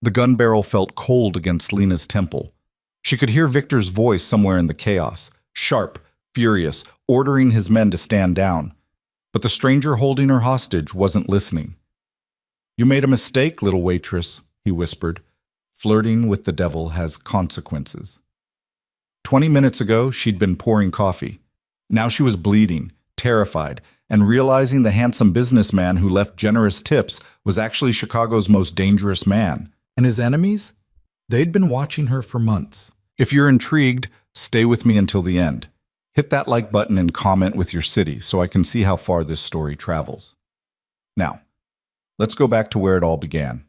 The gun barrel felt cold against Lena's temple. She could hear Victor's voice somewhere in the chaos, sharp, furious, ordering his men to stand down. But the stranger holding her hostage wasn't listening. "You made a mistake, little waitress," he whispered. "Flirting with the devil has consequences." 20 minutes ago, she'd been pouring coffee. Now she was bleeding, terrified, and realizing the handsome businessman who left generous tips was actually Chicago's most dangerous man. And his enemies? They'd been watching her for months. If you're intrigued, stay with me until the end. Hit that like button and comment with your city so I can see how far this story travels. Now, let's go back to where it all began.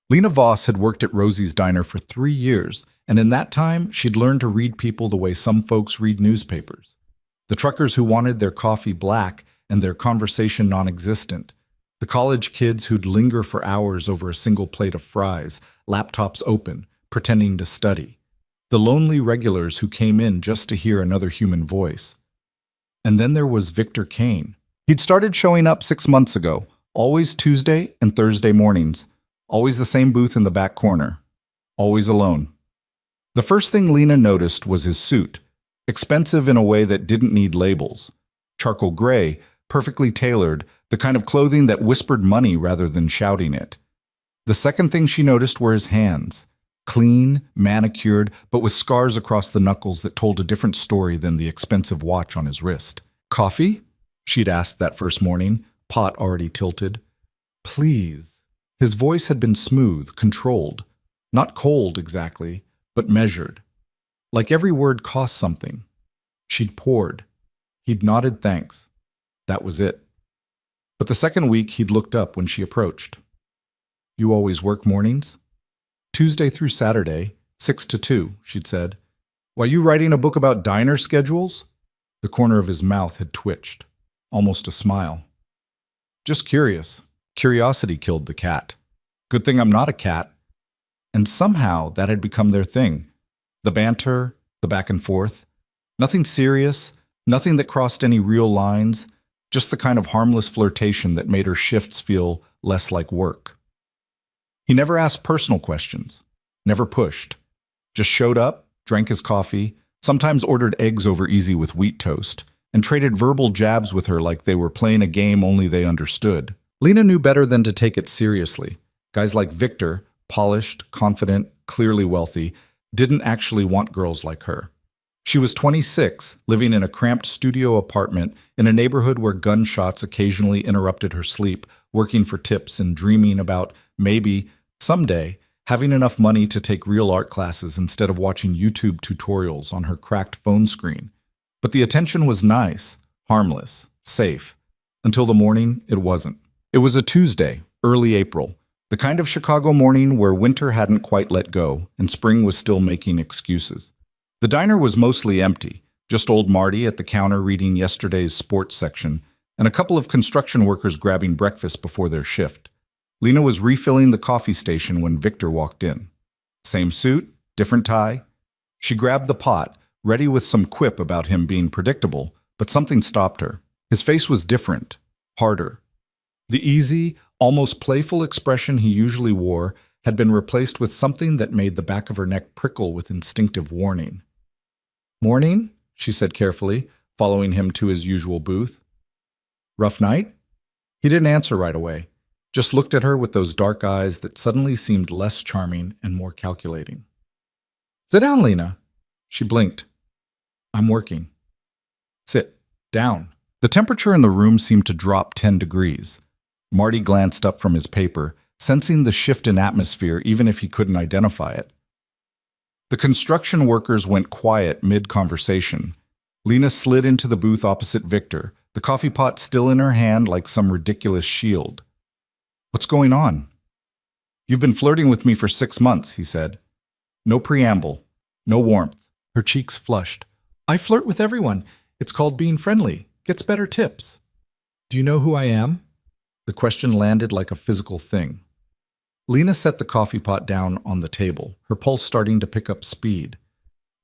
Lena Voss had worked at Rosie's Diner for 3 years, and in that time, she'd learned to read people the way some folks read newspapers. The truckers who wanted their coffee black and their conversation non-existent. The college kids who'd linger for hours over a single plate of fries, laptops open, pretending to study. The lonely regulars who came in just to hear another human voice. And then there was Victor Kane. He'd started showing up 6 months ago, always Tuesday and Thursday mornings. Always the same booth in the back corner. Always alone. The first thing Lena noticed was his suit, expensive in a way that didn't need labels. Charcoal gray, perfectly tailored, the kind of clothing that whispered money rather than shouting it. The second thing she noticed were his hands. Clean, manicured, but with scars across the knuckles that told a different story than the expensive watch on his wrist. "Coffee?" she'd asked that first morning, pot already tilted. "Please." His voice had been smooth, controlled. Not cold exactly, but measured. Like every word cost something. She'd poured. He'd nodded thanks. That was it. But the second week, he'd looked up when she approached. "You always work mornings?" "Tuesday through Saturday, 6 to 2, she'd said. "Why, you writing a book about diner schedules?" The corner of his mouth had twitched. Almost a smile. "Just curious. Curiosity killed the cat. Good thing I'm not a cat." And somehow that had become their thing. The banter, the back and forth. Nothing serious, nothing that crossed any real lines, just the kind of harmless flirtation that made her shifts feel less like work. He never asked personal questions, never pushed. Just showed up, drank his coffee, sometimes ordered eggs over easy with wheat toast, and traded verbal jabs with her like they were playing a game only they understood. Lena knew better than to take it seriously. Guys like Victor, polished, confident, clearly wealthy, didn't actually want girls like her. She was 26, living in a cramped studio apartment in a neighborhood where gunshots occasionally interrupted her sleep, working for tips and dreaming about, maybe, someday, having enough money to take real art classes instead of watching YouTube tutorials on her cracked phone screen. But the attention was nice, harmless, safe. Until the morning, it wasn't. It was a Tuesday, early April, the kind of Chicago morning where winter hadn't quite let go and spring was still making excuses. The diner was mostly empty, just old Marty at the counter reading yesterday's sports section, and a couple of construction workers grabbing breakfast before their shift. Lena was refilling the coffee station when Victor walked in. Same suit, different tie. She grabbed the pot, ready with some quip about him being predictable, but something stopped her. His face was different, harder. The easy, almost playful expression he usually wore had been replaced with something that made the back of her neck prickle with instinctive warning. "Morning?" she said carefully, following him to his usual booth. "Rough night?" He didn't answer right away, just looked at her with those dark eyes that suddenly seemed less charming and more calculating. "Sit down, Lena." She blinked. "I'm working." "Sit down." The temperature in the room seemed to drop 10 degrees. Marty glanced up from his paper, sensing the shift in atmosphere even if he couldn't identify it. The construction workers went quiet mid-conversation. Lena slid into the booth opposite Victor, the coffee pot still in her hand like some ridiculous shield. "What's going on?" "You've been flirting with me for 6 months," he said. No preamble, no warmth. Her cheeks flushed. "I flirt with everyone. It's called being friendly. Gets better tips." "Do you know who I am?" The question landed like a physical thing. Lena set the coffee pot down on the table, her pulse starting to pick up speed.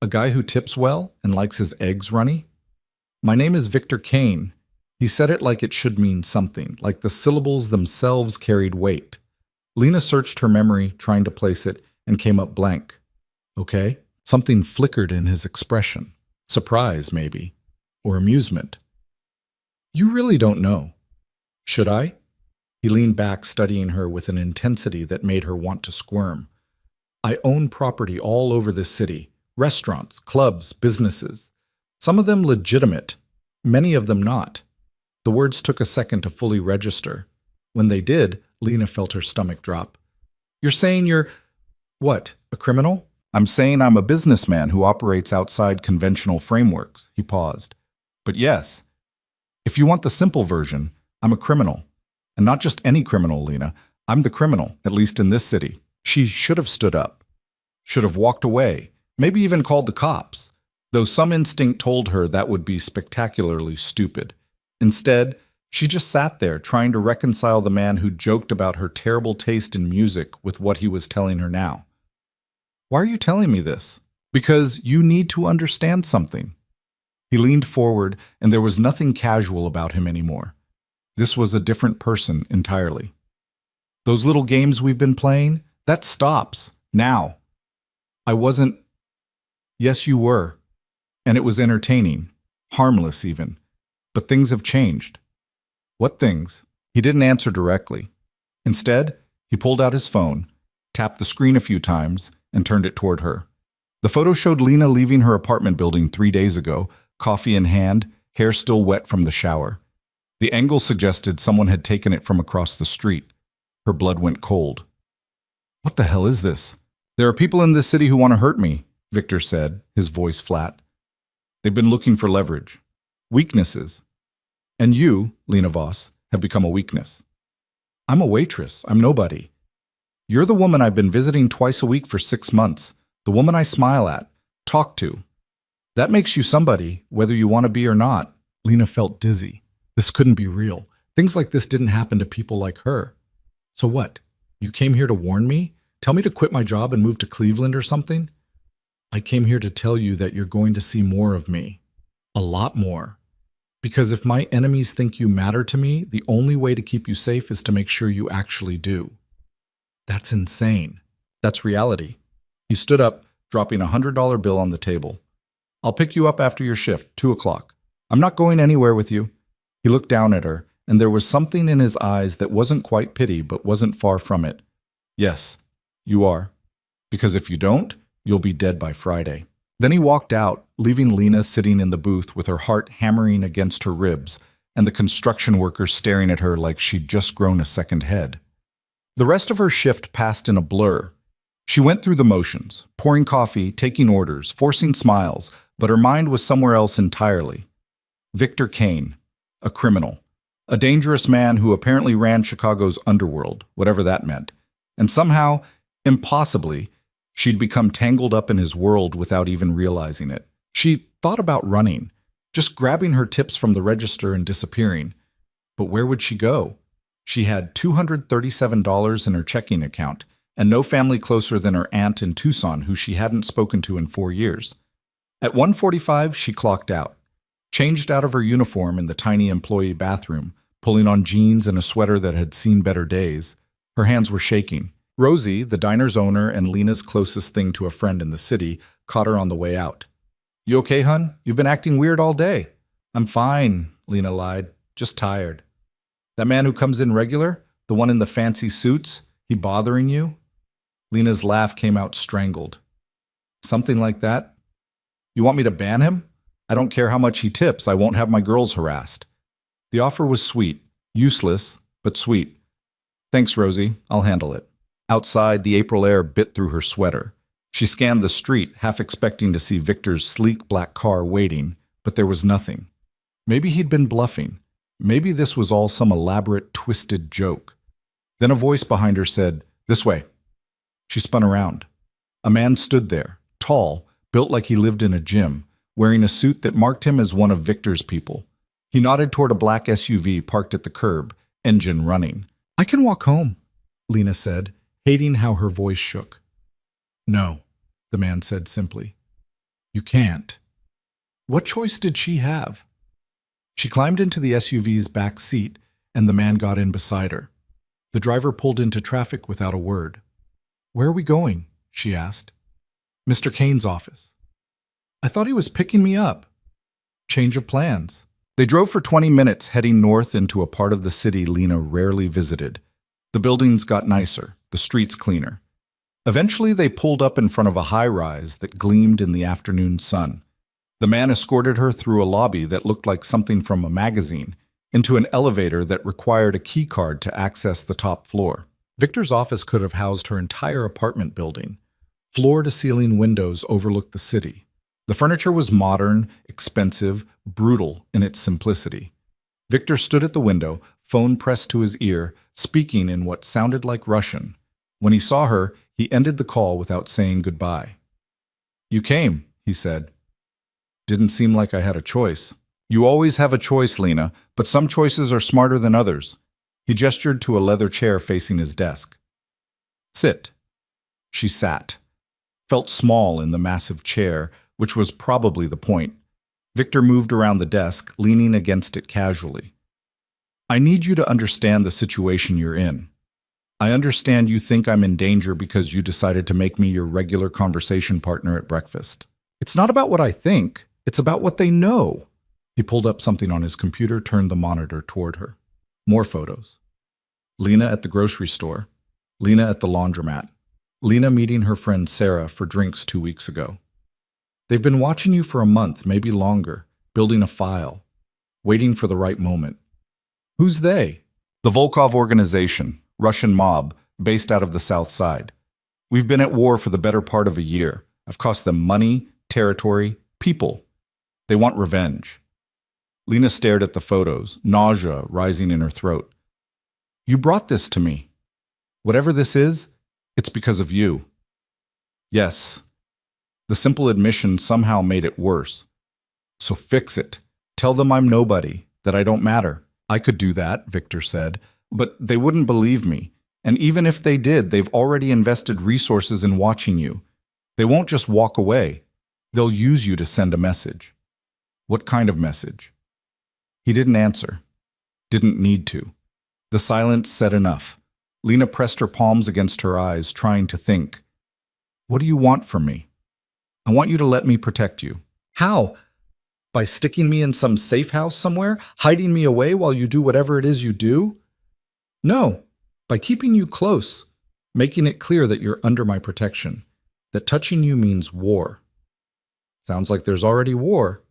"A guy who tips well and likes his eggs runny?" "My name is Victor Kane." He said it like it should mean something, like the syllables themselves carried weight. Lena searched her memory, trying to place it, and came up blank. Okay? Something flickered in his expression. Surprise, maybe. Or amusement. You really don't know. Should I? He leaned back, studying her with an intensity that made her want to squirm. I own property all over this city. Restaurants, clubs, businesses. Some of them legitimate, many of them not. The words took a second to fully register. When they did, Lena felt her stomach drop. You're saying you're… what, a criminal? I'm saying I'm a businessman who operates outside conventional frameworks, he paused. But yes, if you want the simple version, I'm a criminal. And not just any criminal, Lena. I'm the criminal, at least in this city. She should have stood up. Should have walked away. Maybe even called the cops. Though some instinct told her that would be spectacularly stupid. Instead, she just sat there trying to reconcile the man who joked about her terrible taste in music with what he was telling her now. Why are you telling me this? Because you need to understand something. He leaned forward, and there was nothing casual about him anymore. This was a different person entirely. Those little games we've been playing, that stops. Now. I wasn't… Yes, you were. And it was entertaining. Harmless, even. But things have changed. What things? He didn't answer directly. Instead, he pulled out his phone, tapped the screen a few times, and turned it toward her. The photo showed Lena leaving her apartment building 3 days ago, coffee in hand, hair still wet from the shower. The angle suggested someone had taken it from across the street. Her blood went cold. What the hell is this? There are people in this city who want to hurt me, Victor said, his voice flat. They've been looking for leverage. Weaknesses. And you, Lena Voss, have become a weakness. I'm a waitress. I'm nobody. You're the woman I've been visiting twice a week for 6 months. The woman I smile at, talk to. That makes you somebody, whether you want to be or not. Lena felt dizzy. This couldn't be real. Things like this didn't happen to people like her. So what? You came here to warn me? Tell me to quit my job and move to Cleveland or something? I came here to tell you that you're going to see more of me. A lot more. Because if my enemies think you matter to me, the only way to keep you safe is to make sure you actually do. That's insane. That's reality. He stood up, dropping a $100 bill on the table. I'll pick you up after your shift, 2 o'clock. I'm not going anywhere with you. He looked down at her, and there was something in his eyes that wasn't quite pity, but wasn't far from it. Yes, you are. Because if you don't, you'll be dead by Friday. Then he walked out, leaving Lena sitting in the booth with her heart hammering against her ribs, and the construction workers staring at her like she'd just grown a second head. The rest of her shift passed in a blur. She went through the motions, pouring coffee, taking orders, forcing smiles, but her mind was somewhere else entirely. Victor Kane, a criminal, a dangerous man who apparently ran Chicago's underworld, whatever that meant, and somehow, impossibly, she'd become tangled up in his world without even realizing it. She thought about running, just grabbing her tips from the register and disappearing. But where would she go? She had $237 in her checking account, and no family closer than her aunt in Tucson who she hadn't spoken to in 4 years. At 1:45, she clocked out, changed out of her uniform in the tiny employee bathroom, pulling on jeans and a sweater that had seen better days. Her hands were shaking. Rosie, the diner's owner and Lena's closest thing to a friend in the city, caught her on the way out. You okay, hun? You've been acting weird all day. I'm fine, Lena lied. Just tired. That man who comes in regular? The one in the fancy suits? He bothering you? Lena's laugh came out strangled. Something like that? You want me to ban him? I don't care how much he tips. I won't have my girls harassed. The offer was sweet. Useless, but sweet. Thanks, Rosie. I'll handle it. Outside, the April air bit through her sweater. She scanned the street, half expecting to see Victor's sleek black car waiting, but there was nothing. Maybe he'd been bluffing. Maybe this was all some elaborate, twisted joke. Then a voice behind her said, "This way." She spun around. A man stood there, tall, built like he lived in a gym, wearing a suit that marked him as one of Victor's people. He nodded toward a black SUV parked at the curb, engine running. "I can walk home," Lena said, hating how her voice shook. "No," the man said simply. "You can't." What choice did she have? She climbed into the SUV's back seat, and the man got in beside her. The driver pulled into traffic without a word. "Where are we going?" she asked. "Mr. Kane's office." "I thought he was picking me up." Change of plans. They drove for 20 minutes, heading north into a part of the city Lena rarely visited. The buildings got nicer, the streets cleaner. Eventually, they pulled up in front of a high-rise that gleamed in the afternoon sun. The man escorted her through a lobby that looked like something from a magazine, into an elevator that required a key card to access the top floor. Victor's office could have housed her entire apartment building. Floor-to-ceiling windows overlooked the city. The furniture was modern, expensive, brutal in its simplicity. Victor stood at the window, phone pressed to his ear, speaking in what sounded like Russian. When he saw her, he ended the call without saying goodbye. "You came," he said. "Didn't seem like I had a choice." "You always have a choice, Lena, but some choices are smarter than others." He gestured to a leather chair facing his desk. "Sit." She sat. Felt small in the massive chair, which was probably the point. Victor moved around the desk, leaning against it casually. "I need you to understand the situation you're in. I understand you think I'm in danger because you decided to make me your regular conversation partner at breakfast. It's not about what I think, it's about what they know." He pulled up something on his computer, turned the monitor toward her. More photos. Lena at the grocery store. Lena at the laundromat. Lena meeting her friend Sarah for drinks 2 weeks ago. They've been watching you for a month, maybe longer, building a file, waiting for the right moment. Who's they? The Volkov organization, Russian mob, based out of the South Side. We've been at war for the better part of a year. I've cost them money, territory, people. They want revenge. Lena stared at the photos, nausea rising in her throat. "You brought this to me. Whatever this is, it's because of you." "Yes." The simple admission somehow made it worse. "So fix it. Tell them I'm nobody, that I don't matter." "I could do that," Victor said, "but they wouldn't believe me. And even if they did, they've already invested resources in watching you. They won't just walk away. They'll use you to send a message." "What kind of message?" He didn't answer. Didn't need to. The silence said enough. Lena pressed her palms against her eyes, trying to think. "What do you want from me?" "I want you to let me protect you." "How? By sticking me in some safe house somewhere, hiding me away while you do whatever it is you do?" "No, by keeping you close, making it clear that you're under my protection, that touching you means war." "Sounds like there's already war."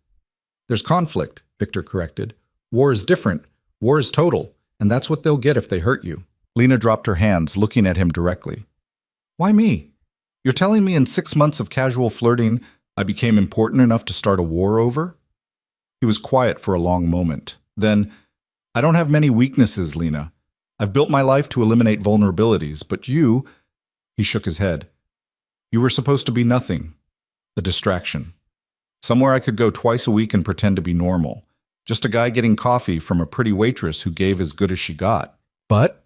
"There's conflict," Victor corrected. "War is different. War is total, and that's what they'll get if they hurt you." Lena dropped her hands, looking at him directly. "Why me? You're telling me in 6 months of casual flirting, I became important enough to start a war over?" He was quiet for a long moment. Then, "I don't have many weaknesses, Lena. I've built my life to eliminate vulnerabilities, but you—" He shook his head. "You were supposed to be nothing. A distraction. Somewhere I could go twice a week and pretend to be normal. Just a guy getting coffee from a pretty waitress who gave as good as she got. But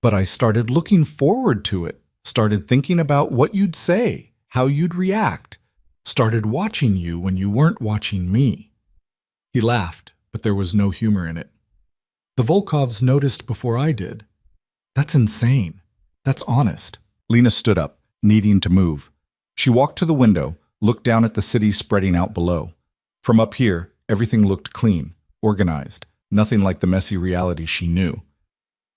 I started looking forward to it. Started thinking about what you'd say, how you'd react. Started watching you when you weren't watching me." He laughed, but there was no humor in it. "The Volkovs noticed before I did. That's insane. That's honest." Lena stood up, needing to move. She walked to the window, looked down at the city spreading out below. From up here, everything looked clean, organized, nothing like the messy reality she knew.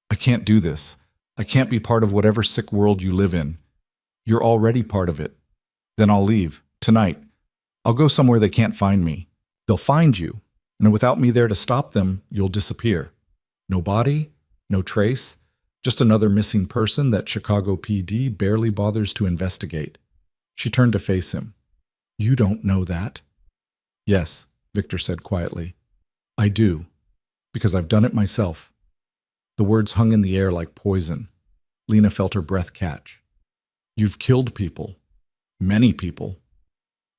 "I can't do this. I can't be part of whatever sick world you live in. You're already part of it. Then I'll leave, tonight. I'll go somewhere they can't find me. They'll find you, and without me there to stop them, you'll disappear. No body, no trace, just another missing person that Chicago PD barely bothers to investigate." She turned to face him. "You don't know that." "Yes," Victor said quietly. "I do, because I've done it myself." The words hung in the air like poison. Lena felt her breath catch. "You've killed people. Many people.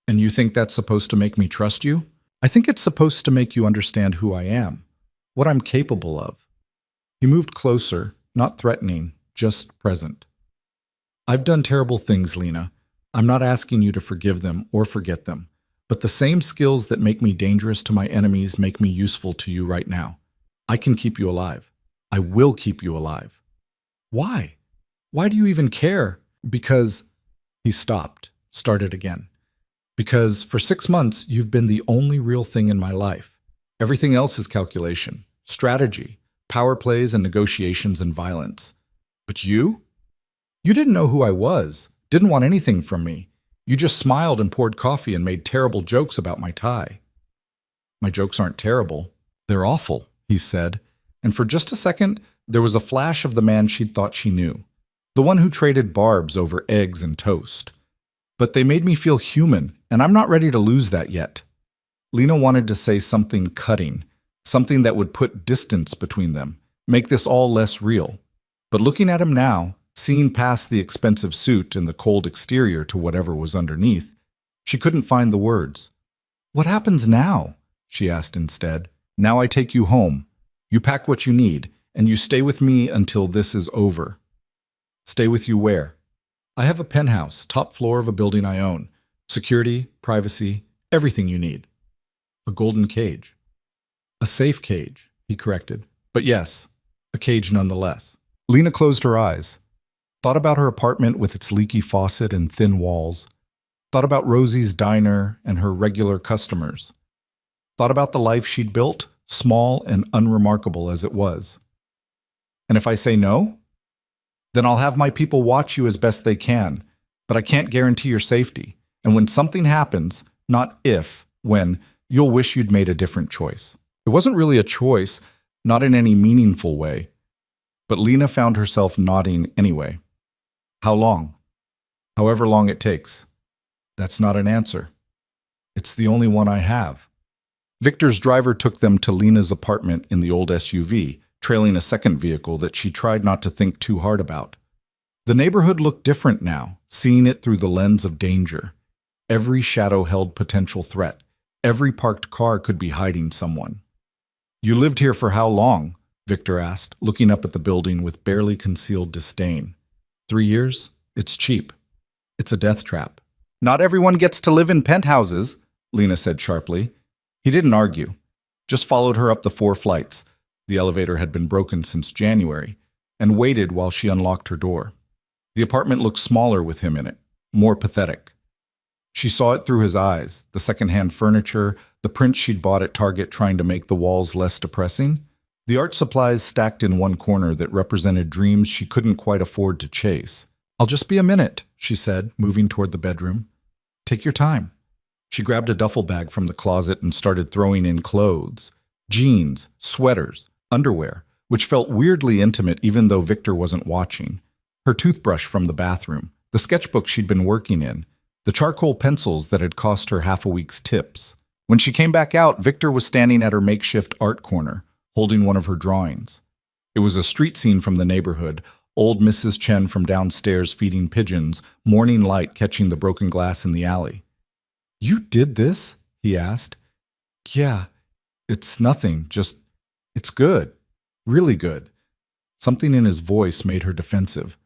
And you think that's supposed to make me trust you? I think it's supposed to make you understand who I am, what I'm capable of." He moved closer, not threatening, just present. "I've done terrible things, Lena. I'm not asking you to forgive them or forget them, But the same skills that make me dangerous to my enemies make me useful to you right now. I can keep you alive. I will keep you alive. Why? Why do you even care? Because he stopped, started again. Because for 6 months, you've been the only real thing in my life. Everything else is calculation, strategy, power plays and negotiations and violence. But you? You didn't know who I was, didn't want anything from me. You just smiled and poured coffee and made terrible jokes about my tie. My jokes aren't terrible. They're awful, he said. And for just a second, there was a flash of the man she'd thought she knew. The one who traded barbs over eggs and toast. But they made me feel human, and I'm not ready to lose that yet. Lena wanted to say something cutting, something that would put distance between them, make this all less real. But looking at him now, seeing past the expensive suit and the cold exterior to whatever was underneath, she couldn't find the words. What happens now? She asked instead. Now I take you home. You pack what you need, and you stay with me until this is over. Stay with you where? I have a penthouse, top floor of a building I own. Security, privacy, everything you need. A golden cage. A safe cage, he corrected. But yes, a cage nonetheless. Lena closed her eyes. Thought about her apartment with its leaky faucet and thin walls. Thought about Rosie's diner and her regular customers. Thought about the life she'd built, small and unremarkable as it was. And if I say no? Then I'll have my people watch you as best they can, but I can't guarantee your safety. And when something happens, not if, when, you'll wish you'd made a different choice. It wasn't really a choice, not in any meaningful way. But Lena found herself nodding anyway. How long? However long it takes. That's not an answer. It's the only one I have. Victor's driver took them to Lena's apartment in the old SUV, trailing a second vehicle that she tried not to think too hard about. The neighborhood looked different now, seeing it through the lens of danger. Every shadow held potential threat. Every parked car could be hiding someone. You lived here for how long? Victor asked, looking up at the building with barely concealed disdain. 3 years? It's cheap. It's a death trap. Not everyone gets to live in penthouses, Lena said sharply. He didn't argue, just followed her up the 4 flights. The elevator had been broken since January, and waited while she unlocked her door. The apartment looked smaller with him in it, more pathetic. She saw it through his eyes, the secondhand furniture, the prints she'd bought at Target trying to make the walls less depressing, the art supplies stacked in one corner that represented dreams she couldn't quite afford to chase. I'll just be a minute, she said, moving toward the bedroom. Take your time. She grabbed a duffel bag from the closet and started throwing in clothes, jeans, sweaters, underwear, which felt weirdly intimate even though Victor wasn't watching. Her toothbrush from the bathroom, the sketchbook she'd been working in, the charcoal pencils that had cost her half a week's tips. When she came back out, Victor was standing at her makeshift art corner, holding one of her drawings. It was a street scene from the neighborhood, old Mrs. Chen from downstairs feeding pigeons, morning light catching the broken glass in the alley. You did this? He asked. Yeah, it's nothing, just, it's good, really good. Something in his voice made her defensive.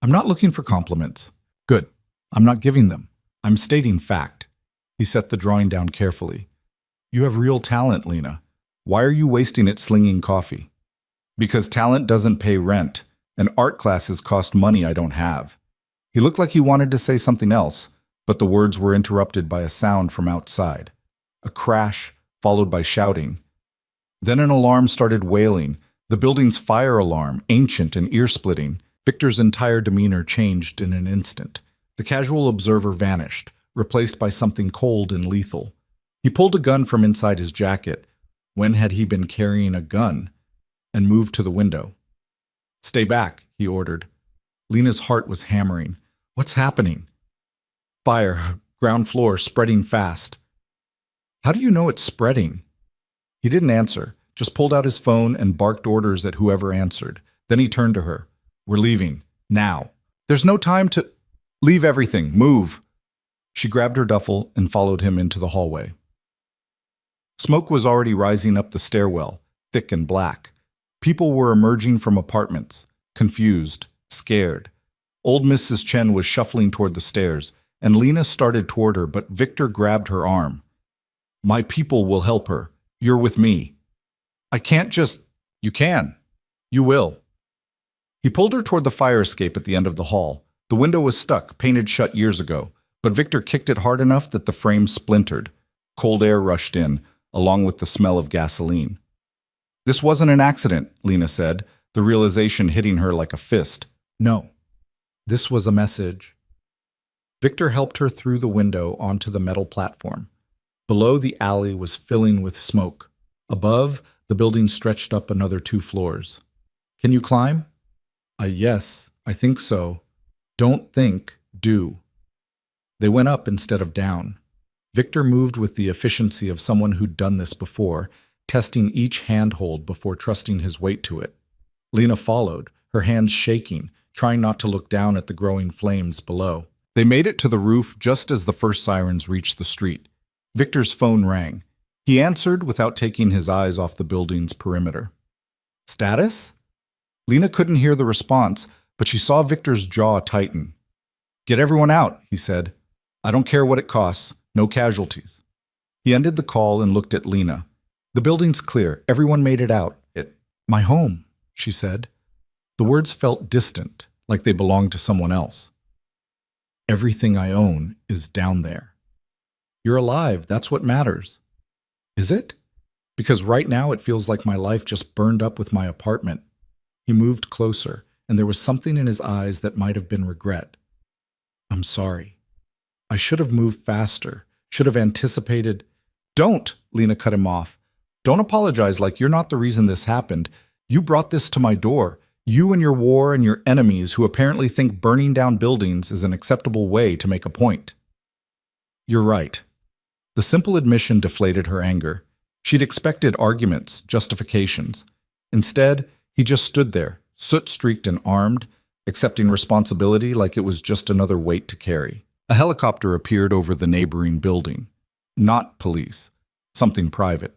I'm not looking for compliments. Good, I'm not giving them. I'm stating fact. He set the drawing down carefully. You have real talent, Lena. Why are you wasting it slinging coffee? Because talent doesn't pay rent, and art classes cost money I don't have. He looked like he wanted to say something else, but the words were interrupted by a sound from outside. A crash, followed by shouting. Then an alarm started wailing, the building's fire alarm, ancient and ear-splitting. Victor's entire demeanor changed in an instant. The casual observer vanished, replaced by something cold and lethal. He pulled a gun from inside his jacket. When had he been carrying a gun? And moved to the window. Stay back, he ordered. Lena's heart was hammering. What's happening? Fire, ground floor, spreading fast. How do you know it's spreading? He didn't answer, just pulled out his phone and barked orders at whoever answered. Then he turned to her. We're leaving. Now. There's no time to... Leave everything. Move. She grabbed her duffel and followed him into the hallway. Smoke was already rising up the stairwell, thick and black. People were emerging from apartments, confused, scared. Old Mrs. Chen was shuffling toward the stairs, and Lena started toward her, but Victor grabbed her arm. My people will help her. You're with me. I can't just... You can. You will. He pulled her toward the fire escape at the end of the hall. The window was stuck, painted shut years ago, but Victor kicked it hard enough that the frame splintered. Cold air rushed in, along with the smell of gasoline. This wasn't an accident, Lena said, the realization hitting her like a fist. No. This was a message. Victor helped her through the window onto the metal platform. Below, the alley was filling with smoke. Above, the building stretched up another 2 floors. Can you climb? Yes, I think so. Don't think, do. They went up instead of down. Victor moved with the efficiency of someone who'd done this before, testing each handhold before trusting his weight to it. Lena followed, her hands shaking, trying not to look down at the growing flames below. They made it to the roof just as the first sirens reached the street. Victor's phone rang. He answered without taking his eyes off the building's perimeter. Status? Lena couldn't hear the response, but she saw Victor's jaw tighten. Get everyone out, he said. I don't care what it costs. No casualties. He ended the call and looked at Lena. The building's clear. Everyone made it out. My home, she said. The words felt distant, like they belonged to someone else. Everything I own is down there. You're alive. That's what matters. Is it? Because right now it feels like my life just burned up with my apartment. He moved closer, and there was something in his eyes that might have been regret. I'm sorry. I should have moved faster, should have anticipated. Don't, Lena cut him off. Don't apologize like you're not the reason this happened. You brought this to my door. You and your war and your enemies who apparently think burning down buildings is an acceptable way to make a point. You're right. The simple admission deflated her anger. She'd expected arguments, justifications. Instead, he just stood there, soot-streaked and armed, accepting responsibility like it was just another weight to carry. A helicopter appeared over the neighboring building. Not police. Something private.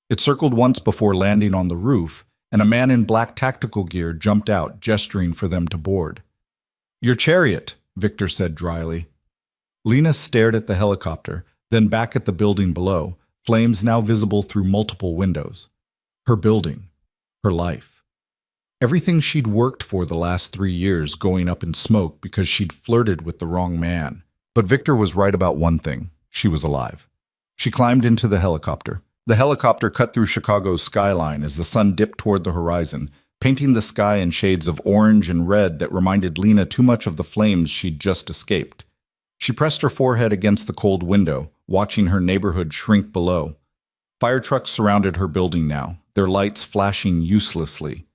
It circled once before landing on the roof, and a man in black tactical gear jumped out, gesturing for them to board. Your chariot, Victor said dryly. Lena stared at the helicopter, then back at the building below, flames now visible through multiple windows. Her building. Her life. Everything she'd worked for the last 3 years going up in smoke because she'd flirted with the wrong man. But Victor was right about one thing. She was alive. She climbed into the helicopter. The helicopter cut through Chicago's skyline as the sun dipped toward the horizon, painting the sky in shades of orange and red that reminded Lena too much of the flames she'd just escaped. She pressed her forehead against the cold window, watching her neighborhood shrink below. Fire trucks surrounded her building now, their lights flashing uselessly.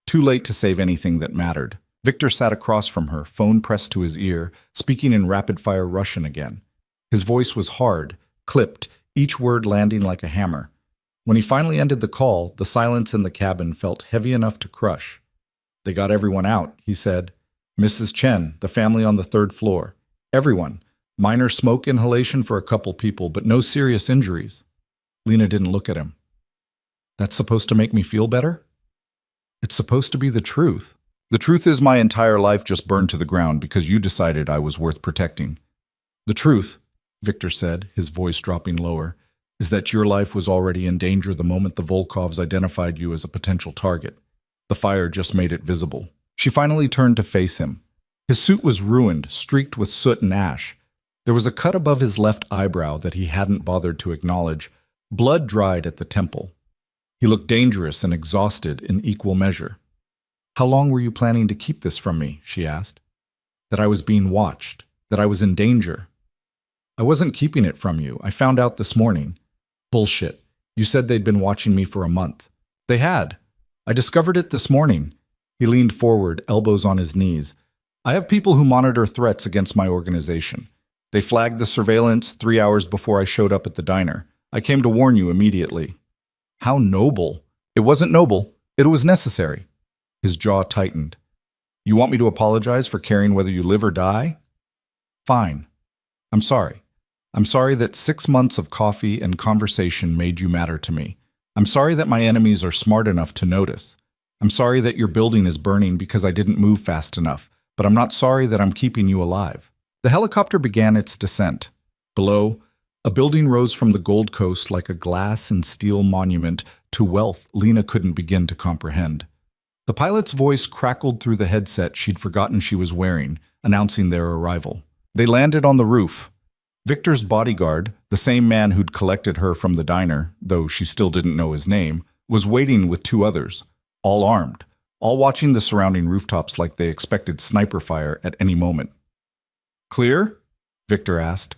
Too late to save anything that mattered. Victor sat across from her, phone pressed to his ear, speaking in rapid-fire Russian again. His voice was hard, clipped, each word landing like a hammer. When he finally ended the call, the silence in the cabin felt heavy enough to crush. They got everyone out, he said. Mrs. Chen, the family on the 3rd floor. Everyone. Minor smoke inhalation for a couple people, but no serious injuries. Lena didn't look at him. That's supposed to make me feel better? It's supposed to be the truth. The truth is my entire life just burned to the ground because you decided I was worth protecting. The truth, Victor said, his voice dropping lower, is that your life was already in danger the moment the Volkovs identified you as a potential target. The fire just made it visible. She finally turned to face him. His suit was ruined, streaked with soot and ash. There was a cut above his left eyebrow that he hadn't bothered to acknowledge. Blood dried at the temple. He looked dangerous and exhausted in equal measure. How long were you planning to keep this from me? She asked. That I was being watched, that I was in danger. I wasn't keeping it from you. I found out this morning. Bullshit. You said they'd been watching me for a month. They had. I discovered it this morning. He leaned forward, elbows on his knees. I have people who monitor threats against my organization. They flagged the surveillance 3 hours before I showed up at the diner. I came to warn you immediately. How noble. It wasn't noble. It was necessary. His jaw tightened. You want me to apologize for caring whether you live or die? Fine. I'm sorry. I'm sorry that 6 months of coffee and conversation made you matter to me. I'm sorry that my enemies are smart enough to notice. I'm sorry that your building is burning because I didn't move fast enough, but I'm not sorry that I'm keeping you alive. The helicopter began its descent. Below, A building rose from the Gold Coast like a glass and steel monument to wealth Lena couldn't begin to comprehend. The pilot's voice crackled through the headset she'd forgotten she was wearing, announcing their arrival. They landed on the roof. Victor's bodyguard, the same man who'd collected her from the diner, though she still didn't know his name, was waiting with two others, all armed, all watching the surrounding rooftops like they expected sniper fire at any moment. "Clear?" Victor asked.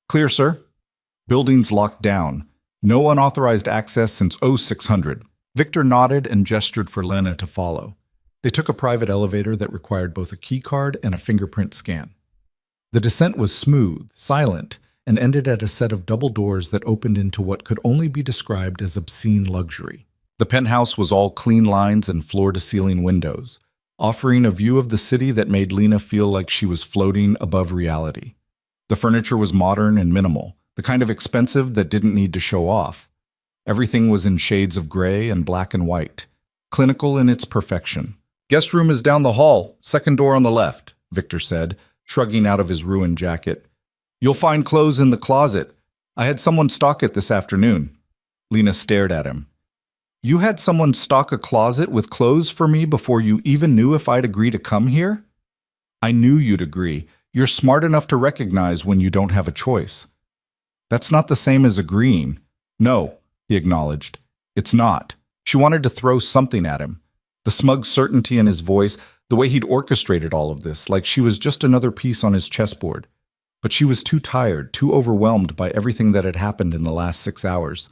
"Clear, sir." "Buildings locked down. No unauthorized access since 0600. Victor nodded and gestured for Lena to follow. They took a private elevator that required both a key card and a fingerprint scan. The descent was smooth, silent, and ended at a set of double doors that opened into what could only be described as obscene luxury. The penthouse was all clean lines and floor-to-ceiling windows, offering a view of the city that made Lena feel like she was floating above reality. The furniture was modern and minimal, the kind of expensive that didn't need to show off. Everything was in shades of gray and black and white, clinical in its perfection. "Guest room is down the hall, second door on the left," Victor said, shrugging out of his ruined jacket. "You'll find clothes in the closet. I had someone stock it this afternoon." Lena stared at him. "You had someone stock a closet with clothes for me before you even knew if I'd agree to come here?" "I knew you'd agree. You're smart enough to recognize when you don't have a choice." "That's not the same as agreeing." "No," he acknowledged. "It's not." She wanted to throw something at him. The smug certainty in his voice, the way he'd orchestrated all of this, like she was just another piece on his chessboard. But she was too tired, too overwhelmed by everything that had happened in the last 6 hours.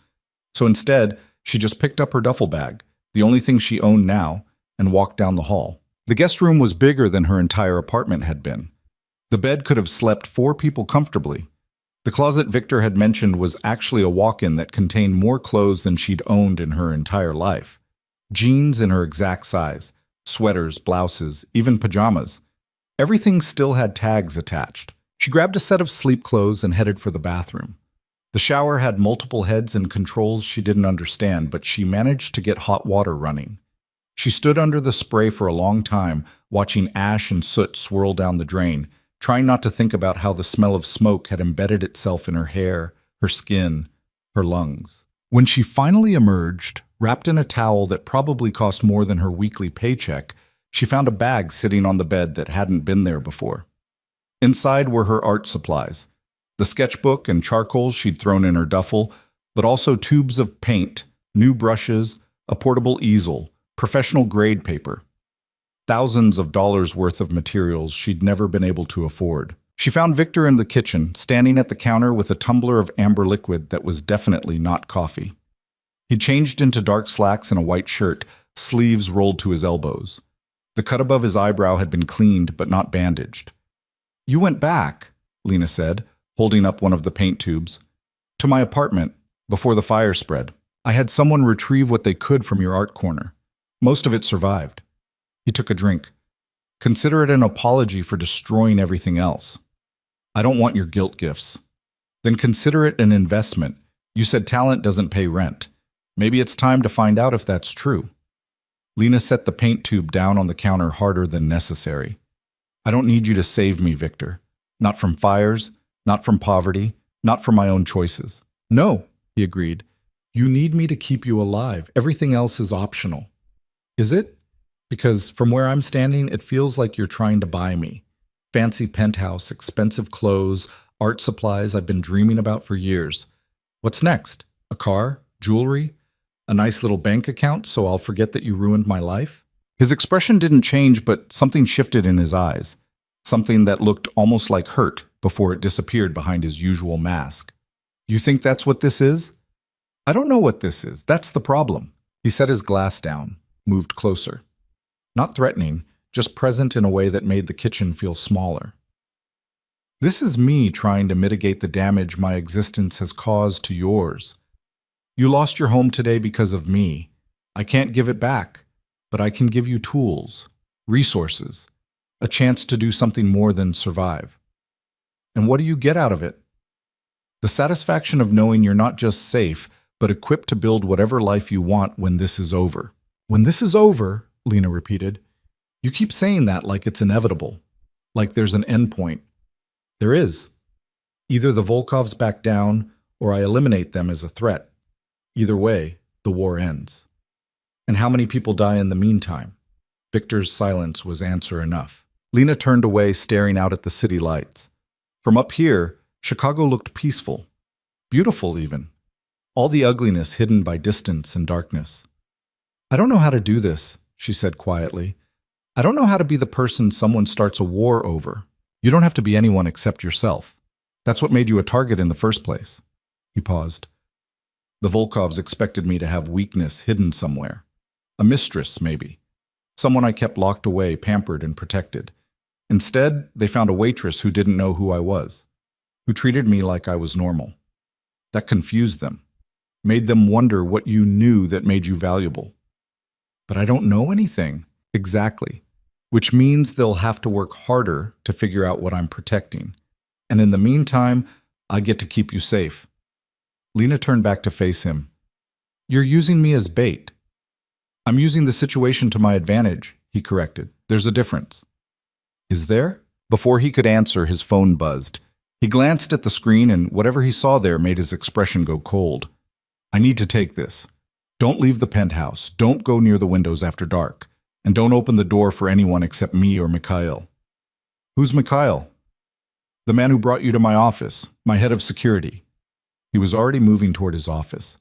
So instead, she just picked up her duffel bag, the only thing she owned now, and walked down the hall. The guest room was bigger than her entire apartment had been. The bed could have slept 4 people comfortably. The closet Victor had mentioned was actually a walk-in that contained more clothes than she'd owned in her entire life. Jeans in her exact size, sweaters, blouses, even pajamas. Everything still had tags attached. She grabbed a set of sleep clothes and headed for the bathroom. The shower had multiple heads and controls she didn't understand, but she managed to get hot water running. She stood under the spray for a long time, watching ash and soot swirl down the drain, trying not to think about how the smell of smoke had embedded itself in her hair, her skin, her lungs. When she finally emerged, wrapped in a towel that probably cost more than her weekly paycheck, she found a bag sitting on the bed that hadn't been there before. Inside were her art supplies, the sketchbook and charcoals she'd thrown in her duffel, but also tubes of paint, new brushes, a portable easel, professional grade paper. Thousands of dollars worth of materials she'd never been able to afford. She found Victor in the kitchen, standing at the counter with a tumbler of amber liquid that was definitely not coffee. He changed into dark slacks and a white shirt, sleeves rolled to his elbows. The cut above his eyebrow had been cleaned but not bandaged. "You went back," Lena said, holding up one of the paint tubes, "to my apartment before the fire spread. I had someone retrieve what they could from your art corner. Most of it survived." He took a drink. "Consider it an apology for destroying everything else." "I don't want your guilt gifts." "Then consider it an investment. You said talent doesn't pay rent. Maybe it's time to find out if that's true." Lena set the paint tube down on the counter harder than necessary. "I don't need you to save me, Victor. Not from fires, not from poverty, not from my own choices." "No," he agreed. "You need me to keep you alive. Everything else is optional." "Is it? Because from where I'm standing, it feels like you're trying to buy me. Fancy penthouse, expensive clothes, art supplies I've been dreaming about for years. What's next? A car? Jewelry? A nice little bank account so I'll forget that you ruined my life?" His expression didn't change, but something shifted in his eyes. Something that looked almost like hurt before it disappeared behind his usual mask. "You think that's what this is?" "I don't know what this is. That's the problem." He set his glass down, moved closer. Not threatening, just present in a way that made the kitchen feel smaller. "This is me trying to mitigate the damage my existence has caused to yours. You lost your home today because of me. I can't give it back, but I can give you tools, resources, a chance to do something more than survive. And what do you get out of it? The satisfaction of knowing you're not just safe, but equipped to build whatever life you want when this is over." "When this is over," Lena repeated. "You keep saying that like it's inevitable, like there's an end point." "There is. Either the Volkovs back down, or I eliminate them as a threat. Either way, the war ends. And how many people die in the meantime? Victor's silence was answer enough. Lena turned away, staring out at the city lights. From up here, Chicago looked peaceful. Beautiful, even. All the ugliness hidden by distance and darkness. I don't know how to do this, she said quietly. I don't know how to be the person someone starts a war over. You don't have to be anyone except yourself. That's what made you a target in the first place. He paused. The Volkovs expected me to have weakness hidden somewhere. A mistress, maybe. Someone I kept locked away, pampered and protected. Instead, they found a waitress who didn't know who I was, who treated me like I was normal. That confused them, made them wonder what you knew that made you valuable. But I don't know anything. Exactly. Which means they'll have to work harder to figure out what I'm protecting. And in the meantime, I get to keep you safe. Lena turned back to face him. You're using me as bait. I'm using the situation to my advantage, he corrected. There's a difference. Is there? Before he could answer, his phone buzzed. He glanced at the screen, and whatever he saw there made his expression go cold. I need to take this. Don't leave the penthouse. Don't go near the windows after dark. And don't open the door for anyone except me or Mikhail. Who's Mikhail? The man who brought you to my office, my head of security. He was already moving toward his office.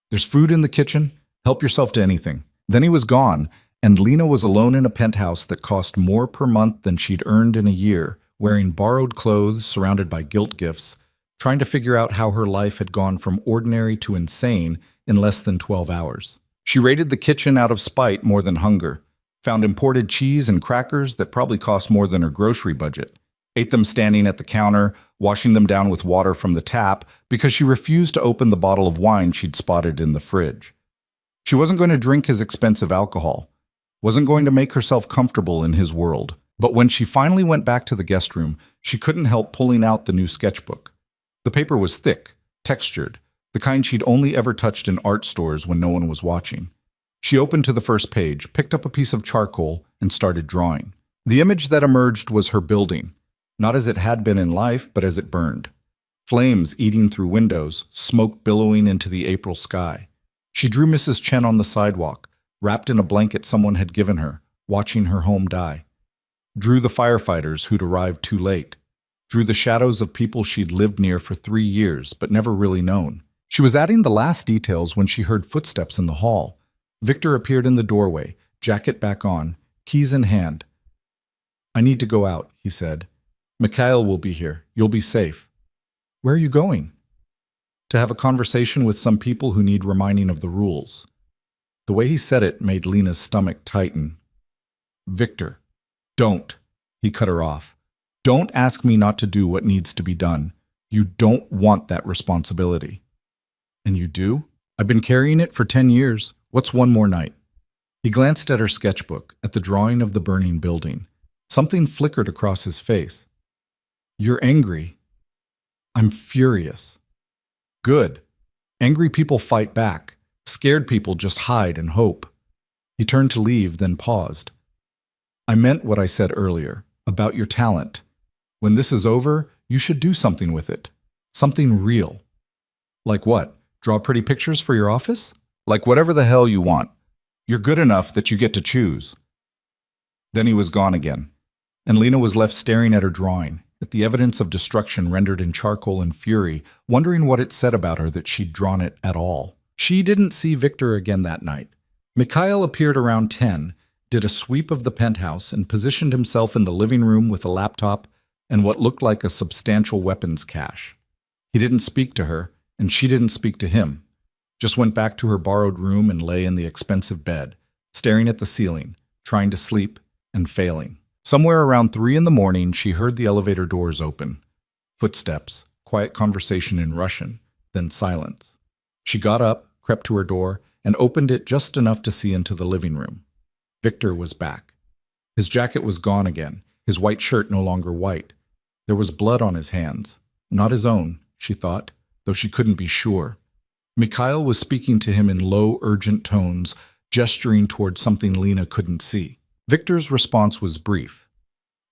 There's food in the kitchen. Help yourself to anything. Then he was gone, and Lena was alone in a penthouse that cost more per month than she'd earned in a year, wearing borrowed clothes, surrounded by guilt gifts, trying to figure out how her life had gone from ordinary to insane in less than 12 hours. She raided the kitchen out of spite more than hunger, found imported cheese and crackers that probably cost more than her grocery budget, ate them standing at the counter, washing them down with water from the tap because she refused to open the bottle of wine she'd spotted in the fridge. She wasn't going to drink his expensive alcohol, wasn't going to make herself comfortable in his world. But when she finally went back to the guest room, she couldn't help pulling out the new sketchbook. The paper was thick, textured, the kind she'd only ever touched in art stores when no one was watching. She opened to the first page, picked up a piece of charcoal, and started drawing. The image that emerged was her building, not as it had been in life, but as it burned. Flames eating through windows, smoke billowing into the April sky. She drew Mrs. Chen on the sidewalk, wrapped in a blanket someone had given her, watching her home die. Drew the firefighters who'd arrived too late. Drew the shadows of people she'd lived near for 3 years, but never really known. She was adding the last details when she heard footsteps in the hall. Victor appeared in the doorway, jacket back on, keys in hand. I need to go out, he said. Mikhail will be here. You'll be safe. Where are you going? To have a conversation with some people who need reminding of the rules. The way he said it made Lena's stomach tighten. Victor, don't, he cut her off. Don't ask me not to do what needs to be done. You don't want that responsibility. And you do? I've been carrying it for 10 years. What's one more night? He glanced at her sketchbook, at the drawing of the burning building. Something flickered across his face. You're angry. I'm furious. Good. Angry people fight back. Scared people just hide and hope. He turned to leave, then paused. I meant what I said earlier, about your talent. When this is over, you should do something with it. Something real. Like what? Draw pretty pictures for your office? Like whatever the hell you want. You're good enough that you get to choose. Then he was gone again, and Lena was left staring at her drawing, at the evidence of destruction rendered in charcoal and fury, wondering what it said about her that she'd drawn it at all. She didn't see Victor again that night. Mikhail appeared around 10, did a sweep of the penthouse, and positioned himself in the living room with a laptop and what looked like a substantial weapons cache. He didn't speak to her, and she didn't speak to him. Just went back to her borrowed room and lay in the expensive bed, staring at the ceiling, trying to sleep and failing. Somewhere around 3 in the morning, she heard the elevator doors open. Footsteps, quiet conversation in Russian, then silence. She got up, crept to her door, and opened it just enough to see into the living room. Victor was back. His jacket was gone again, his white shirt no longer white. There was blood on his hands. Not his own, she thought, though she couldn't be sure. Mikhail was speaking to him in low, urgent tones, gesturing toward something Lena couldn't see. Victor's response was brief.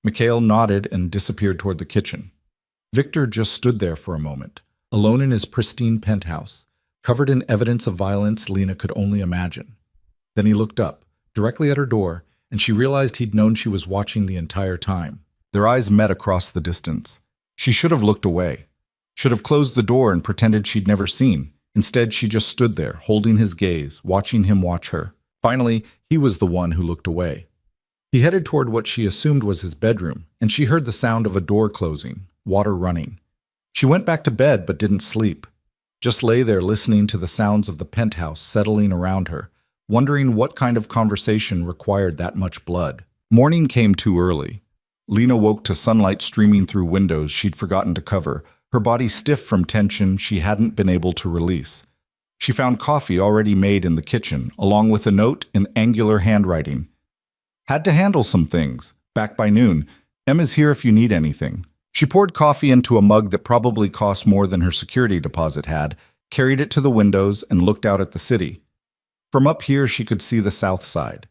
Mikhail nodded and disappeared toward the kitchen. Victor just stood there for a moment, alone in his pristine penthouse, covered in evidence of violence Lena could only imagine. Then he looked up, directly at her door, and she realized he'd known she was watching the entire time. Their eyes met across the distance. She should have looked away, should have closed the door and pretended she'd never seen. Instead, she just stood there, holding his gaze, watching him watch her. Finally, he was the one who looked away. He headed toward what she assumed was his bedroom, and she heard the sound of a door closing, water running. She went back to bed but didn't sleep. Just lay there listening to the sounds of the penthouse settling around her, wondering what kind of conversation required that much blood. Morning came too early. Lena woke to sunlight streaming through windows she'd forgotten to cover, her body stiff from tension she hadn't been able to release. She found coffee already made in the kitchen, along with a note in angular handwriting. Had to handle some things. Back by noon. Emma's here if you need anything. She poured coffee into a mug that probably cost more than her security deposit had, carried it to the windows, and looked out at the city. From up here she could see the south side.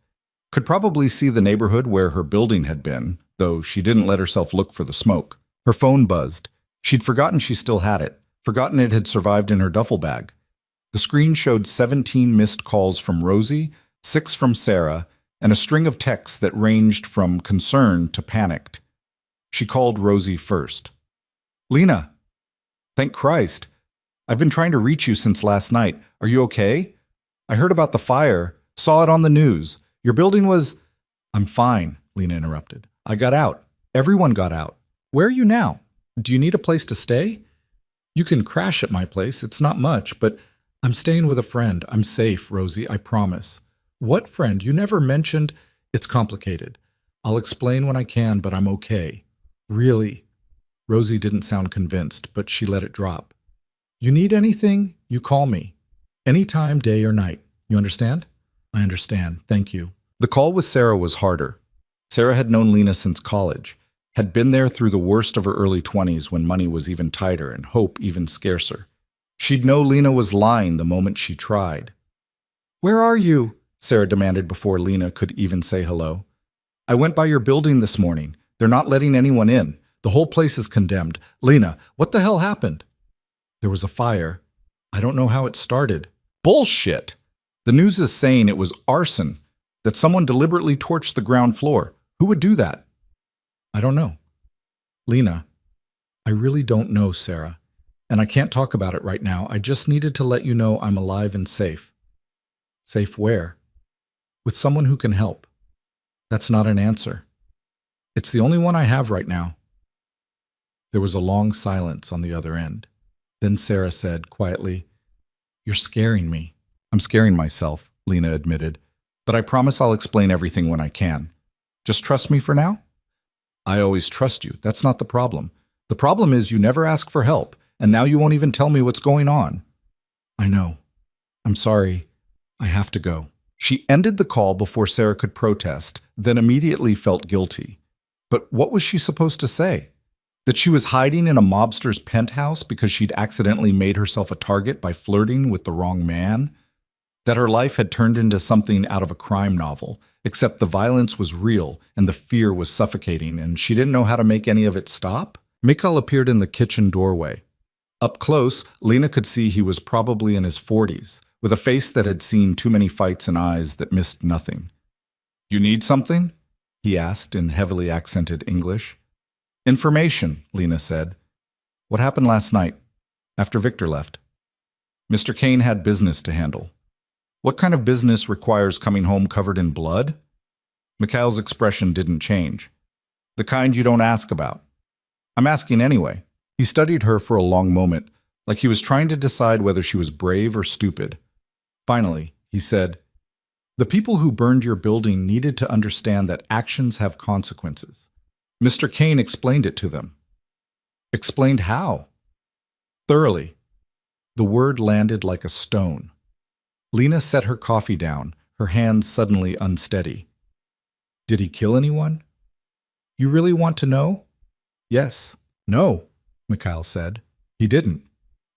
Could probably see the neighborhood where her building had been, though she didn't let herself look for the smoke. Her phone buzzed. She'd forgotten she still had it, forgotten it had survived in her duffel bag. The screen showed 17 missed calls from Rosie, 6 from Sarah, and a string of texts that ranged from concerned to panicked. She called Rosie first. "Lena, thank Christ. I've been trying to reach you since last night. Are you okay? I heard about the fire, saw it on the news. Your building was—" "I'm fine," Lena interrupted. "I got out. Everyone got out. Where are you now? Do you need a place to stay? You can crash at my place. It's not much, but I'm staying with a friend. I'm safe, Rosie, I promise." "What friend? You never mentioned—" "It's complicated. I'll explain when I can, but I'm okay. Really?" Rosie didn't sound convinced, but she let it drop. "You need anything? You call me. Anytime, day or night. You understand?" "I understand. Thank you." The call with Sarah was harder. Sarah had known Lena since college, had been there through the worst of her early 20s when money was even tighter and hope even scarcer. She'd know Lena was lying the moment she tried. "Where are you?" Sarah demanded before Lena could even say hello. "I went by your building this morning. They're not letting anyone in. The whole place is condemned. Lena, what the hell happened?" "There was a fire. I don't know how it started." "Bullshit! The news is saying it was arson, that someone deliberately torched the ground floor. Who would do that?" "I don't know." "Lena, I really don't know, Sarah. And I can't talk about it right now. I just needed to let you know I'm alive and safe." "Safe where?" "With someone who can help." "That's not an answer." "It's the only one I have right now." There was a long silence on the other end. Then Sarah said quietly, "You're scaring me." "I'm scaring myself," Lena admitted. "But I promise I'll explain everything when I can. Just trust me for now?" "I always trust you. That's not the problem. The problem is you never ask for help, and now you won't even tell me what's going on." "I know. I'm sorry. I have to go." She ended the call before Sarah could protest, then immediately felt guilty. But what was she supposed to say? That she was hiding in a mobster's penthouse because she'd accidentally made herself a target by flirting with the wrong man? That her life had turned into something out of a crime novel, except the violence was real and the fear was suffocating, and she didn't know how to make any of it stop? Mikhail appeared in the kitchen doorway. Up close, Lena could see he was probably in his 40s, with a face that had seen too many fights and eyes that missed nothing. "You need something?" he asked in heavily accented English. "Information," Lena said. "What happened last night, after Victor left?" "Mr. Kane had business to handle." "What kind of business requires coming home covered in blood?" Mikhail's expression didn't change. "The kind you don't ask about." "I'm asking anyway." He studied her for a long moment, like he was trying to decide whether she was brave or stupid. Finally, he said, "The people who burned your building needed to understand that actions have consequences. Mr. Kane explained it to them." "Explained how?" "Thoroughly." The word landed like a stone. Lena set her coffee down, her hands suddenly unsteady. "Did he kill anyone?" "You really want to know?" "Yes." "No," Mikhail said. "He didn't.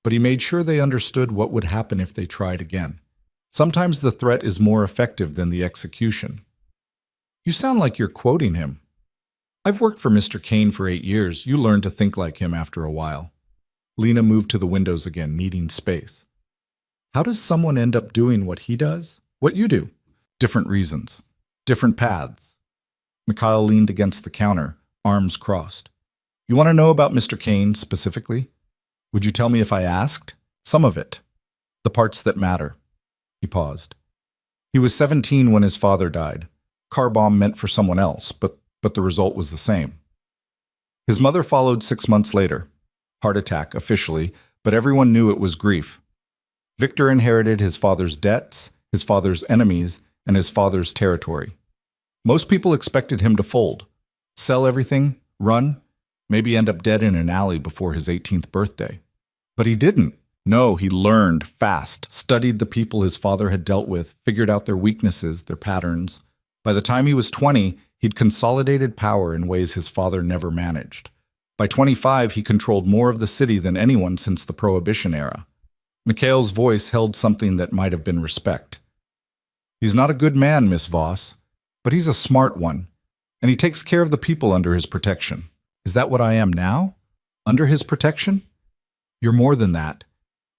But he made sure they understood what would happen if they tried again. Sometimes the threat is more effective than the execution." "You sound like you're quoting him." I've worked for Mr. Kane for 8 years. You learn to think like him after a while. Lena moved to the windows again, needing space. How does someone end up doing what he does? What you do? Different reasons. Different paths. Mikhail leaned against the counter, arms crossed. You want to know about Mr. Kane specifically? Would you tell me if I asked? Some of it. The parts that matter. He paused. He was 17 when his father died. Car bomb meant for someone else, but the result was the same. His mother followed 6 months later. Heart attack, officially, but everyone knew it was grief. Victor inherited his father's debts, his father's enemies, and his father's territory. Most people expected him to fold, sell everything, run, maybe end up dead in an alley before his 18th birthday. But he didn't. No, he learned fast, studied the people his father had dealt with, figured out their weaknesses, their patterns. By the time he was 20, he'd consolidated power in ways his father never managed. By 25, he controlled more of the city than anyone since the Prohibition era. Mikhail's voice held something that might have been respect. He's not a good man, Miss Voss, but he's a smart one, and he takes care of the people under his protection. Is that what I am now? Under his protection? You're more than that.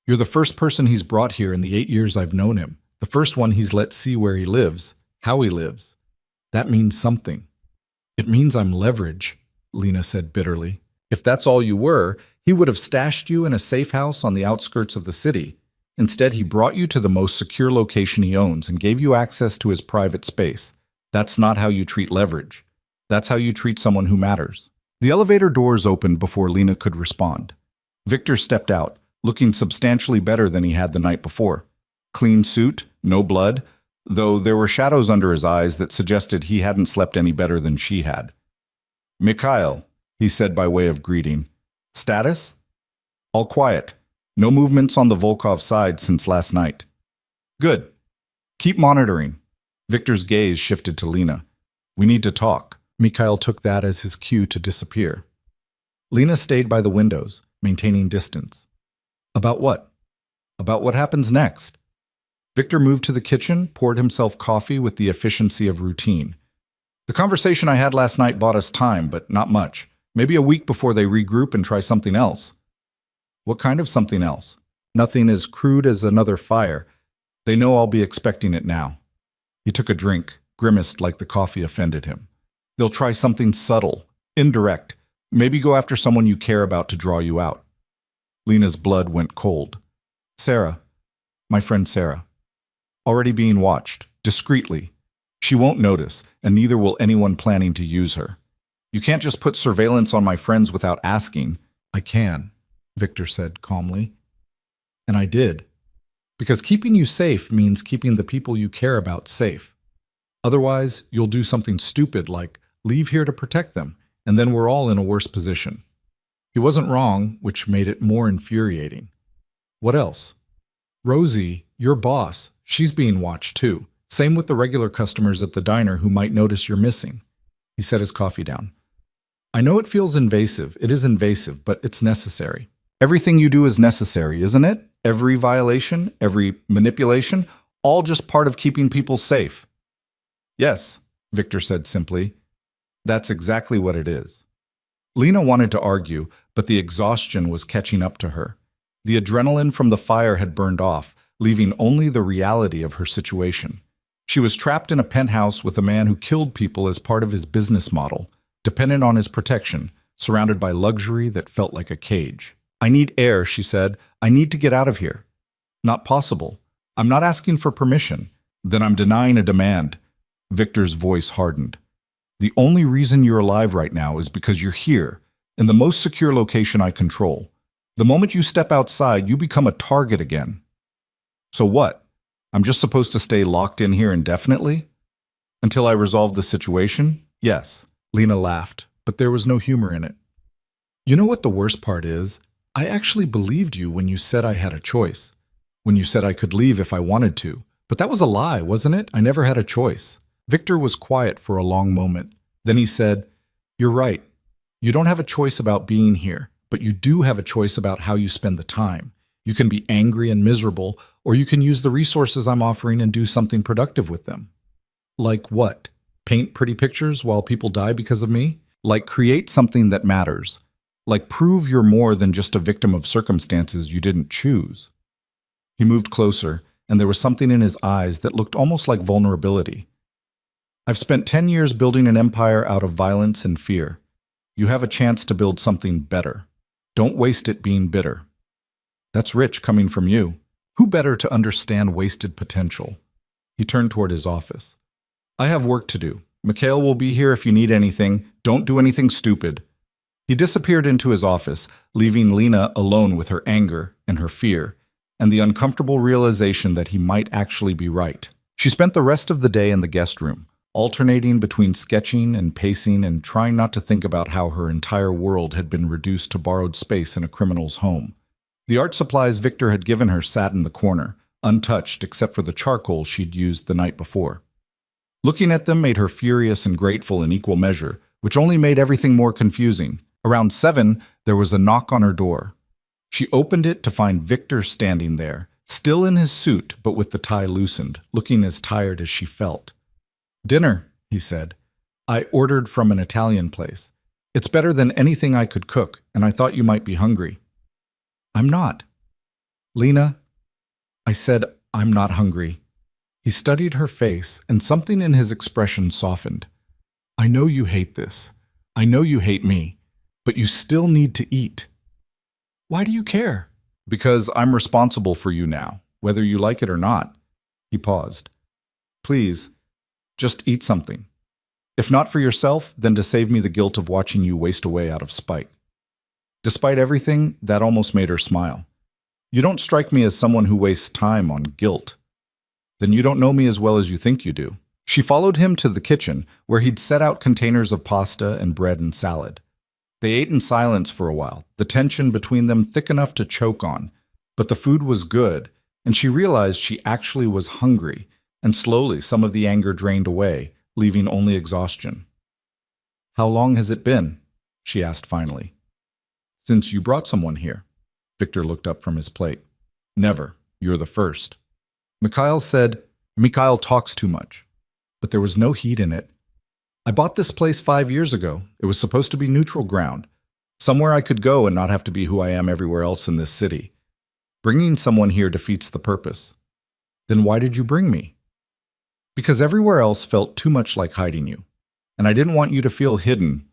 You're the first person he's brought here in the 8 years I've known him, the first one he's let see where he lives, how he lives. That means something. It means I'm leverage, Lena said bitterly. If that's all you were, he would have stashed you in a safe house on the outskirts of the city. Instead, he brought you to the most secure location he owns and gave you access to his private space. That's not how you treat leverage. That's how you treat someone who matters. The elevator doors opened before Lena could respond. Victor stepped out, looking substantially better than he had the night before. Clean suit, no blood, though there were shadows under his eyes that suggested he hadn't slept any better than she had. Mikhail, he said by way of greeting. Status? All quiet. No movements on the Volkov side since last night. Good. Keep monitoring. Victor's gaze shifted to Lena. We need to talk. Mikhail took that as his cue to disappear. Lena stayed by the windows, maintaining distance. About what? About what happens next? Victor moved to the kitchen, poured himself coffee with the efficiency of routine. The conversation I had last night bought us time, but not much. Maybe a week before they regroup and try something else. What kind of something else? Nothing as crude as another fire. They know I'll be expecting it now. He took a drink, grimaced like the coffee offended him. They'll try something subtle, indirect. Maybe go after someone you care about to draw you out. Lena's blood went cold. Sarah, my friend Sarah. Already being watched, discreetly. She won't notice, and neither will anyone planning to use her. You can't just put surveillance on my friends without asking. I can, Victor said calmly. And I did. Because keeping you safe means keeping the people you care about safe. Otherwise, you'll do something stupid like leave here to protect them, and then we're all in a worse position. He wasn't wrong, which made it more infuriating. What else? Rosie, your boss, she's being watched too. Same with the regular customers at the diner who might notice you're missing. He set his coffee down. I know it feels invasive. It is invasive, but it's necessary. Everything you do is necessary, isn't it? Every violation, every manipulation, all just part of keeping people safe. Yes, Victor said simply. That's exactly what it is. Lena wanted to argue, but the exhaustion was catching up to her. The adrenaline from the fire had burned off, leaving only the reality of her situation. She was trapped in a penthouse with a man who killed people as part of his business model, dependent on his protection, surrounded by luxury that felt like a cage. I need air, she said. I need to get out of here. Not possible. I'm not asking for permission. Then I'm denying a demand. Victor's voice hardened. The only reason you're alive right now is because you're here, in the most secure location I control. The moment you step outside, you become a target again. So what? I'm just supposed to stay locked in here indefinitely? Until I resolve the situation? Yes. Lena laughed, but there was no humor in it. You know what the worst part is? I actually believed you when you said I had a choice. When you said I could leave if I wanted to. But that was a lie, wasn't it? I never had a choice. Victor was quiet for a long moment. Then he said, You're right. You don't have a choice about being here, but you do have a choice about how you spend the time. You can be angry and miserable, or you can use the resources I'm offering and do something productive with them. Like what? Paint pretty pictures while people die because of me? Like create something that matters. Like prove you're more than just a victim of circumstances you didn't choose. He moved closer, and there was something in his eyes that looked almost like vulnerability. I've spent 10 years building an empire out of violence and fear. You have a chance to build something better. Don't waste it being bitter. That's rich coming from you. Who better to understand wasted potential? He turned toward his office. I have work to do. Mikhail will be here if you need anything. Don't do anything stupid. He disappeared into his office, leaving Lena alone with her anger and her fear, and the uncomfortable realization that he might actually be right. She spent the rest of the day in the guest room, alternating between sketching and pacing and trying not to think about how her entire world had been reduced to borrowed space in a criminal's home. The art supplies Victor had given her sat in the corner, untouched except for the charcoal she'd used the night before. Looking at them made her furious and grateful in equal measure, which only made everything more confusing. Around 7, there was a knock on her door. She opened it to find Victor standing there, still in his suit but with the tie loosened, looking as tired as she felt. "Dinner," he said. "I ordered from an Italian place. It's better than anything I could cook, and I thought you might be hungry." "I'm not." "Lena," I said, "I'm not hungry." He studied her face, and something in his expression softened. "I know you hate this. I know you hate me. But you still need to eat." "Why do you care?" "Because I'm responsible for you now, whether you like it or not." He paused. "Please, just eat something. If not for yourself, then to save me the guilt of watching you waste away out of spite." Despite everything, that almost made her smile. "You don't strike me as someone who wastes time on guilt." "Then you don't know me as well as you think you do." She followed him to the kitchen, where he'd set out containers of pasta and bread and salad. They ate in silence for a while, the tension between them thick enough to choke on. But the food was good, and she realized she actually was hungry, and slowly some of the anger drained away, leaving only exhaustion. "How long has it been?" she asked finally. "Since you brought someone here." Victor looked up from his plate. "Never. You're the first." Mikhail said, "Mikhail talks too much." But there was no heat in it. "I bought this place 5 years ago. It was supposed to be neutral ground. Somewhere I could go and not have to be who I am everywhere else in this city. Bringing someone here defeats the purpose." "Then why did you bring me?" "Because everywhere else felt too much like hiding you. And I didn't want you to feel hidden."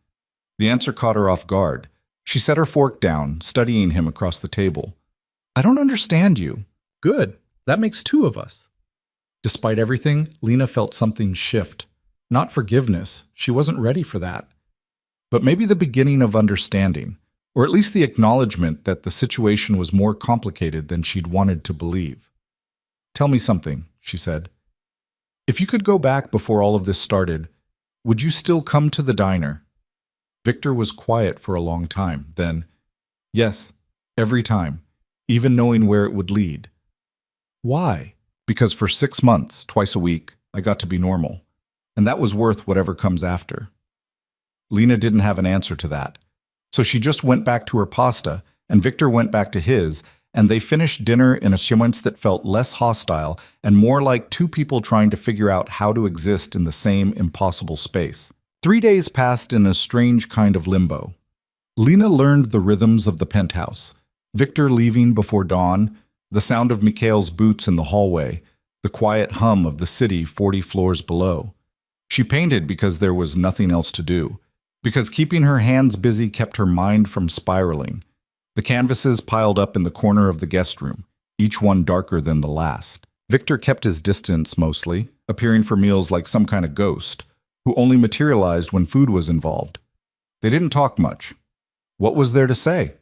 The answer caught her off guard. She set her fork down, studying him across the table. "I don't understand you." "Good. That makes 2 of us." Despite everything, Lena felt something shift. Not forgiveness, she wasn't ready for that. But maybe the beginning of understanding, or at least the acknowledgement that the situation was more complicated than she'd wanted to believe. "Tell me something," she said. "If you could go back before all of this started, would you still come to the diner?" Victor was quiet for a long time, then, "Yes, every time, even knowing where it would lead." "Why?" "Because for 6 months, twice a week, I got to be normal. And that was worth whatever comes after." Lena didn't have an answer to that. So she just went back to her pasta, and Victor went back to his, and they finished dinner in a sequence that felt less hostile and more like 2 people trying to figure out how to exist in the same impossible space. 3 days passed in a strange kind of limbo. Lena learned the rhythms of the penthouse. Victor leaving before dawn, the sound of Mikhail's boots in the hallway, the quiet hum of the city 40 floors below. She painted because there was nothing else to do, because keeping her hands busy kept her mind from spiraling. The canvases piled up in the corner of the guest room, each one darker than the last. Victor kept his distance mostly, appearing for meals like some kind of ghost, who only materialized when food was involved. They didn't talk much. What was there to say?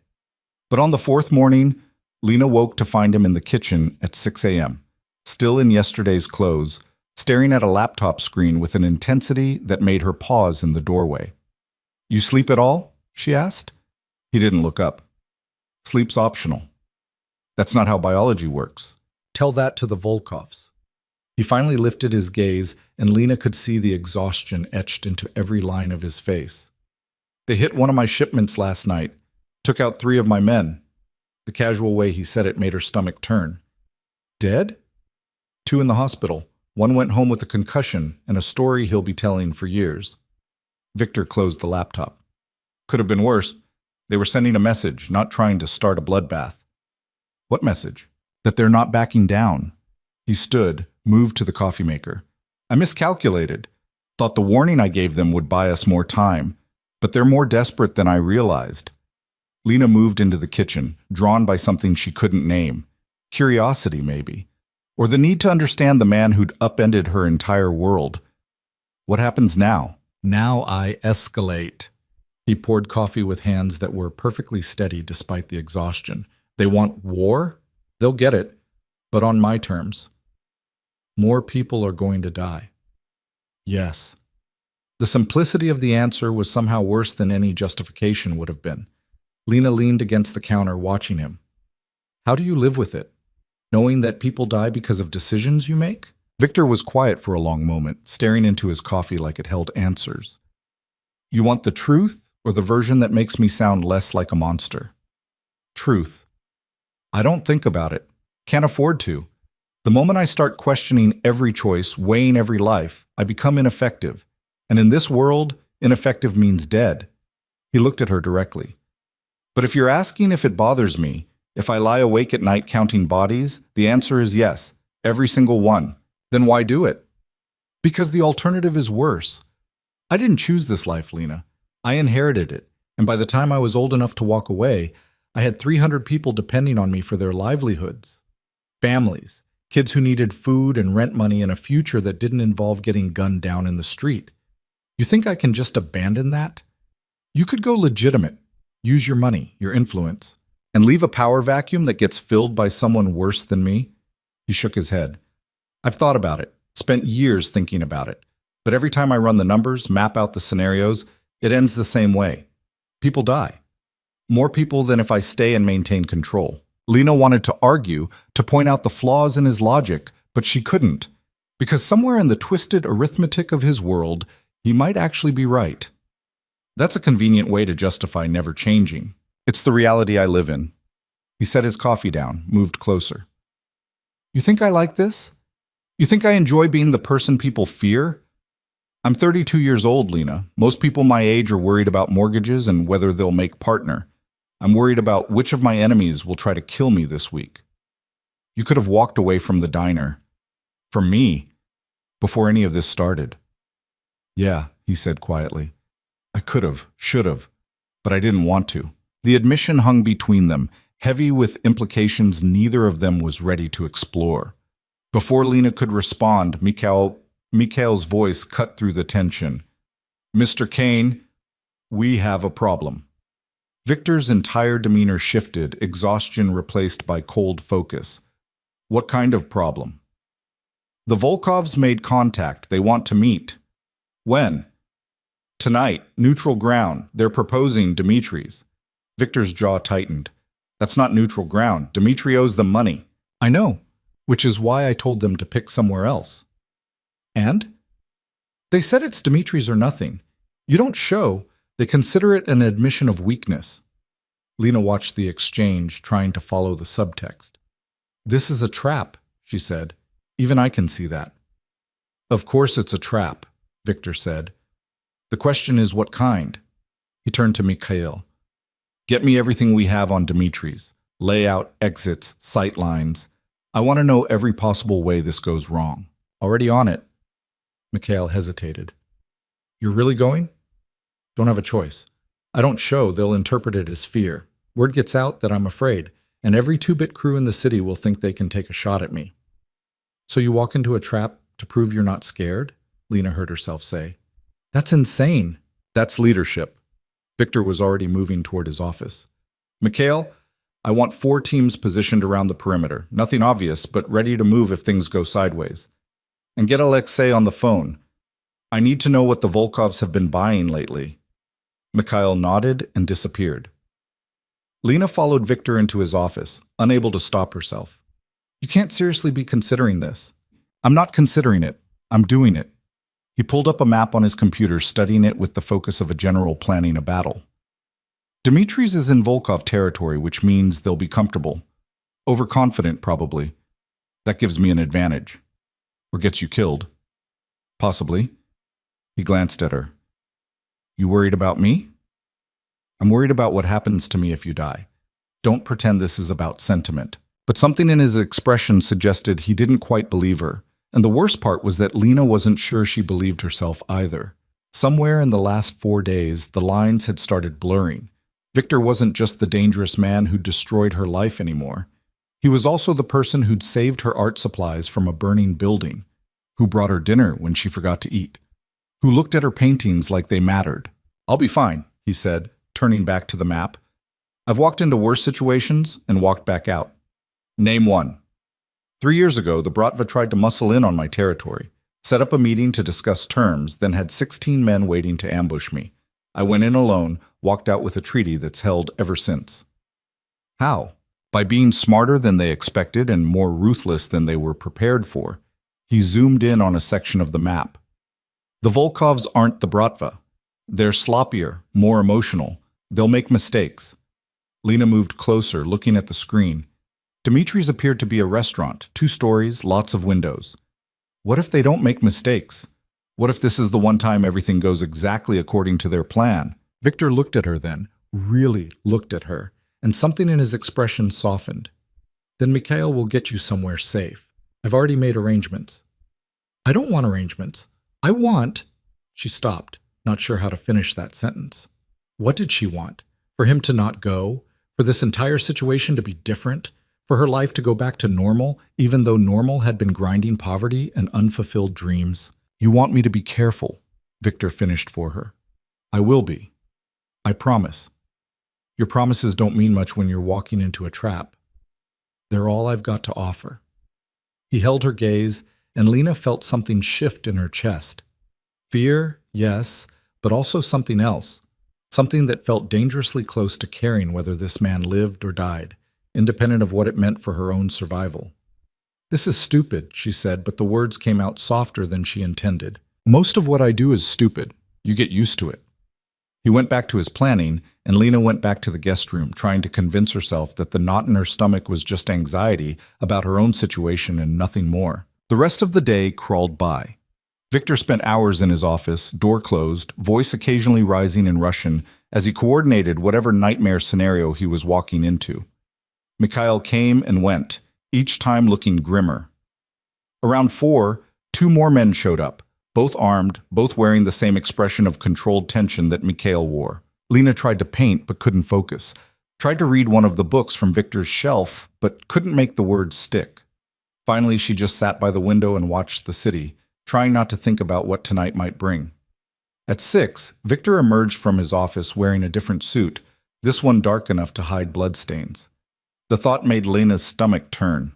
But on the 4th morning, Lena woke to find him in the kitchen at 6 a.m., still in yesterday's clothes, staring at a laptop screen with an intensity that made her pause in the doorway. "You sleep at all?" she asked. He didn't look up. "Sleep's optional. That's not how biology works. Tell that to the Volkovs." He finally lifted his gaze, and Lena could see the exhaustion etched into every line of his face. "They hit one of my shipments last night, took out 3 of my men." The casual way he said it made her stomach turn. "Dead?" "2 in the hospital. One went home with a concussion and a story he'll be telling for years." Victor closed the laptop. Could have been worse. They were sending a message, not trying to start a bloodbath. What message? That they're not backing down. He stood, moved to the coffee maker. I miscalculated. Thought the warning I gave them would buy us more time, but they're more desperate than I realized. Lena moved into the kitchen, drawn by something she couldn't name. Curiosity, maybe. Or the need to understand the man who'd upended her entire world. What happens now? Now I escalate. He poured coffee with hands that were perfectly steady despite the exhaustion. They want war? They'll get it, but on my terms. More people are going to die. Yes. The simplicity of the answer was somehow worse than any justification would have been. Lena leaned against the counter, watching him. How do you live with it? Knowing that people die because of decisions you make? Victor was quiet for a long moment, staring into his coffee like it held answers. You want the truth or the version that makes me sound less like a monster? Truth. I don't think about it. Can't afford to. The moment I start questioning every choice, weighing every life, I become ineffective. And in this world, ineffective means dead. He looked at her directly. But if you're asking if it bothers me, if I lie awake at night counting bodies, the answer is yes, every single one. Then why do it? Because the alternative is worse. I didn't choose this life, Lena. I inherited it, and by the time I was old enough to walk away, I had 300 people depending on me for their livelihoods. Families, kids who needed food and rent money and a future that didn't involve getting gunned down in the street. You think I can just abandon that? You could go legitimate, use your money, your influence, and leave a power vacuum that gets filled by someone worse than me? He shook his head. I've thought about it, spent years thinking about it, but every time I run the numbers, map out the scenarios, it ends the same way. People die. More people than if I stay and maintain control. Lena wanted to argue, to point out the flaws in his logic, but she couldn't, because somewhere in the twisted arithmetic of his world, he might actually be right. That's a convenient way to justify never changing. It's the reality I live in. He set his coffee down, moved closer. You think I like this? You think I enjoy being the person people fear? I'm 32 years old, Lena. Most people my age are worried about mortgages and whether they'll make partner. I'm worried about which of my enemies will try to kill me this week. You could have walked away from the diner. From me. Before any of this started. Yeah, he said quietly. I could have, should have, but I didn't want to. The admission hung between them, heavy with implications neither of them was ready to explore. Before Lena could respond, Mikhail's voice cut through the tension. Mr. Kane, we have a problem. Victor's entire demeanor shifted, exhaustion replaced by cold focus. What kind of problem? The Volkovs made contact. They want to meet. When? Tonight, neutral ground. They're proposing Dimitri's. Victor's jaw tightened. That's not neutral ground. Dimitri owes them money. I know, which is why I told them to pick somewhere else. And? They said it's Dimitri's or nothing. You don't show. They consider it an admission of weakness. Lena watched the exchange, trying to follow the subtext. This is a trap, she said. Even I can see that. Of course it's a trap, Victor said. The question is what kind? He turned to Mikhail. Get me everything we have on Dimitri's. Layout, exits, sight lines. I want to know every possible way this goes wrong. Already on it. Mikhail hesitated. You're really going? Don't have a choice. I don't show, they'll interpret it as fear. Word gets out that I'm afraid, and every two-bit crew in the city will think they can take a shot at me. So you walk into a trap to prove you're not scared? Lena heard herself say. That's insane. That's leadership. Victor was already moving toward his office. Mikhail, I want 4 teams positioned around the perimeter. Nothing obvious, but ready to move if things go sideways. And get Alexei on the phone. I need to know what the Volkovs have been buying lately. Mikhail nodded and disappeared. Lena followed Victor into his office, unable to stop herself. You can't seriously be considering this. I'm not considering it. I'm doing it. He pulled up a map on his computer, studying it with the focus of a general planning a battle. Dimitri's is in Volkov territory, which means they'll be comfortable. Overconfident, probably. That gives me an advantage. Or gets you killed. Possibly. He glanced at her. You worried about me? I'm worried about what happens to me if you die. Don't pretend this is about sentiment. But something in his expression suggested he didn't quite believe her. And the worst part was that Lena wasn't sure she believed herself either. Somewhere in the last 4 days, the lines had started blurring. Victor wasn't just the dangerous man who destroyed her life anymore. He was also the person who'd saved her art supplies from a burning building, who brought her dinner when she forgot to eat, who looked at her paintings like they mattered. I'll be fine, he said, turning back to the map. I've walked into worse situations and walked back out. Name one. 3 years ago, the Bratva tried to muscle in on my territory, set up a meeting to discuss terms, then had 16 men waiting to ambush me. I went in alone, walked out with a treaty that's held ever since. How? By being smarter than they expected and more ruthless than they were prepared for. He zoomed in on a section of the map. The Volkovs aren't the Bratva. They're sloppier, more emotional. They'll make mistakes. Lena moved closer, looking at the screen. Dimitri's appeared to be a restaurant, 2 stories, lots of windows. What if they don't make mistakes? What if this is the one time everything goes exactly according to their plan? Victor looked at her then, really looked at her, and something in his expression softened. Then Mikhail will get you somewhere safe. I've already made arrangements. I don't want arrangements. I want... She stopped, not sure how to finish that sentence. What did she want? For him to not go? For this entire situation to be different? For her life to go back to normal, even though normal had been grinding poverty and unfulfilled dreams? You want me to be careful, Victor finished for her. I will be. I promise. Your promises don't mean much when you're walking into a trap. They're all I've got to offer. He held her gaze, and Lena felt something shift in her chest. Fear, yes, but also something else. Something that felt dangerously close to caring whether this man lived or died, independent of what it meant for her own survival. This is stupid, she said, but the words came out softer than she intended. Most of what I do is stupid. You get used to it. He went back to his planning, and Lena went back to the guest room, trying to convince herself that the knot in her stomach was just anxiety about her own situation and nothing more. The rest of the day crawled by. Victor spent hours in his office, door closed, voice occasionally rising in Russian, as he coordinated whatever nightmare scenario he was walking into. Mikhail came and went, each time looking grimmer. Around 4, 2 more men showed up, both armed, both wearing the same expression of controlled tension that Mikhail wore. Lena tried to paint but couldn't focus, tried to read one of the books from Victor's shelf but couldn't make the words stick. Finally, she just sat by the window and watched the city, trying not to think about what tonight might bring. At 6, Victor emerged from his office wearing a different suit, this one dark enough to hide bloodstains. The thought made Lena's stomach turn.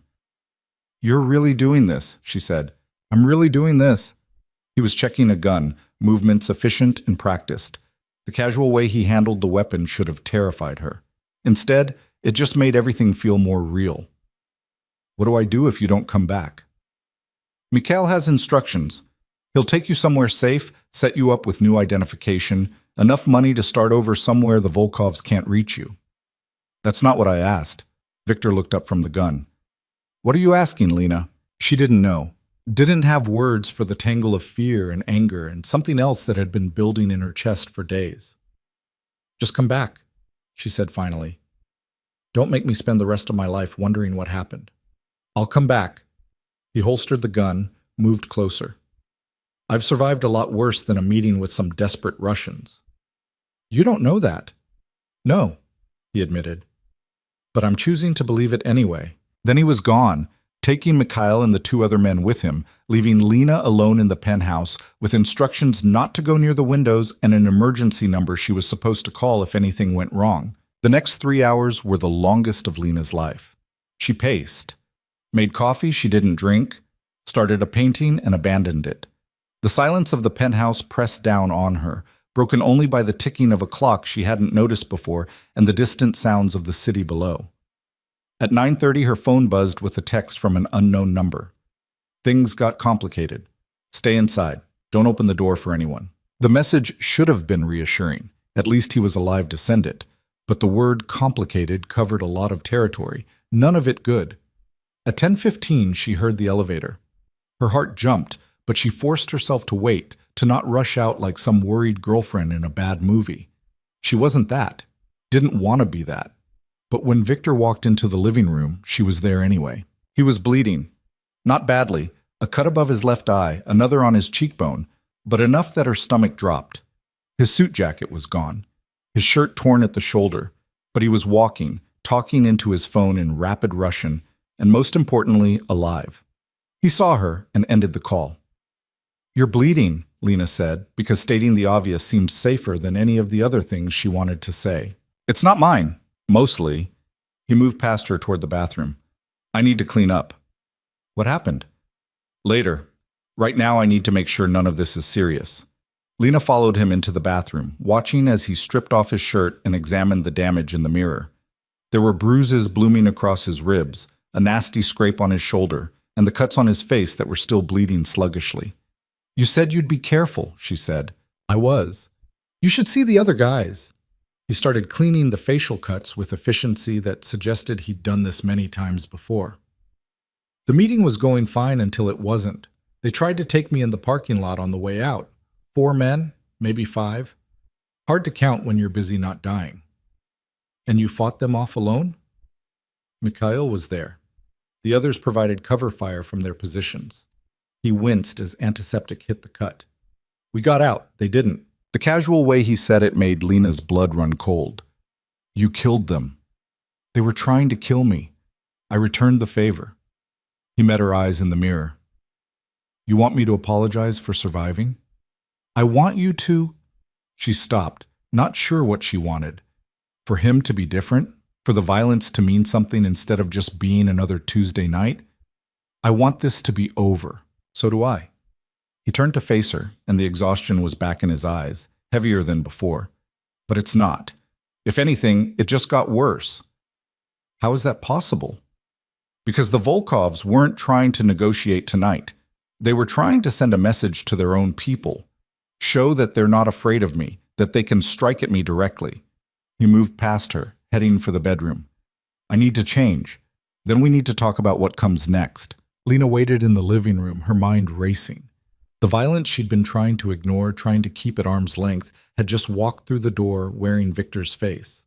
You're really doing this, she said. I'm really doing this. He was checking a gun, movements efficient and practiced. The casual way he handled the weapon should have terrified her. Instead, it just made everything feel more real. What do I do if you don't come back? Mikhail has instructions. He'll take you somewhere safe, set you up with new identification, enough money to start over somewhere the Volkovs can't reach you. That's not what I asked. Victor looked up from the gun. What are you asking, Lena? She didn't know. Didn't have words for the tangle of fear and anger and something else that had been building in her chest for days. Just come back, she said finally. Don't make me spend the rest of my life wondering what happened. I'll come back. He holstered the gun, moved closer. I've survived a lot worse than a meeting with some desperate Russians. You don't know that. No, he admitted. But I'm choosing to believe it anyway. Then he was gone, taking Mikhail and the 2 other men with him, leaving Lena alone in the penthouse with instructions not to go near the windows and an emergency number she was supposed to call if anything went wrong. The next 3 hours were the longest of Lena's life. She paced, made coffee she didn't drink, started a painting and abandoned it. The silence of the penthouse pressed down on her, broken only by the ticking of a clock she hadn't noticed before and the distant sounds of the city below. At 9:30, her phone buzzed with a text from an unknown number. Things got complicated. Stay inside. Don't open the door for anyone. The message should have been reassuring. At least he was alive to send it. But the word complicated covered a lot of territory, none of it good. At 10:15, she heard the elevator. Her heart jumped, but she forced herself to wait, to not rush out like some worried girlfriend in a bad movie. She wasn't that. Didn't want to be that. But when Victor walked into the living room, she was there anyway. He was bleeding. Not badly. A cut above his left eye, another on his cheekbone, but enough that her stomach dropped. His suit jacket was gone. His shirt torn at the shoulder. But he was walking, talking into his phone in rapid Russian, and most importantly, alive. He saw her and ended the call. "You're bleeding," Lena said, because stating the obvious seemed safer than any of the other things she wanted to say. "It's not mine." Mostly. He moved past her toward the bathroom. "I need to clean up." "What happened?" "Later. Right now I need to make sure none of this is serious." Lena followed him into the bathroom, watching as he stripped off his shirt and examined the damage in the mirror. There were bruises blooming across his ribs, a nasty scrape on his shoulder, and the cuts on his face that were still bleeding sluggishly. "You said you'd be careful," she said. "I was. You should see the other guys." He started cleaning the facial cuts with efficiency that suggested he'd done this many times before. The meeting was going fine until it wasn't. They tried to take me in the parking lot on the way out. 4 men, maybe 5. Hard to count when you're busy not dying. "And you fought them off alone?" Mikhail was there. The others provided cover fire from their positions. He winced as antiseptic hit the cut. "We got out. They didn't." The casual way he said it made Lena's blood run cold. "You killed them." "They were trying to kill me. I returned the favor." He met her eyes in the mirror. "You want me to apologize for surviving?" "I want you to—" She stopped, not sure what she wanted. For him to be different? For the violence to mean something instead of just being another Tuesday night? "I want this to be over." "So do I." He turned to face her, and the exhaustion was back in his eyes, heavier than before. But it's not. If anything, it just got worse. How is that possible? Because the Volkovs weren't trying to negotiate tonight. They were trying to send a message to their own people. Show that they're not afraid of me, that they can strike at me directly. He moved past her, heading for the bedroom. "I need to change. Then we need to talk about what comes next." Lena waited in the living room, her mind racing. The violence she'd been trying to ignore, trying to keep at arm's length, had just walked through the door wearing Victor's face.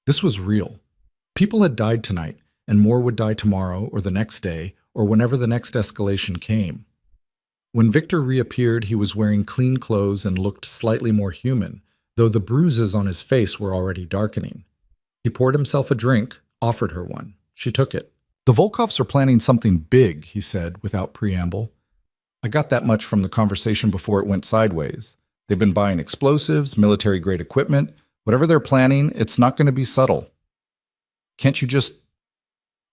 This was real. People had died tonight, and more would die tomorrow or the next day, or whenever the next escalation came. When Victor reappeared, he was wearing clean clothes and looked slightly more human, though the bruises on his face were already darkening. He poured himself a drink, offered her one. She took it. "The Volkovs are planning something big," he said, without preamble. "I got that much from the conversation before it went sideways. They've been buying explosives, military-grade equipment. Whatever they're planning, it's not going to be subtle. Can't you just,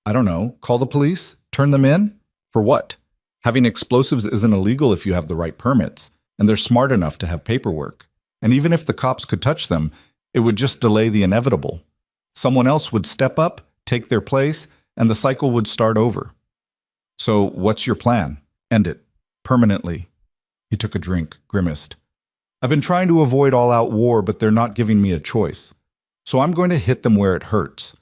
I don't know, call the police? Turn them in? For what? Having explosives isn't illegal if you have the right permits, and they're smart enough to have paperwork. And even if the cops could touch them, it would just delay the inevitable. Someone else would step up, take their place, and the cycle would start over. So what's your plan? End it. Permanently." He took a drink, grimaced. "I've been trying to avoid all-out war, but they're not giving me a choice. So I'm going to hit them where it hurts.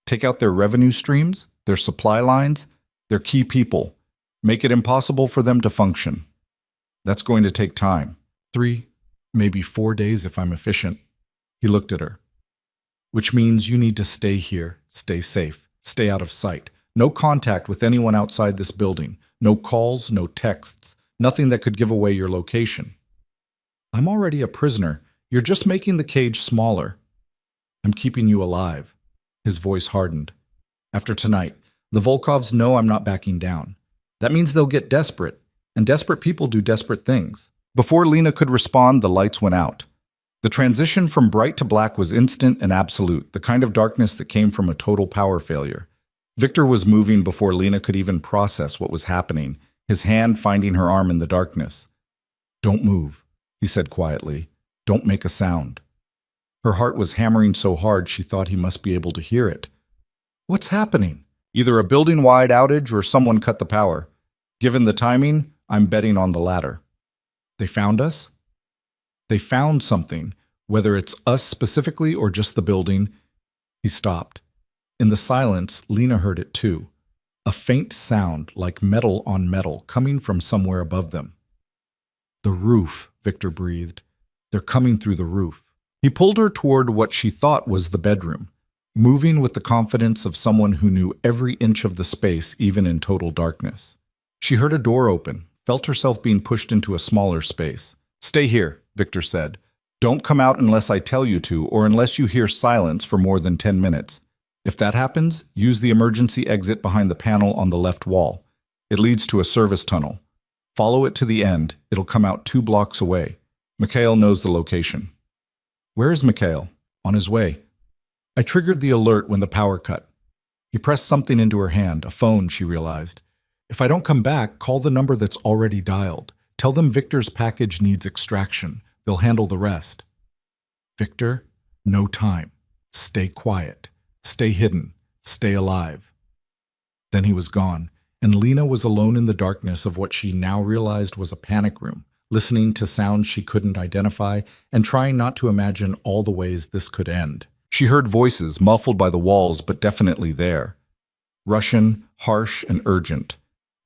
Take out their revenue streams, their supply lines, their key people. Make it impossible for them to function. That's going to take time. 3, maybe 4 days if I'm efficient." He looked at her. "Which means you need to stay here, stay safe, stay out of sight. No contact with anyone outside this building. No calls, no texts, nothing that could give away your location." "I'm already a prisoner. You're just making the cage smaller." "I'm keeping you alive." His voice hardened. "After tonight, the Volkovs know I'm not backing down. That means they'll get desperate, and desperate people do desperate things." Before Lena could respond, the lights went out. The transition from bright to black was instant and absolute, the kind of darkness that came from a total power failure. Victor was moving before Lena could even process what was happening, his hand finding her arm in the darkness. "Don't move," he said quietly. "Don't make a sound." Her heart was hammering so hard she thought he must be able to hear it. "What's happening?" "Either a building-wide outage or someone cut the power. Given the timing, I'm betting on the latter." "They found us?" "They found something, whether it's us specifically or just the building." He stopped. In the silence, Lena heard it too. A faint sound like metal on metal coming from somewhere above them. The roof, Victor breathed. They're coming through the roof. He pulled her toward what she thought was the bedroom, moving with the confidence of someone who knew every inch of the space, even in total darkness. She heard a door open, felt herself being pushed into a smaller space. "Stay here," Victor said. "Don't come out unless I tell you to, or unless you hear silence for more than 10 minutes. If that happens, use the emergency exit behind the panel on the left wall. It leads to a service tunnel. Follow it to the end. It'll come out 2 blocks away. Mikhail knows the location." "Where is Mikhail?" "On his way." I triggered the alert when the power cut. He pressed something into her hand, a phone, she realized. "If I don't come back, call the number that's already dialed. Tell them Victor's package needs extraction. They'll handle the rest." "Victor, no time. Stay quiet. Stay hidden. Stay alive." Then he was gone, and Lena was alone in the darkness of what she now realized was a panic room, listening to sounds she couldn't identify and trying not to imagine all the ways this could end. She heard voices, muffled by the walls, but definitely there. Russian, harsh and urgent.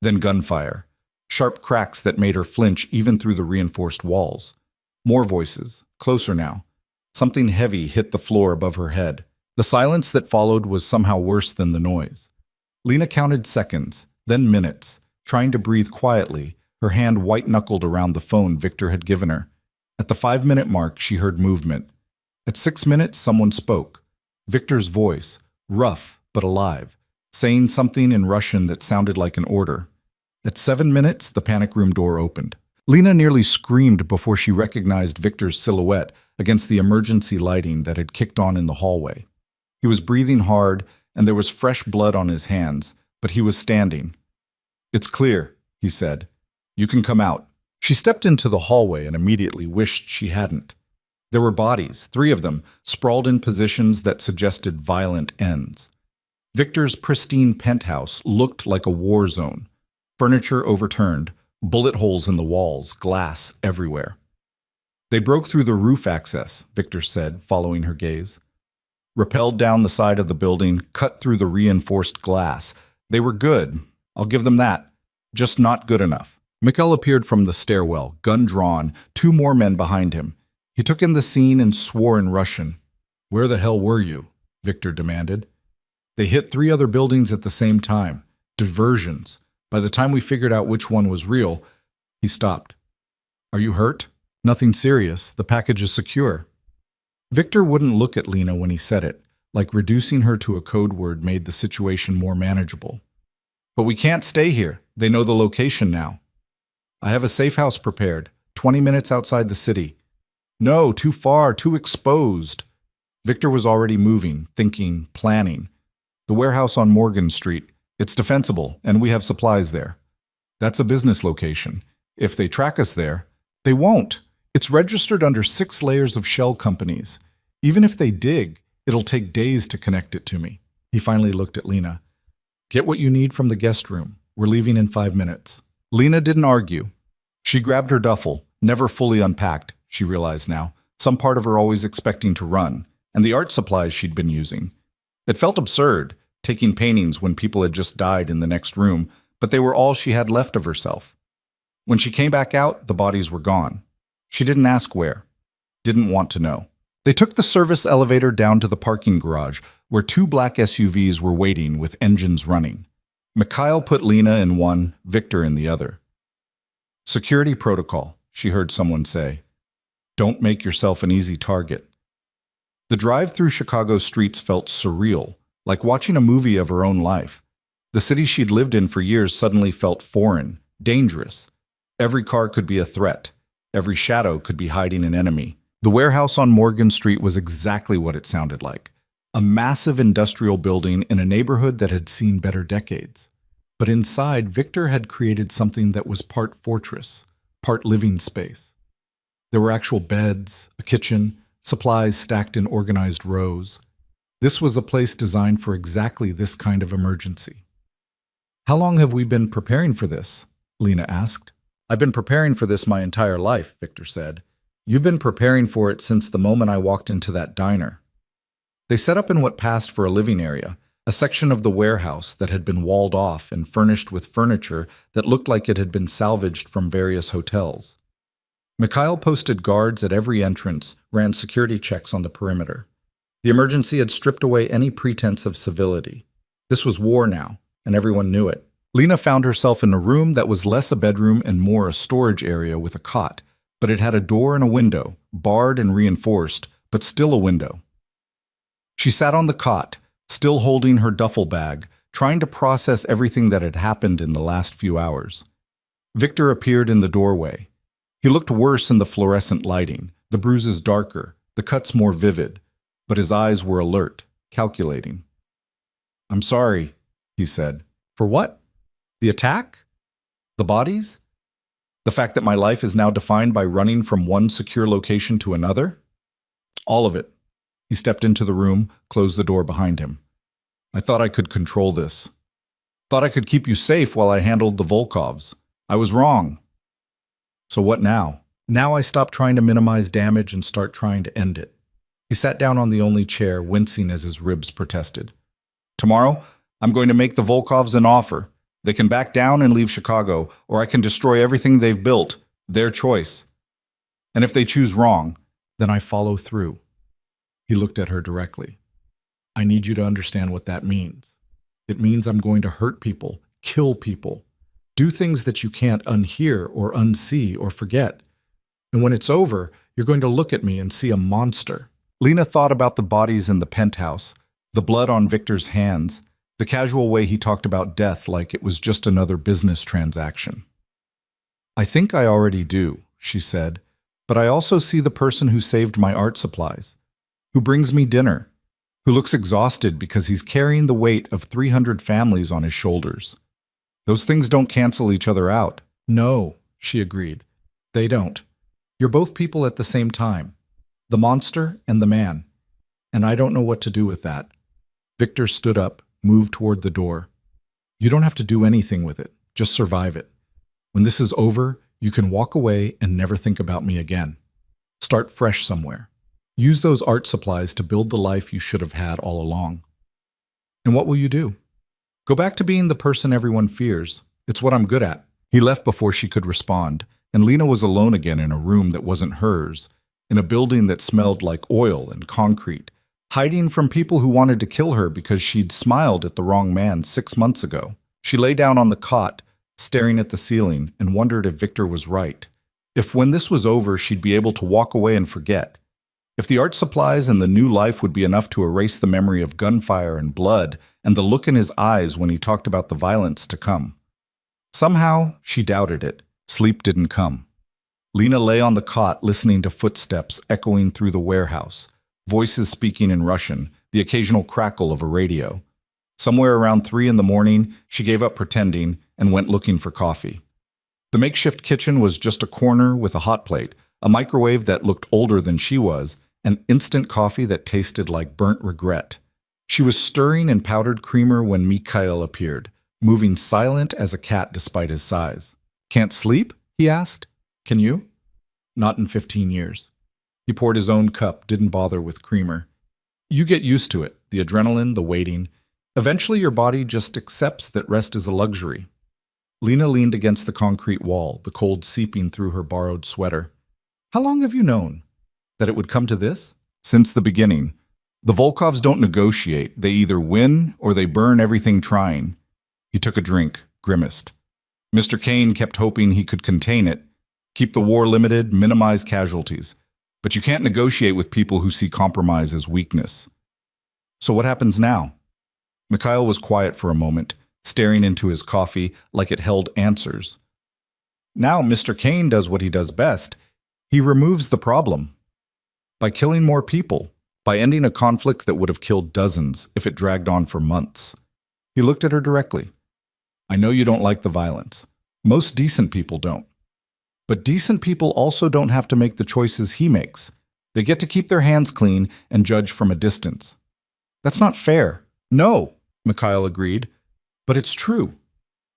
Then gunfire. Sharp cracks that made her flinch even through the reinforced walls. More voices, closer now. Something heavy hit the floor above her head. The silence that followed was somehow worse than the noise. Lena counted seconds, then minutes, trying to breathe quietly, her hand white-knuckled around the phone Victor had given her. At the 5-minute mark, she heard movement. At 6 minutes, someone spoke. Victor's voice, rough but alive, saying something in Russian that sounded like an order. At 7 minutes, the panic room door opened. Lena nearly screamed before she recognized Victor's silhouette against the emergency lighting that had kicked on in the hallway. He was breathing hard, and there was fresh blood on his hands, but he was standing. "It's clear," he said. "You can come out." She stepped into the hallway and immediately wished she hadn't. There were bodies, 3 of them, sprawled in positions that suggested violent ends. Victor's pristine penthouse looked like a war zone. Furniture overturned, bullet holes in the walls, glass everywhere. "They broke through the roof access," Victor said, following her gaze. "Rappelled down the side of the building, cut through the reinforced glass. They were good. I'll give them that. Just not good enough." Mikhail appeared from the stairwell, gun drawn, 2 more men behind him. He took in the scene and swore in Russian. "Where the hell were you?" Victor demanded. "They hit 3 other buildings at the same time. Diversions. By the time we figured out which one was real," he stopped. "Are you hurt?" "Nothing serious. The package is secure." Victor wouldn't look at Lena when he said it, like reducing her to a code word made the situation more manageable. "But we can't stay here. They know the location now." "I have a safe house prepared, 20 minutes outside the city." "No, too far, too exposed." Victor was already moving, thinking, planning. "The warehouse on Morgan Street. It's defensible, and we have supplies there." "That's a business location. If they track us there..." "They won't. It's registered under 6 layers of shell companies. Even if they dig, it'll take days to connect it to me." He finally looked at Lena. "Get what you need from the guest room. We're leaving in 5 minutes." Lena didn't argue. She grabbed her duffel, never fully unpacked, she realized now, some part of her always expecting to run, and the art supplies she'd been using. It felt absurd, taking paintings when people had just died in the next room, but they were all she had left of herself. When she came back out, the bodies were gone. She didn't ask where. Didn't want to know. They took the service elevator down to the parking garage, where 2 black SUVs were waiting with engines running. Mikhail put Lena in one, Victor in the other. "Security protocol," she heard someone say. "Don't make yourself an easy target." The drive through Chicago streets felt surreal, like watching a movie of her own life. The city she'd lived in for years suddenly felt foreign, dangerous. Every car could be a threat. Every shadow could be hiding an enemy. The warehouse on Morgan Street was exactly what it sounded like. A massive industrial building in a neighborhood that had seen better decades. But inside, Victor had created something that was part fortress, part living space. There were actual beds, a kitchen, supplies stacked in organized rows. This was a place designed for exactly this kind of emergency. "How long have we been preparing for this?" Lena asked. "I've been preparing for this my entire life," Victor said. "You've been preparing for it since the moment I walked into that diner." They set up in what passed for a living area, a section of the warehouse that had been walled off and furnished with furniture that looked like it had been salvaged from various hotels. Mikhail posted guards at every entrance, ran security checks on the perimeter. The emergency had stripped away any pretense of civility. This was war now, and everyone knew it. Lena found herself in a room that was less a bedroom and more a storage area with a cot, but it had a door and a window, barred and reinforced, but still a window. She sat on the cot, still holding her duffel bag, trying to process everything that had happened in the last few hours. Victor appeared in the doorway. He looked worse in the fluorescent lighting, the bruises darker, the cuts more vivid, but his eyes were alert, calculating. "I'm sorry," he said. "For what? The attack? The bodies? The fact that my life is now defined by running from one secure location to another? All of it." He stepped into the room, closed the door behind him. "I thought I could control this. Thought I could keep you safe while I handled the Volkovs. I was wrong. So what now? Now I stop trying to minimize damage and start trying to end it." He sat down on the only chair, wincing as his ribs protested. "Tomorrow, I'm going to make the Volkovs an offer. They can back down and leave Chicago, or I can destroy everything they've built. Their choice. And if they choose wrong, then I follow through." He looked at her directly. "I need you to understand what that means. It means I'm going to hurt people, kill people, do things that you can't unhear or unsee or forget. And when it's over, you're going to look at me and see a monster." Lena thought about the bodies in the penthouse, the blood on Victor's hands, the casual way he talked about death like it was just another business transaction. "I think I already do," she said, "but I also see the person who saved my art supplies, who brings me dinner, who looks exhausted because he's carrying the weight of 300 families on his shoulders. Those things don't cancel each other out." "No," she agreed. "They don't. You're both people at the same time. The monster and the man. And I don't know what to do with that." Victor stood up, moved toward the door. "You don't have to do anything with it. Just survive it. When this is over, you can walk away and never think about me again. Start fresh somewhere. Use those art supplies to build the life you should have had all along." "And what will you do?" "Go back to being the person everyone fears. It's what I'm good at." He left before she could respond, and Lena was alone again in a room that wasn't hers, in a building that smelled like oil and concrete, hiding from people who wanted to kill her because she'd smiled at the wrong man 6 months ago. She lay down on the cot, staring at the ceiling, and wondered if Victor was right. If when this was over, she'd be able to walk away and forget. If the art supplies and the new life would be enough to erase the memory of gunfire and blood and the look in his eyes when he talked about the violence to come. Somehow, she doubted it. Sleep didn't come. Lena lay on the cot listening to footsteps echoing through the warehouse, voices speaking in Russian, the occasional crackle of a radio. Somewhere around 3 in the morning, she gave up pretending and went looking for coffee. The makeshift kitchen was just a corner with a hot plate, a microwave that looked older than she was, and instant coffee that tasted like burnt regret. She was stirring in powdered creamer when Mikhail appeared, moving silent as a cat despite his size. "Can't sleep?" he asked. "Can you?" "Not in 15 years. He poured his own cup, didn't bother with creamer. "You get used to it, the adrenaline, the waiting. Eventually your body just accepts that rest is a luxury." Lena leaned against the concrete wall, the cold seeping through her borrowed sweater. "How long have you known? That it would come to this?" "Since the beginning. The Volkovs don't negotiate. They either win or they burn everything trying." He took a drink, grimaced. Mr. Kane kept hoping he could contain it, keep the war limited, minimize casualties. But you can't negotiate with people who see compromise as weakness. "So what happens now?" Mikhail was quiet for a moment, staring into his coffee like it held answers. "Now Mr. Kane does what he does best. He removes the problem. By killing more people, by ending a conflict that would have killed dozens if it dragged on for months." He looked at her directly. "I know you don't like the violence. Most decent people don't. But decent people also don't have to make the choices he makes. They get to keep their hands clean and judge from a distance." "That's not fair." "No," Mikhail agreed. "But it's true.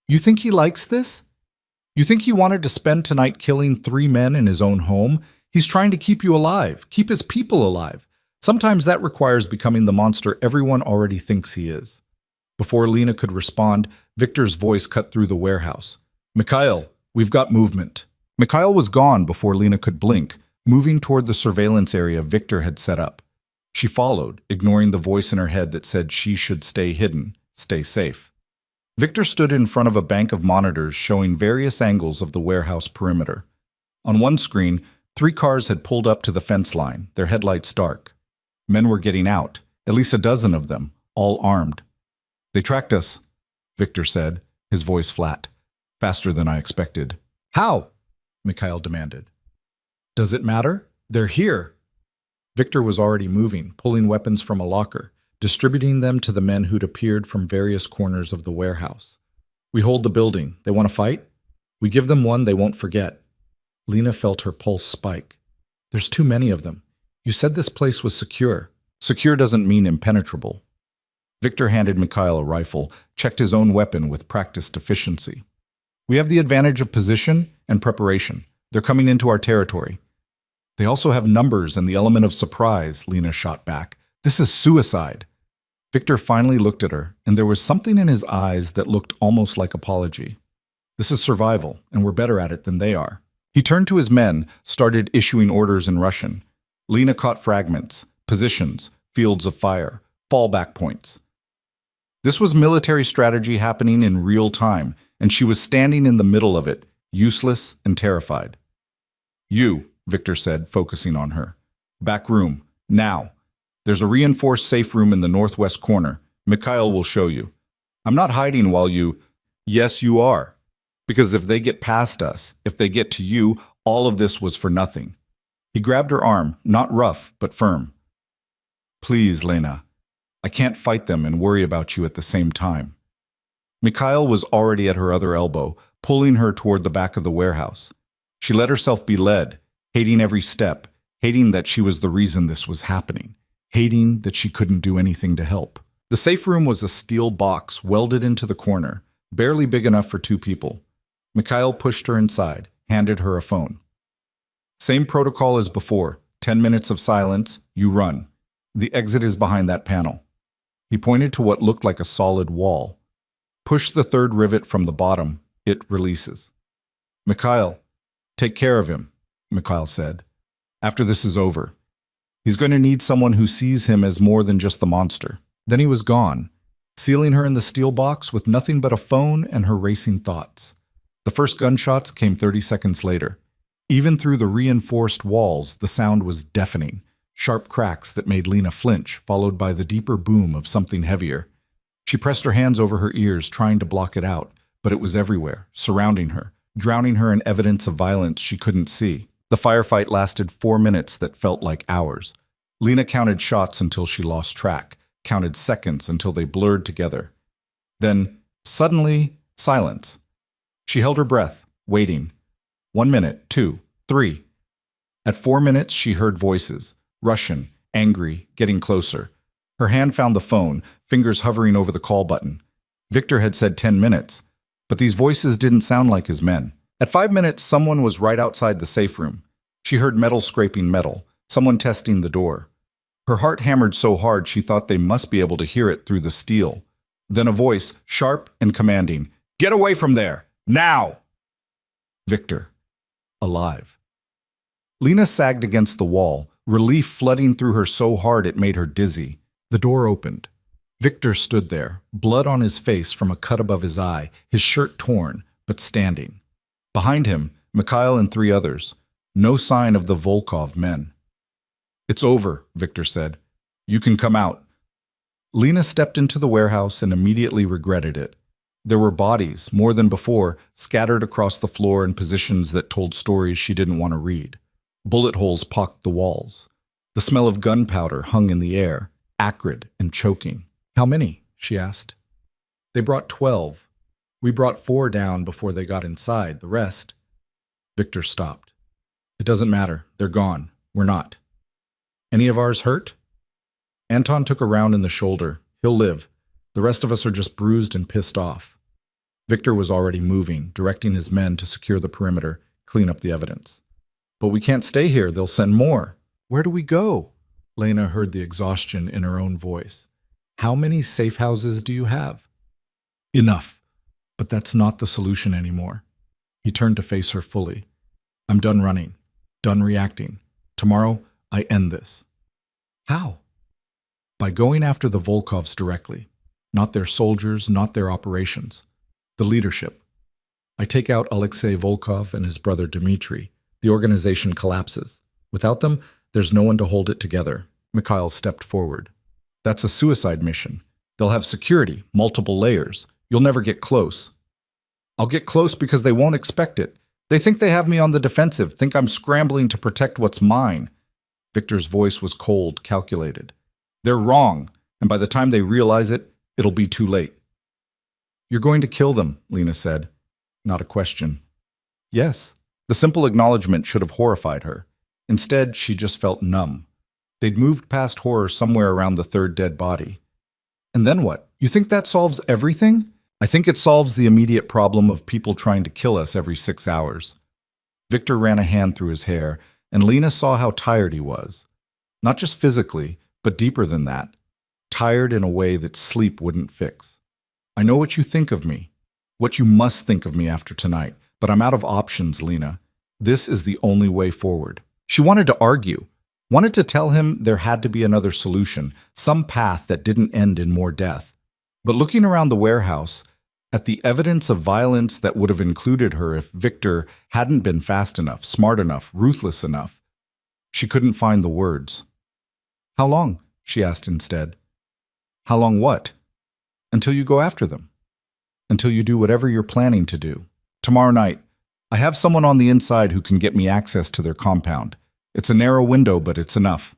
You think he likes this? You think he wanted to spend tonight killing 3 men in his own home? He's trying to keep you alive, keep his people alive. Sometimes that requires becoming the monster everyone already thinks he is." Before Lena could respond, Victor's voice cut through the warehouse. "Mikhail, we've got movement." Mikhail was gone before Lena could blink, moving toward the surveillance area Victor had set up. She followed, ignoring the voice in her head that said she should stay hidden, stay safe. Victor stood in front of a bank of monitors showing various angles of the warehouse perimeter. On one screen, 3 cars had pulled up to the fence line, their headlights dark. Men were getting out, at least a dozen of them, all armed. "They tracked us," Victor said, his voice flat. "Faster than I expected." "How?" Mikhail demanded. "Does it matter? They're here." Victor was already moving, pulling weapons from a locker, distributing them to the men who'd appeared from various corners of the warehouse. "We hold the building. They want to fight? We give them one they won't forget." Lena felt her pulse spike. "There's too many of them. You said this place was secure." "Secure doesn't mean impenetrable." Victor handed Mikhail a rifle, checked his own weapon with practiced efficiency. "We have the advantage of position and preparation. They're coming into our territory." "They also have numbers and the element of surprise," Lena shot back. "This is suicide." Victor finally looked at her, and there was something in his eyes that looked almost like apology. "This is survival, and we're better at it than they are." He turned to his men, started issuing orders in Russian. Lena caught fragments, positions, fields of fire, fallback points. This was military strategy happening in real time, and she was standing in the middle of it, useless and terrified. "You," Victor said, focusing on her. "Back room, now. There's a reinforced safe room in the northwest corner. Mikhail will show you. I'm not hiding while you—" "Yes, you are. Because if they get past us, if they get to you, all of this was for nothing." He grabbed her arm, not rough, but firm. "Please, Lena. I can't fight them and worry about you at the same time." Mikhail was already at her other elbow, pulling her toward the back of the warehouse. She let herself be led, hating every step, hating that she was the reason this was happening, hating that she couldn't do anything to help. The safe room was a steel box welded into the corner, barely big enough for 2 people. Mikhail pushed her inside, handed her a phone. "Same protocol as before. 10 minutes of silence, you run. The exit is behind that panel." He pointed to what looked like a solid wall. "Push the 3rd rivet from the bottom. It releases." "Mikhail, take care of him," Mikhail said. "After this is over. He's going to need someone who sees him as more than just the monster." Then he was gone, sealing her in the steel box with nothing but a phone and her racing thoughts. The first gunshots came 30 seconds later. Even through the reinforced walls, the sound was deafening, sharp cracks that made Lena flinch, followed by the deeper boom of something heavier. She pressed her hands over her ears, trying to block it out, but it was everywhere, surrounding her, drowning her in evidence of violence she couldn't see. The firefight lasted 4 minutes that felt like hours. Lena counted shots until she lost track, counted seconds until they blurred together. Then, suddenly, silence. She held her breath, waiting. 1 minute, 2, 3. At 4 minutes, she heard voices, Russian, angry, getting closer. Her hand found the phone, fingers hovering over the call button. Victor had said 10 minutes, but these voices didn't sound like his men. At 5 minutes, someone was right outside the safe room. She heard metal scraping metal, someone testing the door. Her heart hammered so hard she thought they must be able to hear it through the steel. Then a voice, sharp and commanding, "Get away from there! Now!" Victor. Alive. Lena sagged against the wall, relief flooding through her so hard it made her dizzy. The door opened. Victor stood there, blood on his face from a cut above his eye, his shirt torn, but standing. Behind him, Mikhail and 3 others. No sign of the Volkov men. "It's over," Victor said. "You can come out." Lena stepped into the warehouse and immediately regretted it. There were bodies, more than before, scattered across the floor in positions that told stories she didn't want to read. Bullet holes pocked the walls. The smell of gunpowder hung in the air, acrid and choking. "How many?" she asked. "They brought 12. We brought 4 down before they got inside. The rest—" Victor stopped. "It doesn't matter. They're gone. We're not." "Any of ours hurt?" Anton took a round in the shoulder. "He'll live. The rest of us are just bruised and pissed off." Victor was already moving, directing his men to secure the perimeter, clean up the evidence. "But we can't stay here. They'll send more." "Where do we go?" Lena heard the exhaustion in her own voice. "How many safe houses do you have?" "Enough. But that's not the solution anymore." He turned to face her fully. I'm done running, done reacting. Tomorrow, I end this. How? By going after the Volkovs directly. Not their soldiers, not their operations. The leadership. I take out Alexei Volkov and his brother Dmitry. The organization collapses. Without them, there's no one to hold it together. Mikhail stepped forward. That's a suicide mission. They'll have security, multiple layers. You'll never get close. I'll get close because they won't expect it. They think they have me on the defensive, think I'm scrambling to protect what's mine. Victor's voice was cold, calculated. They're wrong, and by the time they realize it, it'll be too late. You're going to kill them, Lena said. Not a question. Yes. The simple acknowledgement should have horrified her. Instead, she just felt numb. They'd moved past horror somewhere around the third dead body. And then what? You think that solves everything? I think it solves the immediate problem of people trying to kill us every 6 hours. Victor ran a hand through his hair, and Lena saw how tired he was. Not just physically, but deeper than that. Tired in a way that sleep wouldn't fix. I know what you think of me, what you must think of me after tonight, but I'm out of options, Lena. This is the only way forward. She wanted to argue, wanted to tell him there had to be another solution, some path that didn't end in more death. But looking around the warehouse, at the evidence of violence that would have included her if Victor hadn't been fast enough, smart enough, ruthless enough, she couldn't find the words. How long? She asked instead. How long what? Until you go after them. Until you do whatever you're planning to do. Tomorrow night, I have someone on the inside who can get me access to their compound. It's a narrow window, but it's enough.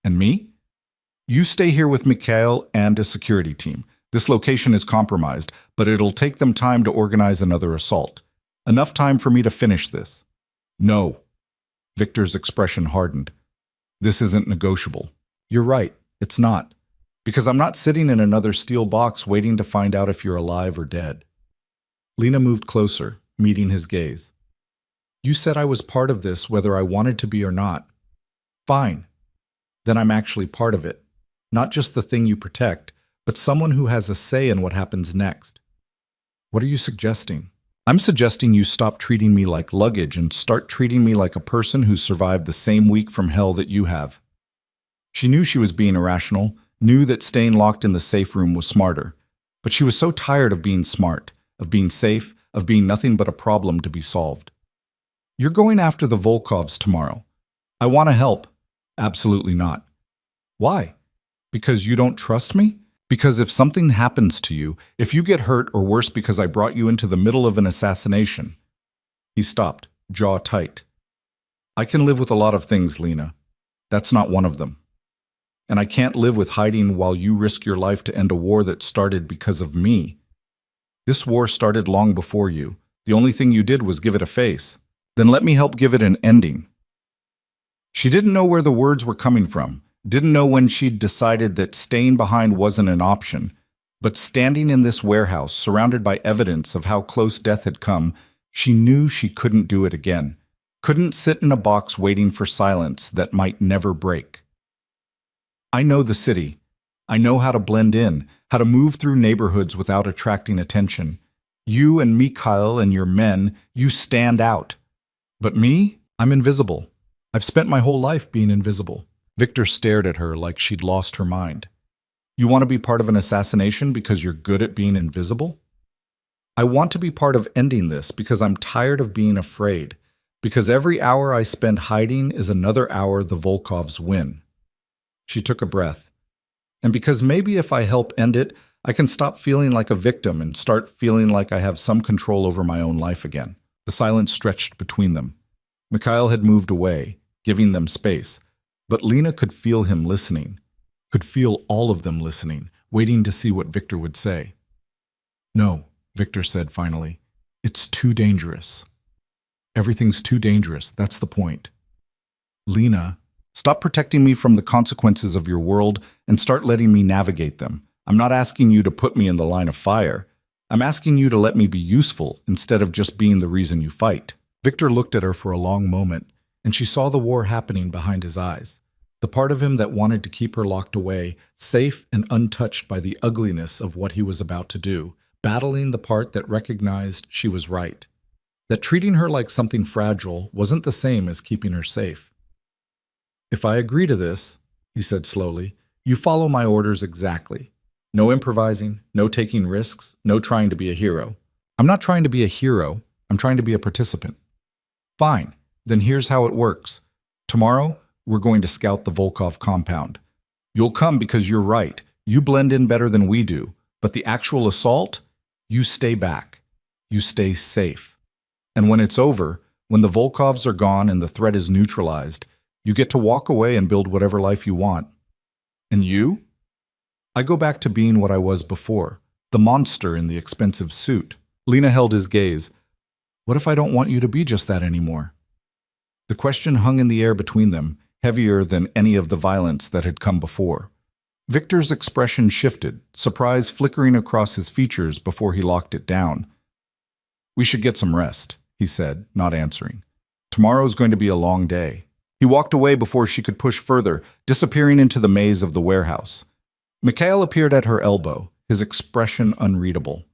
And me? You stay here with Mikhail and a security team. This location is compromised, but it'll take them time to organize another assault. Enough time for me to finish this. No. Victor's expression hardened. This isn't negotiable. You're right, it's not. Because I'm not sitting in another steel box waiting to find out if you're alive or dead. Lena moved closer, meeting his gaze. You said I was part of this whether I wanted to be or not. Fine. Then I'm actually part of it. Not just the thing you protect, but someone who has a say in what happens next. What are you suggesting? I'm suggesting you stop treating me like luggage and start treating me like a person who's survived the same week from hell that you have. She knew she was being irrational, knew that staying locked in the safe room was smarter, but she was so tired of being smart, of being safe, of being nothing but a problem to be solved. You're going after the Volkovs tomorrow. I want to help. Absolutely not. Why? Because you don't trust me? Because if something happens to you, if you get hurt or worse because I brought you into the middle of an assassination. He stopped, jaw tight. I can live with a lot of things, Lena. That's not one of them. And I can't live with hiding while you risk your life to end a war that started because of me. This war started long before you. The only thing you did was give it a face. Then let me help give it an ending. She didn't know where the words were coming from, didn't know when she'd decided that staying behind wasn't an option, but standing in this warehouse, surrounded by evidence of how close death had come, she knew she couldn't do it again, couldn't sit in a box waiting for silence that might never break. I know the city. I know how to blend in, how to move through neighborhoods without attracting attention. You and Mikhail and your men, you stand out. But me, I'm invisible. I've spent my whole life being invisible. Victor stared at her like she'd lost her mind. You want to be part of an assassination because you're good at being invisible? I want to be part of ending this because I'm tired of being afraid, because every hour I spend hiding is another hour the Volkovs win. She took a breath. And because maybe if I help end it, I can stop feeling like a victim and start feeling like I have some control over my own life again. The silence stretched between them. Mikhail had moved away, giving them space, but Lena could feel him listening, could feel all of them listening, waiting to see what Victor would say. No, Victor said finally. It's too dangerous. Everything's too dangerous, that's the point. Lena, stop protecting me from the consequences of your world and start letting me navigate them. I'm not asking you to put me in the line of fire. I'm asking you to let me be useful instead of just being the reason you fight. Victor looked at her for a long moment, and she saw the war happening behind his eyes. The part of him that wanted to keep her locked away, safe and untouched by the ugliness of what he was about to do, battling the part that recognized she was right. that treating her like something fragile wasn't the same as keeping her safe. "If I agree to this," he said slowly, "you follow my orders exactly. No improvising, no taking risks, no trying to be a hero." "I'm not trying to be a hero. I'm trying to be a participant." "Fine. Then here's how it works. Tomorrow, we're going to scout the Volkov compound. You'll come because you're right. You blend in better than we do. But the actual assault, you stay back. You stay safe. And when it's over, when the Volkovs are gone and the threat is neutralized, you get to walk away and build whatever life you want. And you?" "I go back to being what I was before, the monster in the expensive suit." Lena held his gaze. "What if I don't want you to be just that anymore?" The question hung in the air between them, heavier than any of the violence that had come before. Victor's expression shifted, surprise flickering across his features before he locked it down. "We should get some rest," he said, not answering. "Tomorrow's going to be a long day." He walked away before she could push further, disappearing into the maze of the warehouse. Mikhail appeared at her elbow, his expression unreadable.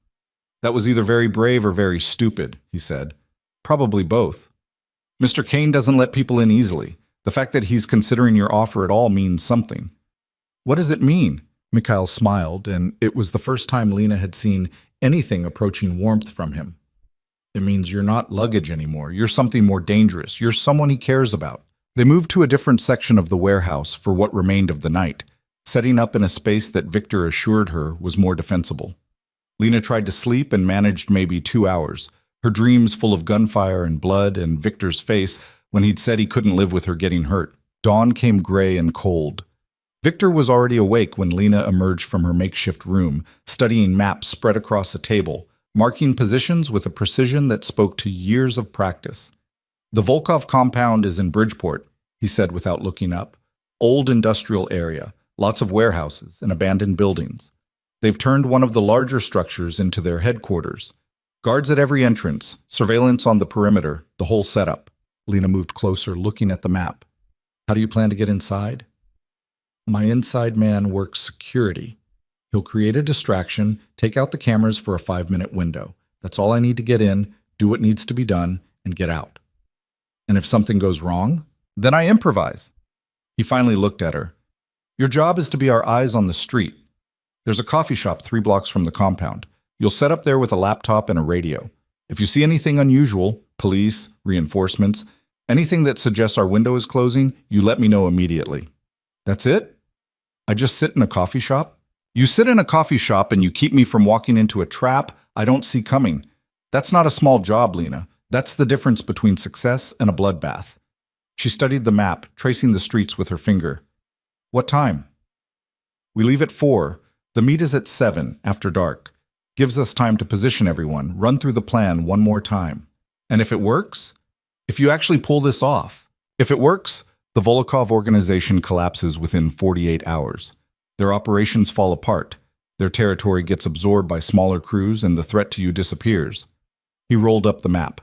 "That was either very brave or very stupid," he said. "Probably both. Mr. Kane doesn't let people in easily. The fact that he's considering your offer at all means something." "What does it mean?" Mikhail smiled, and it was the first time Lena had seen anything approaching warmth from him. "It means you're not luggage anymore. You're something more dangerous. You're someone he cares about." They moved to a different section of the warehouse for what remained of the night, setting up in a space that Victor assured her was more defensible. Lena tried to sleep and managed maybe 2 hours, her dreams full of gunfire and blood and Victor's face when he'd said he couldn't live with her getting hurt. Dawn came gray and cold. Victor was already awake when Lena emerged from her makeshift room, studying maps spread across a table, marking positions with a precision that spoke to years of practice. "The Volkov compound is in Bridgeport," he said without looking up. "Old industrial area, lots of warehouses and abandoned buildings. They've turned one of the larger structures into their headquarters. Guards at every entrance, surveillance on the perimeter, the whole setup." Lena moved closer, looking at the map. "How do you plan to get inside?" "My inside man works security. He'll create a distraction, take out the cameras for a 5-minute window. That's all I need to get in, do what needs to be done, and get out. And if something goes wrong, then I improvise." He finally looked at her. "Your job is to be our eyes on the street. There's a coffee shop 3 blocks from the compound. You'll set up there with a laptop and a radio. If you see anything unusual, police, reinforcements, anything that suggests our window is closing, you let me know immediately." "That's it? I just sit in a coffee shop?" "You sit in a coffee shop and you keep me from walking into a trap I don't see coming. That's not a small job, Lena. That's the difference between success and a bloodbath." She studied the map, tracing the streets with her finger. "What time?" "We leave at 4. The meet is at 7, after dark. Gives us time to position everyone, run through the plan one more time. And if it works? If you actually pull this off? If it works, the Volkov organization collapses within 48 hours. Their operations fall apart. Their territory gets absorbed by smaller crews and the threat to you disappears." He rolled up the map.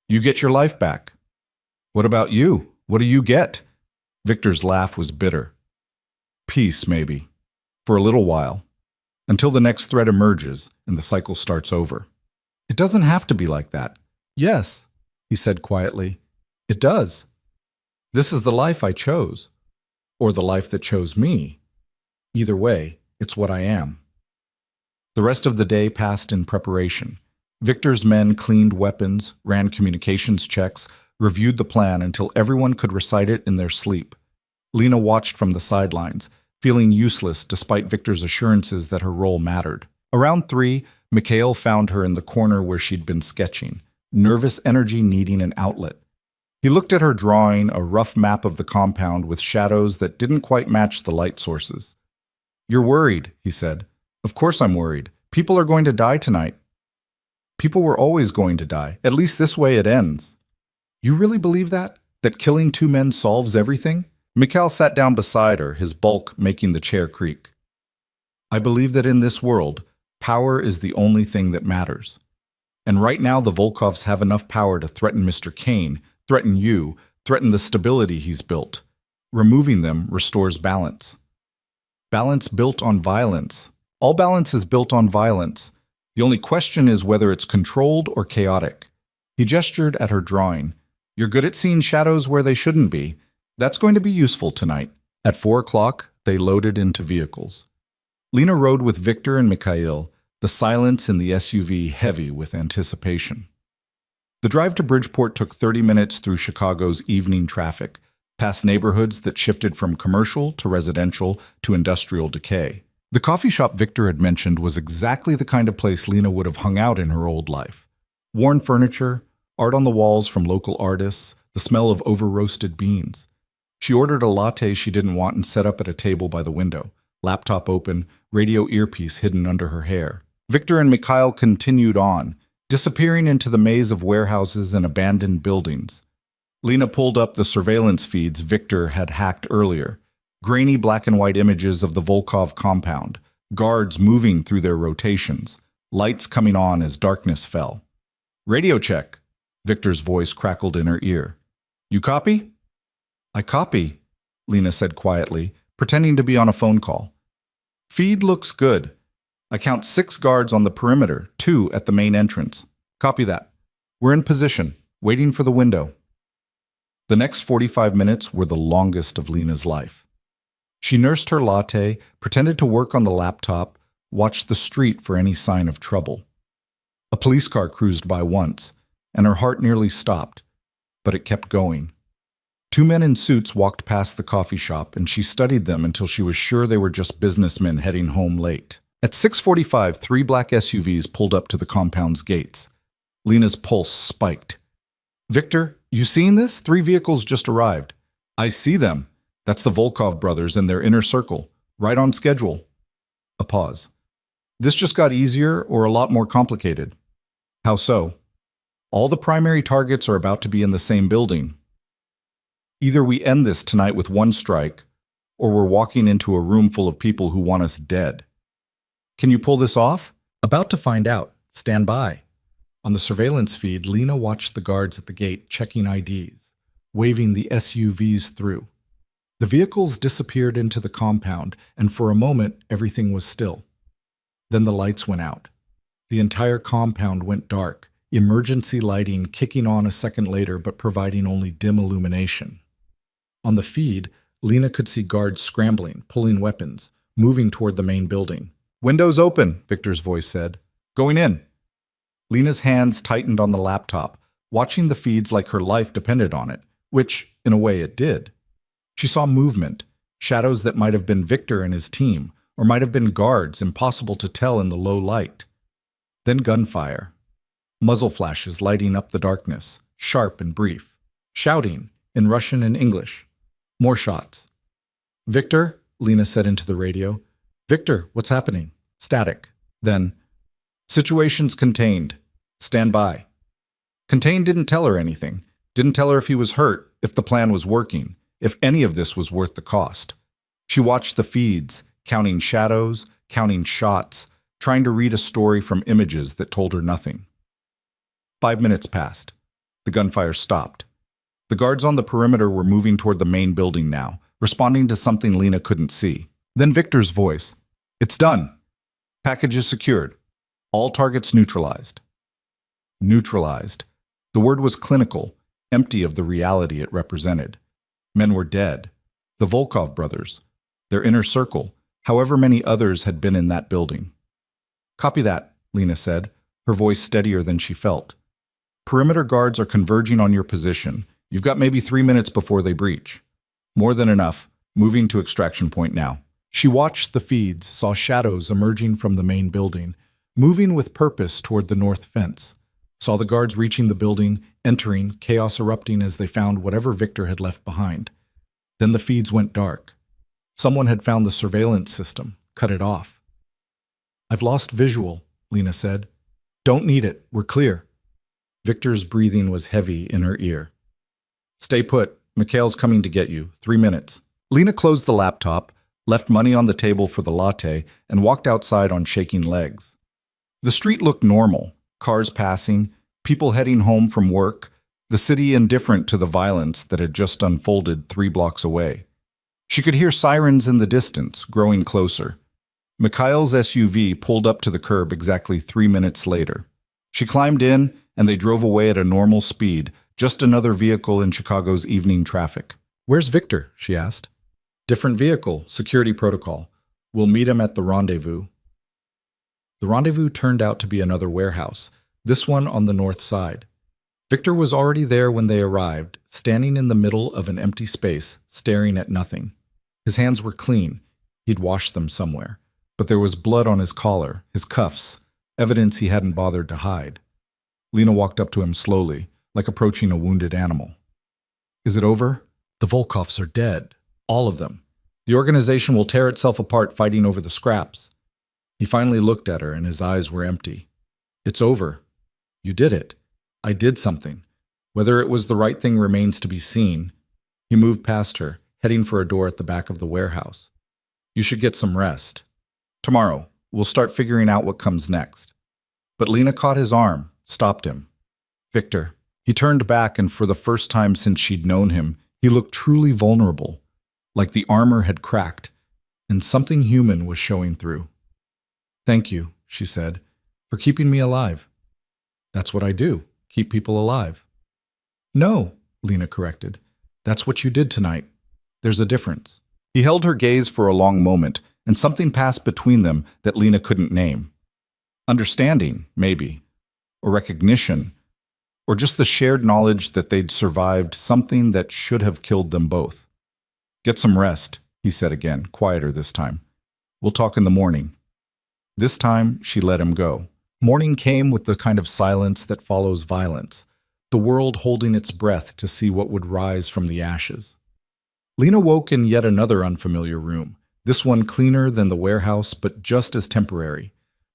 "You get your life back." "What about you? What do you get?" Victor's laugh was bitter. "Peace, maybe. For a little while. Until the next threat emerges and the cycle starts over." "It doesn't have to be like that." "Yes," he said quietly. "It does. This is the life I chose. Or the life that chose me. Either way, it's what I am." The rest of the day passed in preparation. Victor's men cleaned weapons, ran communications checks, reviewed the plan until everyone could recite it in their sleep. Lena watched from the sidelines, feeling useless despite Victor's assurances that her role mattered. Around 3, Mikhail found her in the corner where she'd been sketching, nervous energy needing an outlet. He looked at her drawing, a rough map of the compound with shadows that didn't quite match the light sources. "You're worried," he said. "Of course I'm worried. People are going to die tonight." "People were always going to die. At least this way it ends." "You really believe that? That killing 2 men solves everything?" Mikhail sat down beside her, his bulk making the chair creak. "I believe that in this world, power is the only thing that matters. And right now the Volkovs have enough power to threaten Mr. Kane, threaten you, threaten the stability he's built. Removing them restores balance. Balance built on violence. All balance is built on violence. The only question is whether it's controlled or chaotic. He gestured at her drawing. You're good at seeing shadows where they shouldn't be. That's going to be useful tonight. At 4 o'clock, they loaded into vehicles. Lena rode with Victor and Mikhail, the silence in the SUV heavy with anticipation. The drive to Bridgeport took 30 minutes through Chicago's evening traffic, past neighborhoods that shifted from commercial to residential to industrial decay. The coffee shop Victor had mentioned was exactly the kind of place Lena would have hung out in her old life. Worn furniture, art on the walls from local artists, the smell of over-roasted beans. She ordered a latte she didn't want and sat up at a table by the window, laptop open, radio earpiece hidden under her hair. Victor and Mikhail continued on, disappearing into the maze of warehouses and abandoned buildings. Lena pulled up the surveillance feeds Victor had hacked earlier. Grainy black and white images of the Volkov compound, guards moving through their rotations, lights coming on as darkness fell. Radio check, Victor's voice crackled in her ear. You copy? I copy, Lena said quietly, pretending to be on a phone call. Feed looks good. I count 6 guards on the perimeter, 2 at the main entrance. Copy that. We're in position, waiting for the window. The next 45 minutes were the longest of Lena's life. She nursed her latte, pretended to work on the laptop, watched the street for any sign of trouble. A police car cruised by once, and her heart nearly stopped, but it kept going. 2 men in suits walked past the coffee shop, and she studied them until she was sure they were just businessmen heading home late. At 6:45, 3 black SUVs pulled up to the compound's gates. Lena's pulse spiked. Victor, you seen this? 3 vehicles just arrived. I see them. That's the Volkov brothers and their inner circle, right on schedule. A pause. This just got easier or a lot more complicated. How so? All the primary targets are about to be in the same building. Either we end this tonight with 1 strike, or we're walking into a room full of people who want us dead. Can you pull this off? About to find out. Stand by. On the surveillance feed, Lena watched the guards at the gate checking IDs, waving the SUVs through. The vehicles disappeared into the compound, and for a moment, everything was still. Then the lights went out. The entire compound went dark, emergency lighting kicking on a second later but providing only dim illumination. On the feed, Lena could see guards scrambling, pulling weapons, moving toward the main building. Windows open, Victor's voice said. Going in. Lena's hands tightened on the laptop, watching the feeds like her life depended on it, which, in a way, it did. She saw movement, shadows that might have been Victor and his team, or might have been guards, impossible to tell in the low light. Then gunfire. Muzzle flashes lighting up the darkness, sharp and brief. Shouting, in Russian and English. More shots. Victor, Lena said into the radio. Victor, what's happening? Static. Then, situation's contained. Stand by. Contained didn't tell her anything. Didn't tell her if he was hurt, if the plan was working, if any of this was worth the cost. She watched the feeds, counting shadows, counting shots, trying to read a story from images that told her nothing. 5 minutes passed. The gunfire stopped. The guards on the perimeter were moving toward the main building now, responding to something Lena couldn't see. Then Victor's voice. It's done. Package is secured. All targets neutralized. Neutralized. The word was clinical, empty of the reality it represented. Men were dead. The Volkov brothers. Their inner circle, however many others had been in that building. Copy that, Lena said, her voice steadier than she felt. Perimeter guards are converging on your position. You've got maybe 3 minutes before they breach. More than enough. Moving to extraction point now. She watched the feeds, saw shadows emerging from the main building, moving with purpose toward the north fence. Saw the guards reaching the building, entering, chaos erupting as they found whatever Victor had left behind. Then the feeds went dark. Someone had found the surveillance system, cut it off. I've lost visual, Lena said. Don't need it, we're clear. Victor's breathing was heavy in her ear. Stay put, Mikhail's coming to get you, 3 minutes. Lena closed the laptop, left money on the table for the latte, and walked outside on shaking legs. The street looked normal, cars passing, people heading home from work, the city indifferent to the violence that had just unfolded 3 blocks away. She could hear sirens in the distance, growing closer. Mikhail's SUV pulled up to the curb exactly 3 minutes later. She climbed in, and they drove away at a normal speed, just another vehicle in Chicago's evening traffic. "Where's Victor?" she asked. "Different vehicle, security protocol. We'll meet him at the rendezvous." The rendezvous turned out to be another warehouse, this one on the north side. Victor was already there when they arrived, standing in the middle of an empty space, staring at nothing. His hands were clean. He'd washed them somewhere. But there was blood on his collar, his cuffs, evidence he hadn't bothered to hide. Lena walked up to him slowly, like approaching a wounded animal. "Is it over? The Volkovs are dead. All of them. The organization will tear itself apart fighting over the scraps." He finally looked at her, and his eyes were empty. "It's over. You did it. I did something. Whether it was the right thing remains to be seen." He moved past her, heading for a door at the back of the warehouse. "You should get some rest. Tomorrow, we'll start figuring out what comes next." But Lena caught his arm, stopped him. "Victor." He turned back, and for the first time since she'd known him, he looked truly vulnerable, like the armor had cracked, and something human was showing through. "Thank you," she said, "for keeping me alive." "That's what I do, keep people alive." "No," Lena corrected. "That's what you did tonight. There's a difference." He held her gaze for a long moment, and something passed between them that Lena couldn't name. Understanding, maybe, or recognition, or just the shared knowledge that they'd survived something that should have killed them both. "Get some rest," he said again, quieter this time. "We'll talk in the morning." This time, she let him go. Morning came with the kind of silence that follows violence, the world holding its breath to see what would rise from the ashes. Lena woke in yet another unfamiliar room, this one cleaner than the warehouse, but just as temporary.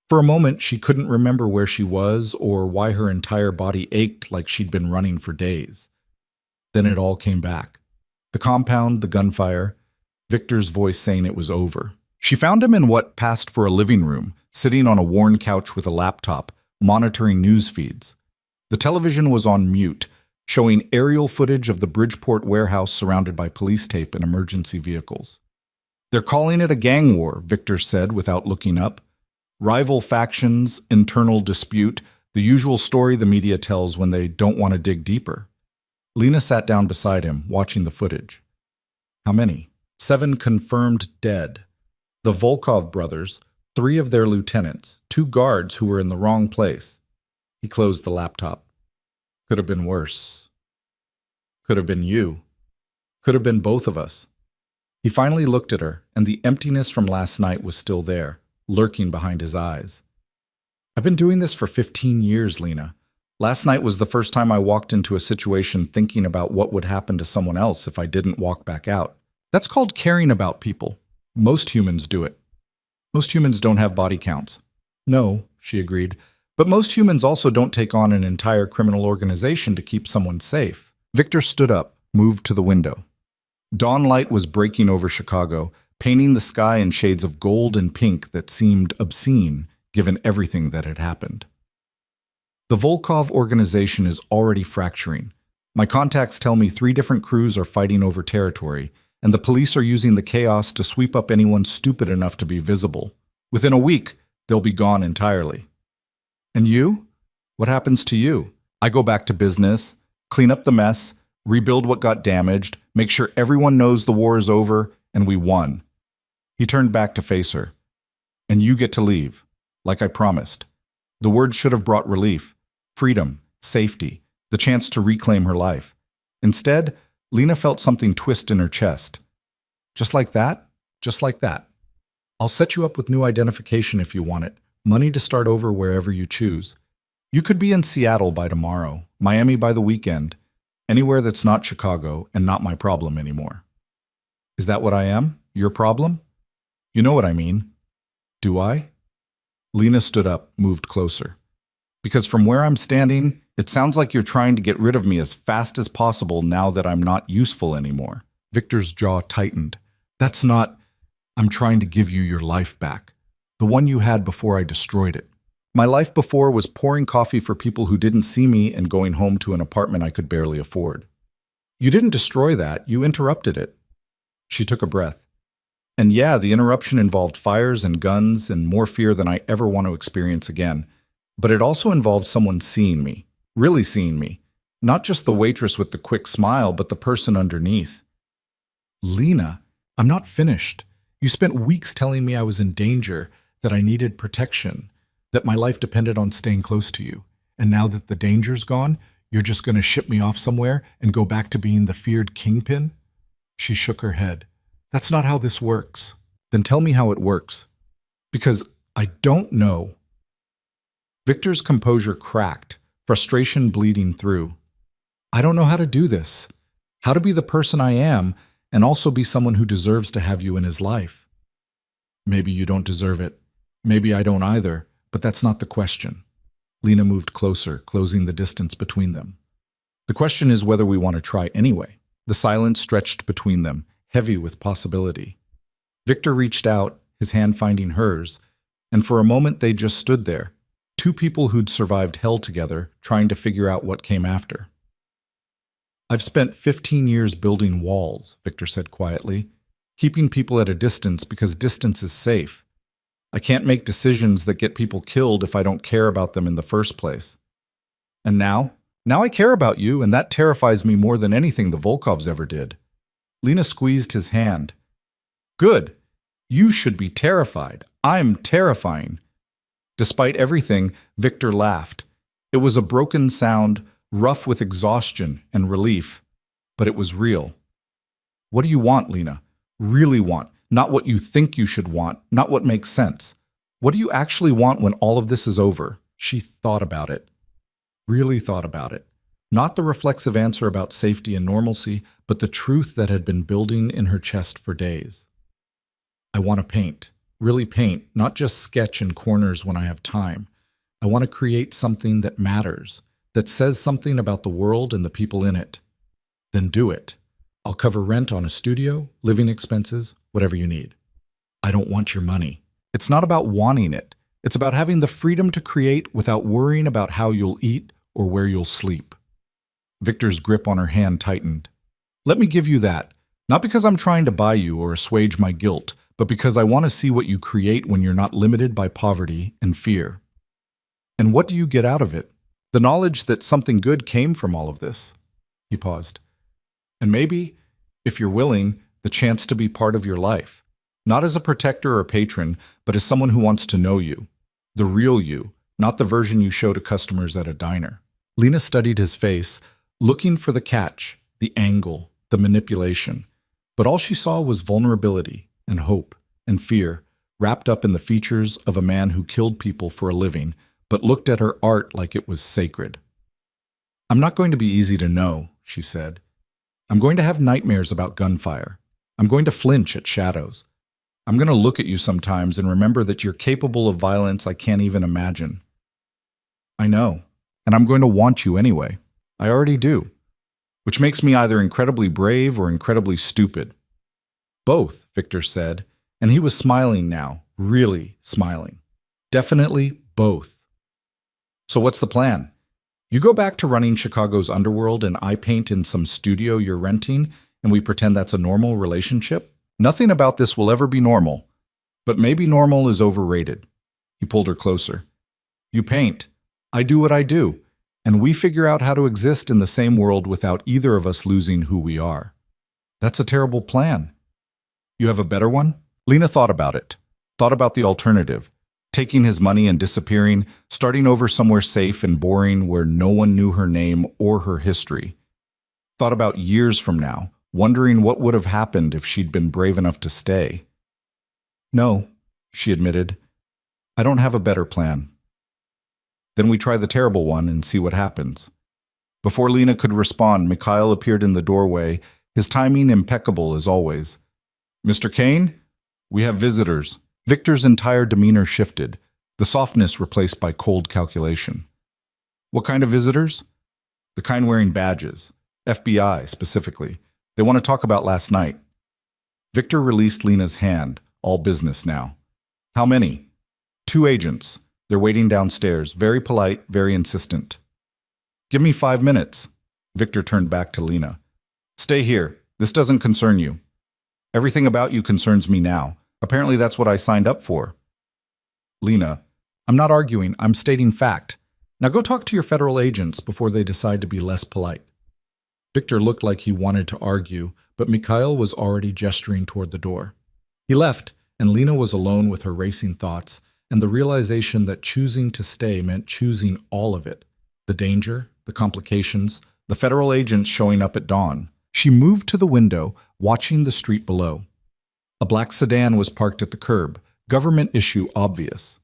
For a moment, she couldn't remember where she was or why her entire body ached like she'd been running for days. Then it all came back. The compound, the gunfire, Victor's voice saying it was over. She found him in what passed for a living room, sitting on a worn couch with a laptop, monitoring news feeds. The television was on mute, showing aerial footage of the Bridgeport warehouse surrounded by police tape and emergency vehicles. "They're calling it a gang war," Victor said without looking up. "Rival factions, internal dispute, the usual story the media tells when they don't want to dig deeper." Lena sat down beside him, watching the footage. "How many?" "7 confirmed dead. The Volkov brothers, 3 of their lieutenants, 2 guards who were in the wrong place." He closed the laptop. "Could have been worse. Could have been you. Could have been both of us." He finally looked at her, and the emptiness from last night was still there, lurking behind his eyes. "I've been doing this for 15 years, Lena. Last night was the first time I walked into a situation thinking about what would happen to someone else if I didn't walk back out. That's called caring about people. Most humans do it. Most humans don't have body counts." "No," she agreed, "but most humans also don't take on an entire criminal organization to keep someone safe." Victor stood up, moved to the window. Dawn light was breaking over Chicago, painting the sky in shades of gold and pink that seemed obscene, given everything that had happened. "The Volkov organization is already fracturing. My contacts tell me 3 different crews are fighting over territory, and the police are using the chaos to sweep up anyone stupid enough to be visible. Within a week, they'll be gone entirely." "And you? What happens to you?" "I go back to business, clean up the mess, rebuild what got damaged, make sure everyone knows the war is over, and we won." He turned back to face her. "And you get to leave, like I promised." The word should have brought relief, freedom, safety, the chance to reclaim her life. Instead, Lena felt something twist in her chest. "Just like that? Just like that. I'll set you up with new identification if you want it, money to start over wherever you choose. You could be in Seattle by tomorrow, Miami by the weekend, anywhere that's not Chicago and not my problem anymore." "Is that what I am? Your problem?" "You know what I mean." "Do I?" Lena stood up, moved closer. "Because from where I'm standing, it sounds like you're trying to get rid of me as fast as possible now that I'm not useful anymore." Victor's jaw tightened. "That's not... I'm trying to give you your life back. The one you had before I destroyed it. My life before was pouring coffee for people who didn't see me and going home to an apartment I could barely afford. You didn't destroy that, you interrupted it." She took a breath. "And yeah, the interruption involved fires and guns and more fear than I ever want to experience again. But it also involved someone seeing me, really seeing me. Not just the waitress with the quick smile, but the person underneath. Lena, I'm not finished. You spent weeks telling me I was in danger, that I needed protection, that my life depended on staying close to you. And now that the danger's gone, you're just going to ship me off somewhere and go back to being the feared kingpin? She shook her head. That's not how this works. Then tell me how it works. Because I don't know. Victor's composure cracked, frustration bleeding through. I don't know how to do this. How to be the person I am and also be someone who deserves to have you in his life. Maybe you don't deserve it. Maybe I don't either, but that's not the question. Lena moved closer, closing the distance between them. The question is whether we want to try anyway. The silence stretched between them, heavy with possibility. Victor reached out, his hand finding hers, and for a moment they just stood there, two people who'd survived hell together, trying to figure out what came after. I've spent 15 years building walls, Victor said quietly, keeping people at a distance because distance is safe. I can't make decisions that get people killed if I don't care about them in the first place. And now I care about you, and that terrifies me more than anything the Volkovs ever did. Lena squeezed his hand. Good. You should be terrified. I'm terrifying. Despite everything, Victor laughed. It was a broken sound, rough with exhaustion and relief, but it was real. What do you want, Lena? Really want, not what you think you should want, not what makes sense. What do you actually want when all of this is over? She thought about it. Really thought about it. Not the reflexive answer about safety and normalcy, but the truth that had been building in her chest for days. I want to paint. Really paint, not just sketch in corners when I have time. I want to create something that matters, that says something about the world and the people in it. Then do it. I'll cover rent on a studio, living expenses, whatever you need. I don't want your money. It's not about wanting it. It's about having the freedom to create without worrying about how you'll eat or where you'll sleep. Victor's grip on her hand tightened. Let me give you that, not because I'm trying to buy you or assuage my guilt, but because I want to see what you create when you're not limited by poverty and fear. And what do you get out of it? The knowledge that something good came from all of this. He paused. And maybe, if you're willing, the chance to be part of your life. Not as a protector or patron, but as someone who wants to know you. The real you, not the version you show to customers at a diner. Lena studied his face, looking for the catch, the angle, the manipulation. But all she saw was vulnerability and hope and fear, wrapped up in the features of a man who killed people for a living, but looked at her art like it was sacred. I'm not going to be easy to know, she said. I'm going to have nightmares about gunfire. I'm going to flinch at shadows. I'm going to look at you sometimes and remember that you're capable of violence I can't even imagine. I know, and I'm going to want you anyway. I already do. Which makes me either incredibly brave or incredibly stupid. Both, Victor said, and he was smiling now, really smiling. Definitely both. So what's the plan? You go back to running Chicago's underworld and I paint in some studio you're renting and we pretend that's a normal relationship? Nothing about this will ever be normal, but maybe normal is overrated. He pulled her closer. You paint. I do what I do, and we figure out how to exist in the same world without either of us losing who we are. That's a terrible plan. You have a better one? Lena thought about it. Thought about the alternative. Taking his money and disappearing, starting over somewhere safe and boring where no one knew her name or her history. Thought about years from now, wondering what would have happened if she'd been brave enough to stay. No, she admitted. I don't have a better plan. Then we try the terrible one and see what happens. Before Lena could respond, Mikhail appeared in the doorway, his timing impeccable as always. Mr. Kane, we have visitors. Victor's entire demeanor shifted, the softness replaced by cold calculation. What kind of visitors? The kind wearing badges, FBI specifically. They want to talk about last night. Victor released Lena's hand, all business now. How many? 2 agents. They're waiting downstairs, very polite, very insistent. Give me 5 minutes. Victor turned back to Lena. Stay here. This doesn't concern you. Everything about you concerns me now. Apparently that's what I signed up for. Lena, I'm not arguing, I'm stating fact. Now go talk to your federal agents before they decide to be less polite. Victor looked like he wanted to argue, but Mikhail was already gesturing toward the door. He left, and Lena was alone with her racing thoughts and the realization that choosing to stay meant choosing all of it. The danger, the complications, the federal agents showing up at dawn. She moved to the window, watching the street below. A black sedan was parked at the curb, government issue obvious.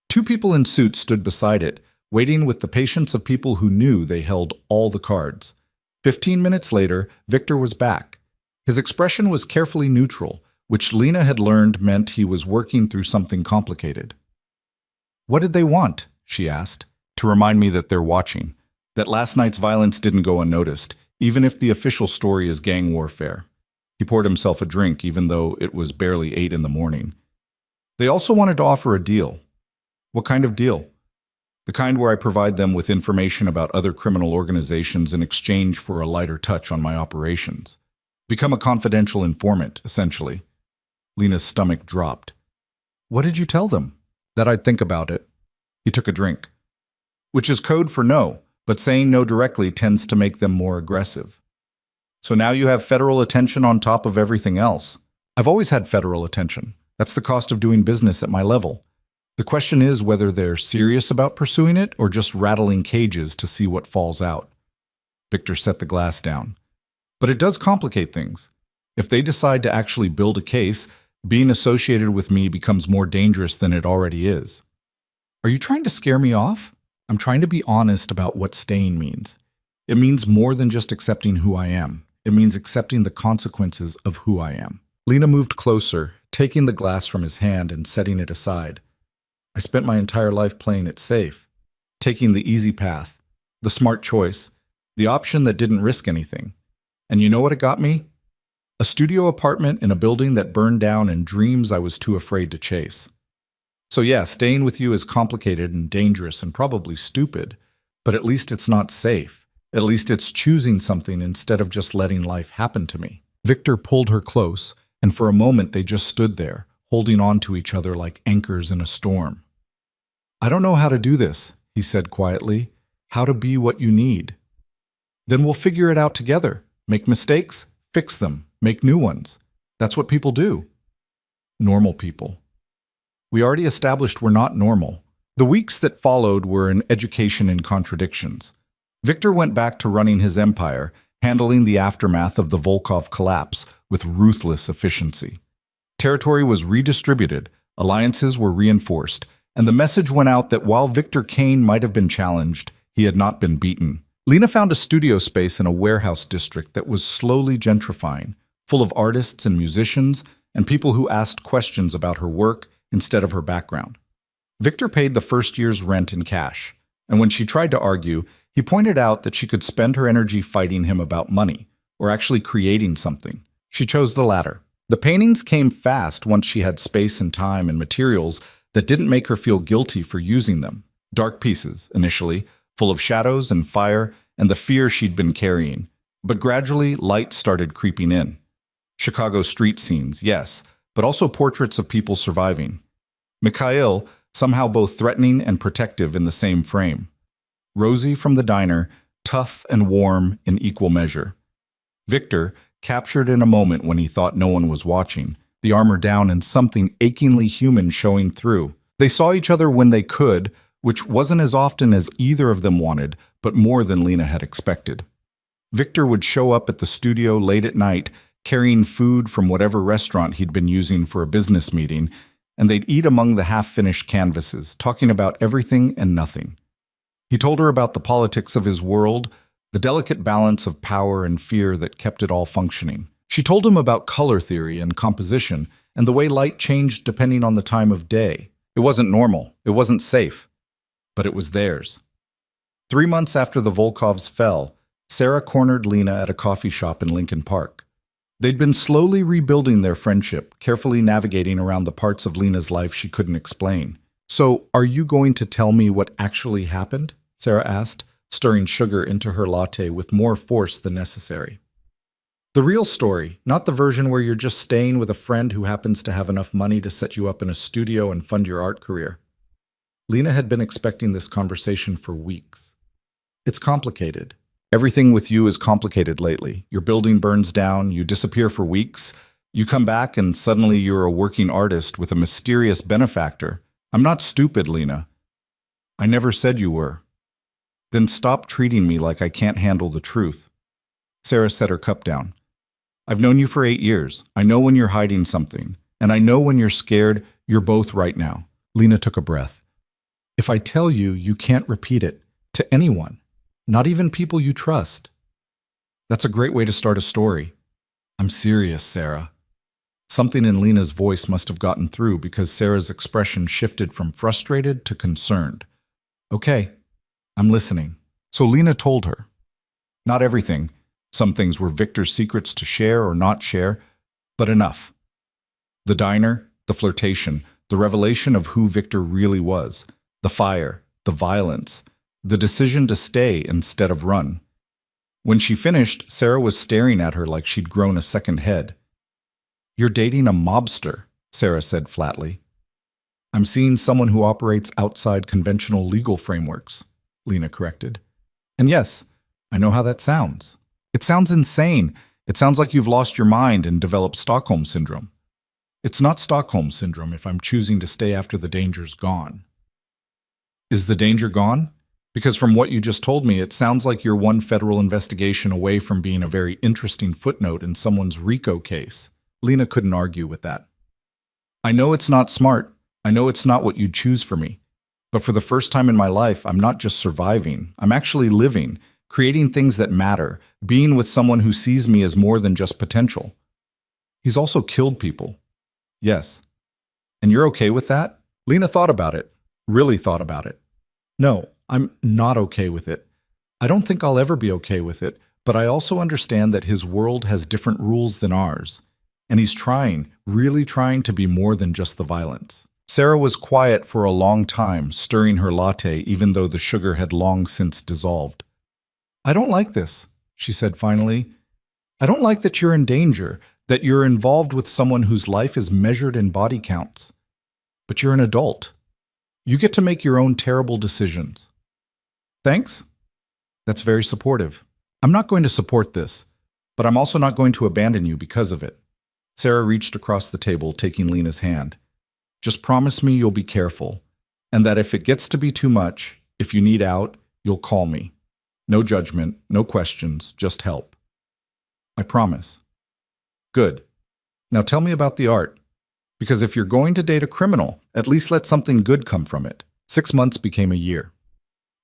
Two people in suits stood beside it, waiting with the patience of people who knew they held all the cards. 15 minutes later, Victor was back. His expression was carefully neutral, which Lena had learned meant he was working through something complicated. "What did they want?" she asked, to remind me that they're watching, that last night's violence didn't go unnoticed, even if the official story is gang warfare. He poured himself a drink, even though it was barely 8 in the morning. "They also wanted to offer a deal." "What kind of deal?" "The kind where I provide them with information about other criminal organizations in exchange for a lighter touch on my operations. Become a confidential informant, essentially." Lena's stomach dropped. "What did you tell them?" "That I'd think about it." He took a drink. "Which is code for no, but saying no directly tends to make them more aggressive." "So now you have federal attention on top of everything else." "I've always had federal attention. That's the cost of doing business at my level. The question is whether they're serious about pursuing it or just rattling cages to see what falls out." Victor set the glass down. "But it does complicate things. If they decide to actually build a case, being associated with me becomes more dangerous than it already is." "Are you trying to scare me off?" "I'm trying to be honest about what staying means. It means more than just accepting who I am. It means accepting the consequences of who I am." Lena moved closer, taking the glass from his hand and setting it aside. "I spent my entire life playing it safe, taking the easy path, the smart choice, the option that didn't risk anything. And you know what it got me? A studio apartment in a building that burned down and dreams I was too afraid to chase. So yeah, staying with you is complicated and dangerous and probably stupid, but at least it's not safe. At least it's choosing something instead of just letting life happen to me." Victor pulled her close, and for a moment they just stood there, holding on to each other like anchors in a storm. "I don't know how to do this," he said quietly. "How to be what you need." "Then we'll figure it out together. Make mistakes, fix them, make new ones. That's what people do." Normal people. We already established we're not normal. The weeks that followed were an education in contradictions. Victor went back to running his empire, handling the aftermath of the Volkov collapse with ruthless efficiency. Territory was redistributed, alliances were reinforced, and the message went out that while Victor Kane might have been challenged, he had not been beaten. Lena found a studio space in a warehouse district that was slowly gentrifying, full of artists and musicians and people who asked questions about her work instead of her background. Victor paid the first year's rent in cash, and when she tried to argue, he pointed out that she could spend her energy fighting him about money, or actually creating something. She chose the latter. The paintings came fast once she had space and time and materials that didn't make her feel guilty for using them. Dark pieces, initially, full of shadows and fire and the fear she'd been carrying. But gradually, light started creeping in. Chicago street scenes, yes, but also portraits of people surviving. Mikhail, somehow both threatening and protective in the same frame. Rosie from the diner, tough and warm in equal measure. Victor, captured in a moment when he thought no one was watching, the armor down and something achingly human showing through. They saw each other when they could, which wasn't as often as either of them wanted, but more than Lena had expected. Victor would show up at the studio late at night, carrying food from whatever restaurant he'd been using for a business meeting, and they'd eat among the half-finished canvases, talking about everything and nothing. He told her about the politics of his world, the delicate balance of power and fear that kept it all functioning. She told him about color theory and composition, and the way light changed depending on the time of day. It wasn't normal, it wasn't safe, but it was theirs. 3 months after the Volkovs fell, Sarah cornered Lena at a coffee shop in Lincoln Park. They'd been slowly rebuilding their friendship, carefully navigating around the parts of Lena's life she couldn't explain. "So, are you going to tell me what actually happened?" Sarah asked, stirring sugar into her latte with more force than necessary. "The real story, not the version where you're just staying with a friend who happens to have enough money to set you up in a studio and fund your art career." Lena had been expecting this conversation for weeks. It's complicated. Everything with you is complicated lately. Your building burns down, you disappear for weeks, you come back and suddenly you're a working artist with a mysterious benefactor. I'm not stupid, Lena. I never said you were. Then stop treating me like I can't handle the truth. Sarah set her cup down. I've known you for 8 years. I know when you're hiding something. And I know when you're scared, you're both right now. Lena took a breath. If I tell you, you can't repeat it to anyone, not even people you trust. That's a great way to start a story. I'm serious, Sarah. Something in Lena's voice must have gotten through because Sarah's expression shifted from frustrated to concerned. Okay, I'm listening. So Lena told her. Not everything. Some things were Victor's secrets to share or not share, but enough. The diner, the flirtation, the revelation of who Victor really was, the fire, the violence, the decision to stay instead of run. When she finished, Sarah was staring at her like she'd grown a second head. You're dating a mobster, Sarah said flatly. I'm seeing someone who operates outside conventional legal frameworks, Lena corrected. And yes, I know how that sounds. It sounds insane. It sounds like you've lost your mind and developed Stockholm Syndrome. It's not Stockholm Syndrome if I'm choosing to stay after the danger's gone. Is the danger gone? Because from what you just told me, it sounds like you're one federal investigation away from being a very interesting footnote in someone's RICO case. Lena couldn't argue with that. I know it's not smart. I know it's not what you'd choose for me. But for the first time in my life, I'm not just surviving. I'm actually living, creating things that matter, being with someone who sees me as more than just potential. He's also killed people. Yes. And you're okay with that? Lena thought about it. Really thought about it. No, I'm not okay with it. I don't think I'll ever be okay with it, but I also understand that his world has different rules than ours. And he's trying, really trying to be more than just the violence. Sarah was quiet for a long time, stirring her latte even though the sugar had long since dissolved. I don't like this, she said finally. I don't like that you're in danger, that you're involved with someone whose life is measured in body counts. But you're an adult. You get to make your own terrible decisions. Thanks? That's very supportive. I'm not going to support this, but I'm also not going to abandon you because of it. Sarah reached across the table, taking Lena's hand. Just promise me you'll be careful, and that if it gets to be too much, if you need out, you'll call me. No judgment, no questions, just help. I promise. Good. Now tell me about the art. Because if you're going to date a criminal, at least let something good come from it. 6 months became a year.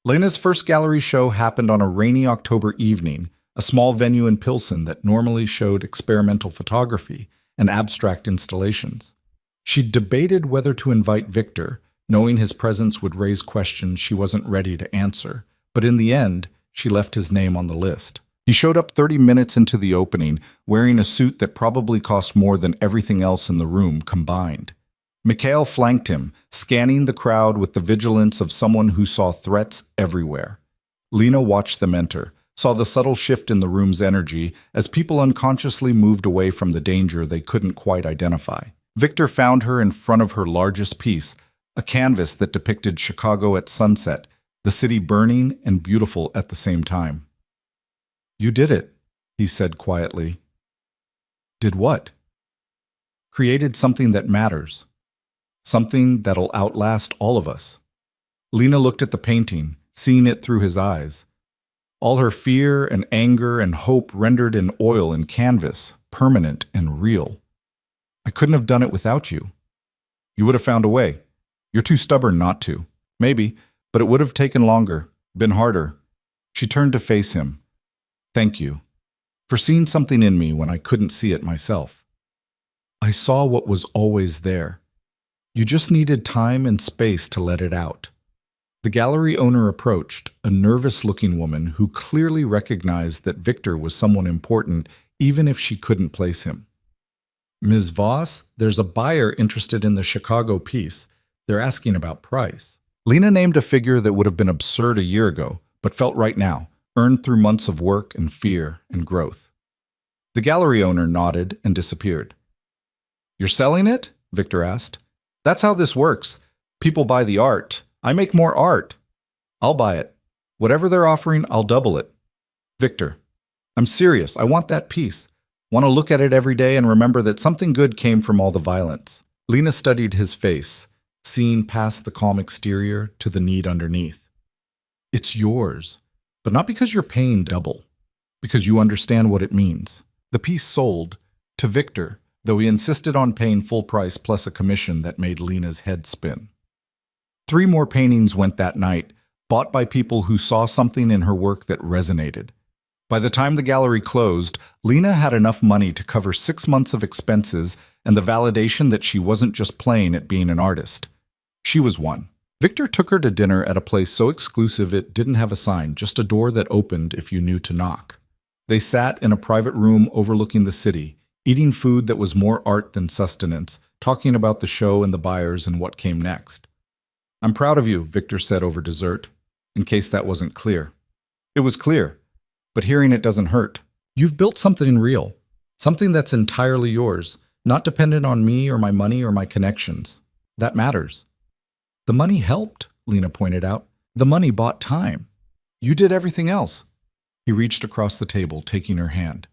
Lena's first gallery show happened on a rainy October evening, a small venue in Pilsen that normally showed experimental photography and abstract installations. She debated whether to invite Victor, knowing his presence would raise questions she wasn't ready to answer, but in the end, she left his name on the list. He showed up 30 minutes into the opening, wearing a suit that probably cost more than everything else in the room combined. Mikhail flanked him, scanning the crowd with the vigilance of someone who saw threats everywhere. Lena watched them enter, saw the subtle shift in the room's energy as people unconsciously moved away from the danger they couldn't quite identify. Victor found her in front of her largest piece, a canvas that depicted Chicago at sunset, the city burning and beautiful at the same time. You did it, he said quietly. Did what? Created something that matters. Something that'll outlast all of us. Lena looked at the painting, seeing it through his eyes. All her fear and anger and hope rendered in oil and canvas, permanent and real. I couldn't have done it without you. You would have found a way. You're too stubborn not to. Maybe, but it would have taken longer, been harder. She turned to face him. Thank you for seeing something in me when I couldn't see it myself. I saw what was always there. You just needed time and space to let it out. The gallery owner approached, a nervous-looking woman who clearly recognized that Victor was someone important even if she couldn't place him. Ms. Voss, there's a buyer interested in the Chicago piece. They're asking about price. Lena named a figure that would have been absurd a year ago, but felt right now, earned through months of work and fear and growth. The gallery owner nodded and disappeared. You're selling it? Victor asked. That's how this works. People buy the art. I make more art. I'll buy it. Whatever they're offering, I'll double it. Victor, I'm serious. I want that piece. Want to look at it every day and remember that something good came from all the violence. Lena studied his face, seeing past the calm exterior to the need underneath. It's yours, but not because you're paying double, because you understand what it means. The piece sold to Victor, though he insisted on paying full price plus a commission that made Lena's head spin. 3 more paintings went that night, bought by people who saw something in her work that resonated. By the time the gallery closed, Lena had enough money to cover 6 months of expenses and the validation that she wasn't just playing at being an artist. She was one. Victor took her to dinner at a place so exclusive it didn't have a sign, just a door that opened if you knew to knock. They sat in a private room overlooking the city, eating food that was more art than sustenance, talking about the show and the buyers and what came next. I'm proud of you, Victor said over dessert, in case that wasn't clear. It was clear, but hearing it doesn't hurt. You've built something real, something that's entirely yours, not dependent on me or my money or my connections. That matters. The money helped, Lena pointed out. The money bought time. You did everything else. He reached across the table, taking her hand.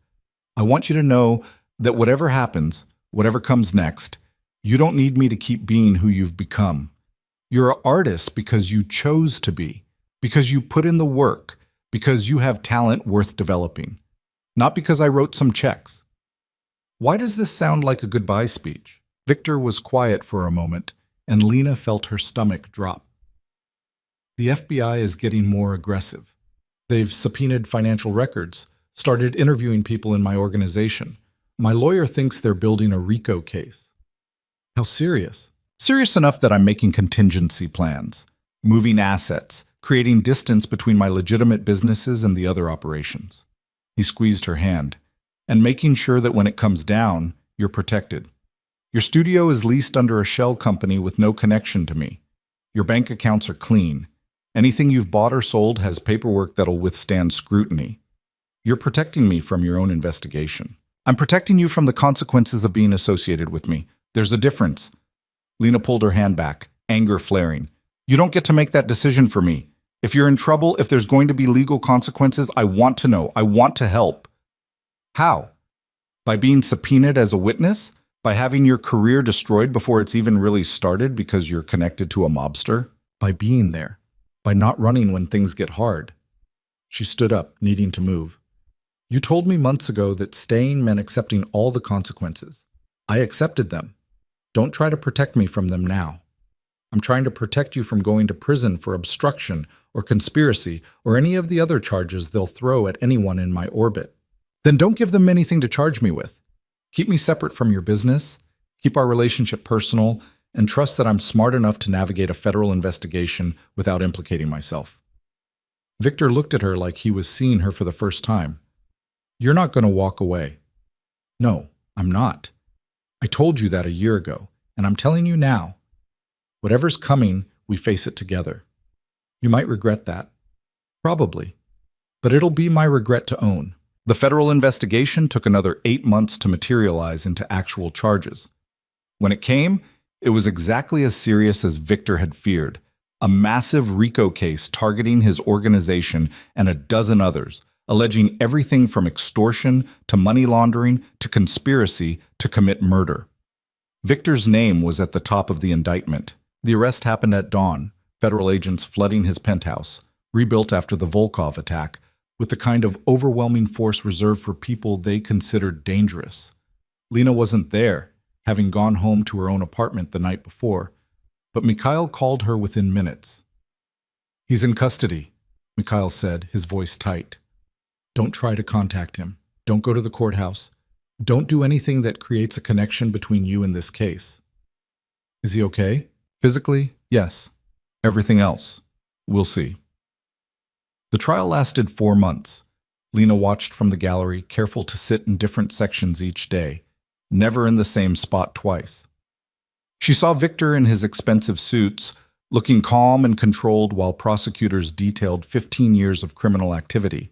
I want you to know that whatever happens, whatever comes next, you don't need me to keep being who you've become. You're an artist because you chose to be, because you put in the work, because you have talent worth developing, not because I wrote some checks. Why does this sound like a goodbye speech? Victor was quiet for a moment, and Lena felt her stomach drop. The FBI is getting more aggressive. They've subpoenaed financial records, started interviewing people in my organization. My lawyer thinks they're building a RICO case. How serious? Serious enough that I'm making contingency plans, moving assets, creating distance between my legitimate businesses and the other operations. He squeezed her hand, and making sure that when it comes down, you're protected. Your studio is leased under a shell company with no connection to me. Your bank accounts are clean. Anything you've bought or sold has paperwork that'll withstand scrutiny. You're protecting me from your own investigation. I'm protecting you from the consequences of being associated with me. There's a difference. Lena pulled her hand back, anger flaring. You don't get to make that decision for me. If you're in trouble, if there's going to be legal consequences, I want to know. I want to help. How? By being subpoenaed as a witness? By having your career destroyed before it's even really started because you're connected to a mobster? By being there. By not running when things get hard. She stood up, needing to move. You told me months ago that staying meant accepting all the consequences. I accepted them. Don't try to protect me from them now. I'm trying to protect you from going to prison for obstruction or conspiracy or any of the other charges they'll throw at anyone in my orbit. Then don't give them anything to charge me with. Keep me separate from your business, keep our relationship personal, and trust that I'm smart enough to navigate a federal investigation without implicating myself. Victor looked at her like he was seeing her for the first time. You're not going to walk away. No, I'm not. I told you that a year ago, and I'm telling you now. Whatever's coming, we face it together. You might regret that. Probably. But it'll be my regret to own. The federal investigation took another 8 months to materialize into actual charges. When it came, it was exactly as serious as Victor had feared. A massive RICO case targeting his organization and a dozen others, alleging everything from extortion to money laundering to conspiracy to commit murder. Victor's name was at the top of the indictment. The arrest happened at dawn, federal agents flooding his penthouse, rebuilt after the Volkov attack, with the kind of overwhelming force reserved for people they considered dangerous. Lena wasn't there, having gone home to her own apartment the night before, but Mikhail called her within minutes. He's in custody, Mikhail said, his voice tight. Don't try to contact him. Don't go to the courthouse. Don't do anything that creates a connection between you and this case. Is he okay? Physically, yes. Everything else, we'll see. The trial lasted 4 months. Lena watched from the gallery, careful to sit in different sections each day, never in the same spot twice. She saw Victor in his expensive suits, looking calm and controlled while prosecutors detailed 15 years of criminal activity.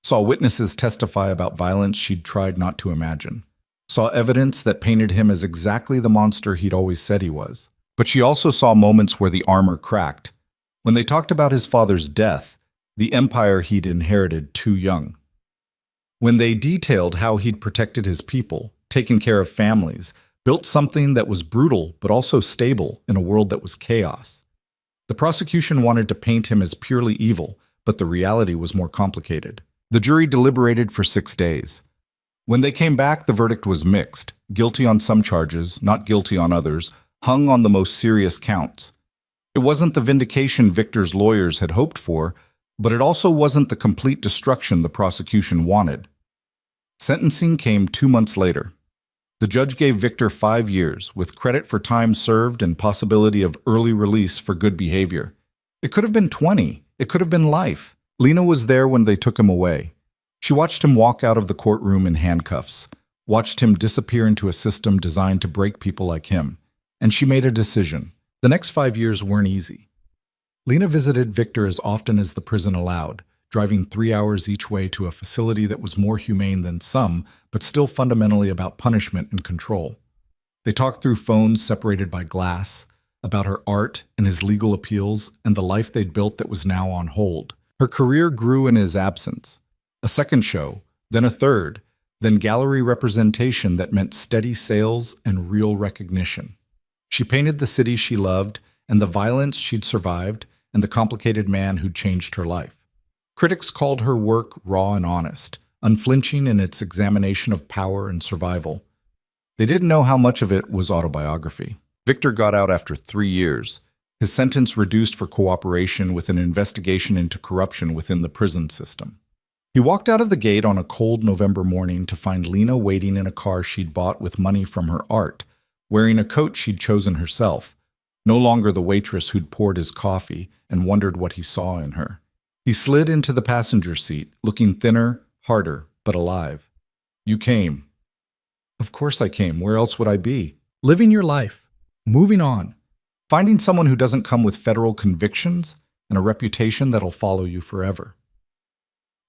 Saw witnesses testify about violence she'd tried not to imagine. Saw evidence that painted him as exactly the monster he'd always said he was. But she also saw moments where the armor cracked, When they talked about his father's death, the empire he'd inherited too young. When they detailed how he'd protected his people, taken care of families, built something that was brutal but also stable in a world that was chaos. The prosecution wanted to paint him as purely evil, but the reality was more complicated. The jury deliberated for 6 days. When they came back, the verdict was mixed. Guilty on some charges, not guilty on others, hung on the most serious counts. It wasn't the vindication Victor's lawyers had hoped for, but it also wasn't the complete destruction the prosecution wanted. Sentencing came 2 months later. The judge gave Victor 5 years, with credit for time served and possibility of early release for good behavior. It could have been 20. It could have been life. Lena was there when they took him away. She watched him walk out of the courtroom in handcuffs, watched him disappear into a system designed to break people like him, and she made a decision. The next 5 years weren't easy. Lena visited Victor as often as the prison allowed, driving 3 hours each way to a facility that was more humane than some, but still fundamentally about punishment and control. They talked through phones separated by glass, about her art and his legal appeals and the life they'd built that was now on hold. Her career grew in his absence. A second show, then a third, then gallery representation that meant steady sales and real recognition. She painted the city she loved and the violence she'd survived and the complicated man who'd changed her life. Critics called her work raw and honest, unflinching in its examination of power and survival. They didn't know how much of it was autobiography. Victor got out after 3 years, his sentence reduced for cooperation with an investigation into corruption within the prison system. He walked out of the gate on a cold November morning to find Lena waiting in a car she'd bought with money from her art, wearing a coat she'd chosen herself, no longer the waitress who'd poured his coffee and wondered what he saw in her. He slid into the passenger seat, looking thinner, harder, but alive. "You came." "Of course I came. Where else would I be?" "Living your life. Moving on. Finding someone who doesn't come with federal convictions and a reputation that'll follow you forever."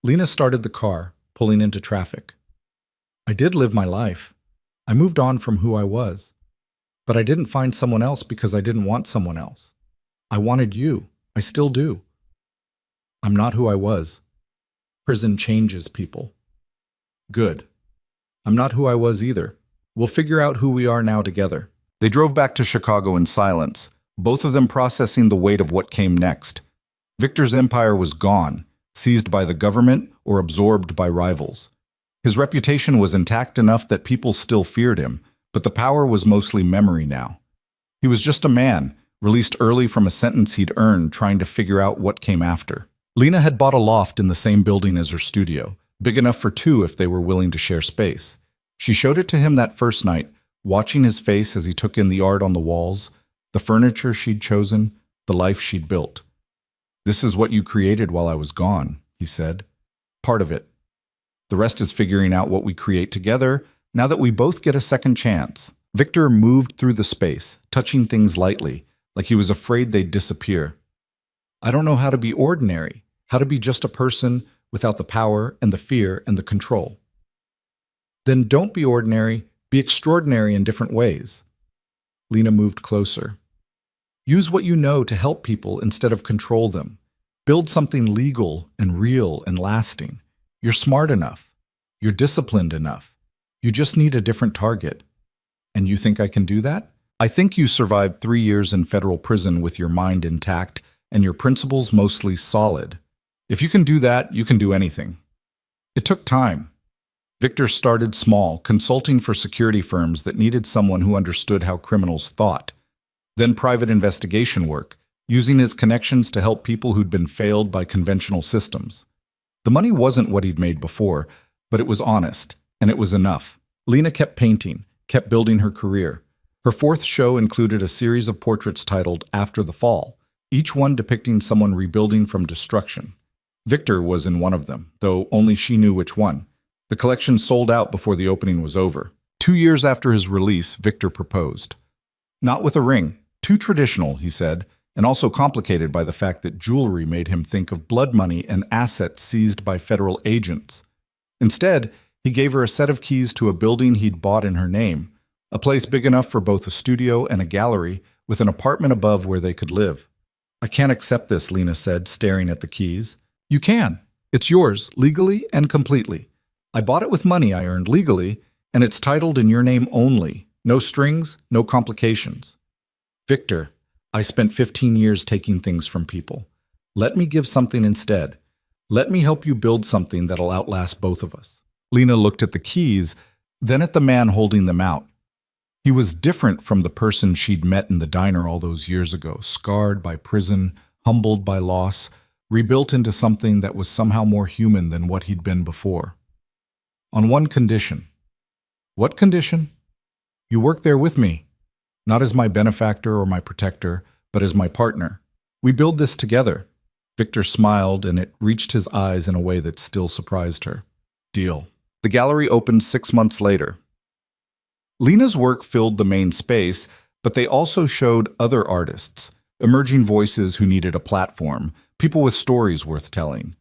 Lena started the car, pulling into traffic. "I did live my life. I moved on from who I was. But I didn't find someone else because I didn't want someone else. I wanted you. I still do. I'm not who I was. Prison changes people." "Good. I'm not who I was either. We'll figure out who we are now together." They drove back to Chicago in silence, both of them processing the weight of what came next. Victor's empire was gone, seized by the government or absorbed by rivals. His reputation was intact enough that people still feared him, but the power was mostly memory now. He was just a man, released early from a sentence he'd earned, trying to figure out what came after. Lena had bought a loft in the same building as her studio, big enough for 2 if they were willing to share space. She showed it to him that first night, watching his face as he took in the art on the walls, the furniture she'd chosen, the life she'd built. "This is what you created while I was gone," he said. "Part of it. The rest is figuring out what we create together, now that we both get a second chance." Victor moved through the space, touching things lightly, like he was afraid they'd disappear. "I don't know how to be ordinary, how to be just a person without the power and the fear and the control." "Then don't be ordinary, be extraordinary in different ways." Lena moved closer. "Use what you know to help people instead of control them. Build something legal and real and lasting. You're smart enough. You're disciplined enough. You just need a different target. And you think I can do that? I think you survived 3 years in federal prison with your mind intact and your principles mostly solid. If you can do that, you can do anything." It took time. Victor started small, consulting for security firms that needed someone who understood how criminals thought. Then private investigation work, using his connections to help people who'd been failed by conventional systems. The money wasn't what he'd made before, but it was honest, and it was enough. Lena kept painting, kept building her career. Her 4th show included a series of portraits titled After the Fall, each one depicting someone rebuilding from destruction. Victor was in one of them, though only she knew which one. The collection sold out before the opening was over. 2 years after his release, Victor proposed. Not with a ring. Too traditional, he said, and also complicated by the fact that jewelry made him think of blood money and assets seized by federal agents. Instead, he gave her a set of keys to a building he'd bought in her name, a place big enough for both a studio and a gallery, with an apartment above where they could live. I can't accept this, Lena said, staring at the keys. You can. It's yours, legally and completely. I bought it with money I earned legally, and it's titled in your name only. No strings, no complications. Victor, I spent 15 years taking things from people. Let me give something instead. Let me help you build something that'll outlast both of us. Lena looked at the keys, then at the man holding them out. He was different from the person she'd met in the diner all those years ago, scarred by prison, humbled by loss, rebuilt into something that was somehow more human than what he'd been before. On one condition. What condition? You work there with me, not as my benefactor or my protector, but as my partner. We build this together. Victor smiled, and it reached his eyes in a way that still surprised her. Deal. The gallery opened 6 months later. Lena's work filled the main space, but they also showed other artists, emerging voices who needed a platform, people with stories worth telling.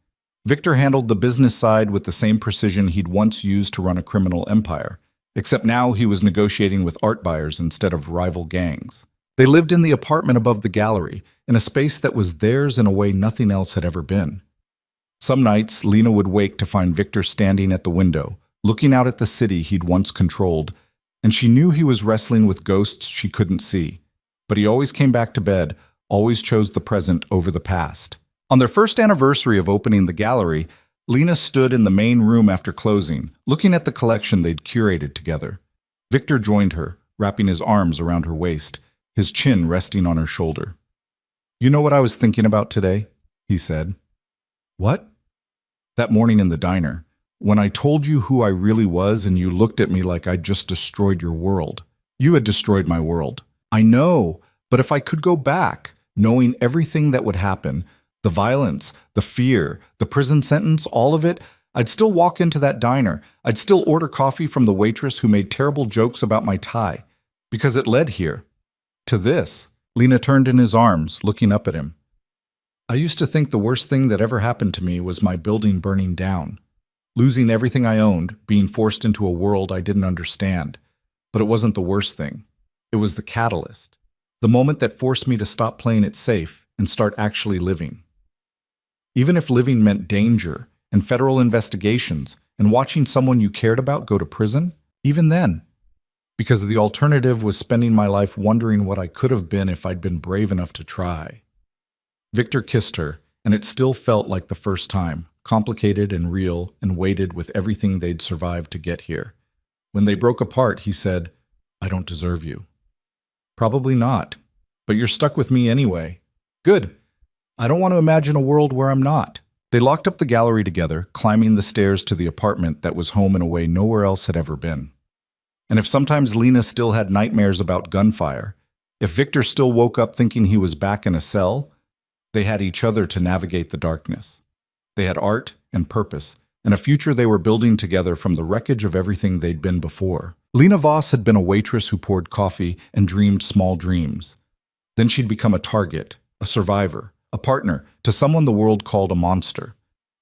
Victor handled the business side with the same precision he'd once used to run a criminal empire, except now he was negotiating with art buyers instead of rival gangs. They lived in the apartment above the gallery, in a space that was theirs in a way nothing else had ever been. Some nights, Lena would wake to find Victor standing at the window, looking out at the city he'd once controlled, and she knew he was wrestling with ghosts she couldn't see. But he always came back to bed, always chose the present over the past. On their first anniversary of opening the gallery, Lena stood in the main room after closing, looking at the collection they'd curated together. Victor joined her, wrapping his arms around her waist, his chin resting on her shoulder. You know what I was thinking about today? He said. What? That morning in the diner, when I told you who I really was and you looked at me like I'd just destroyed your world. You had destroyed my world. I know, but if I could go back, knowing everything that would happen, the violence, the fear, the prison sentence, all of it, I'd still walk into that diner. I'd still order coffee from the waitress who made terrible jokes about my tie. Because it led here. To this. Lena turned in his arms, looking up at him. I used to think the worst thing that ever happened to me was my building burning down. Losing everything I owned, being forced into a world I didn't understand. But it wasn't the worst thing. It was the catalyst. The moment that forced me to stop playing it safe and start actually living. Even if living meant danger and federal investigations and watching someone you cared about go to prison, even then. Because the alternative was spending my life wondering what I could have been if I'd been brave enough to try. Victor kissed her, and it still felt like the first time, complicated and real and weighted with everything they'd survived to get here. When they broke apart, he said, I don't deserve you. Probably not, but you're stuck with me anyway. Good. I don't want to imagine a world where I'm not. They locked up the gallery together, climbing the stairs to the apartment that was home in a way nowhere else had ever been. And if sometimes Lena still had nightmares about gunfire, if Victor still woke up thinking he was back in a cell, they had each other to navigate the darkness. They had art and purpose, and a future they were building together from the wreckage of everything they'd been before. Lena Voss had been a waitress who poured coffee and dreamed small dreams. Then she'd become a target, a survivor, a partner to someone the world called a monster.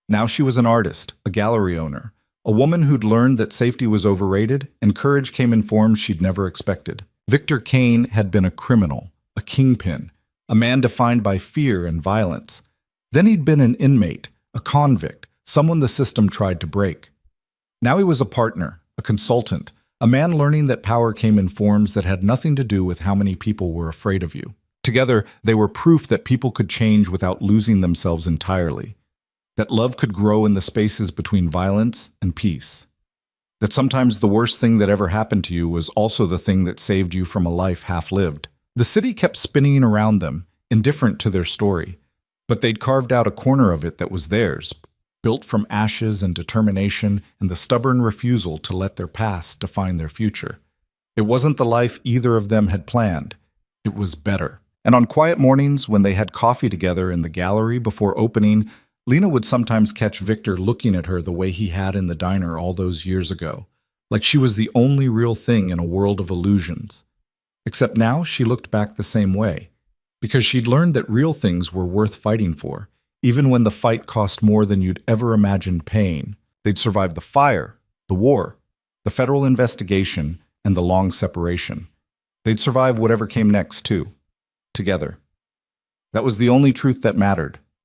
Now she was an artist, a gallery owner, a woman who'd learned that safety was overrated and courage came in forms she'd never expected. Victor Kane had been a criminal, a kingpin, a man defined by fear and violence. Then he'd been an inmate, a convict, someone the system tried to break. Now he was a partner, a consultant, a man learning that power came in forms that had nothing to do with how many people were afraid of you. Together, they were proof that people could change without losing themselves entirely, that love could grow in the spaces between violence and peace, that sometimes the worst thing that ever happened to you was also the thing that saved you from a life half-lived. The city kept spinning around them, indifferent to their story, but they'd carved out a corner of it that was theirs, built from ashes and determination and the stubborn refusal to let their past define their future. It wasn't the life either of them had planned. It was better. And on quiet mornings, when they had coffee together in the gallery before opening, Lena would sometimes catch Victor looking at her the way he had in the diner all those years ago, like she was the only real thing in a world of illusions. Except now she looked back the same way, because she'd learned that real things were worth fighting for, even when the fight cost more than you'd ever imagined paying. They'd survived the fire, the war, the federal investigation, and the long separation. They'd survive whatever came next, too. Together. That was the only truth that mattered.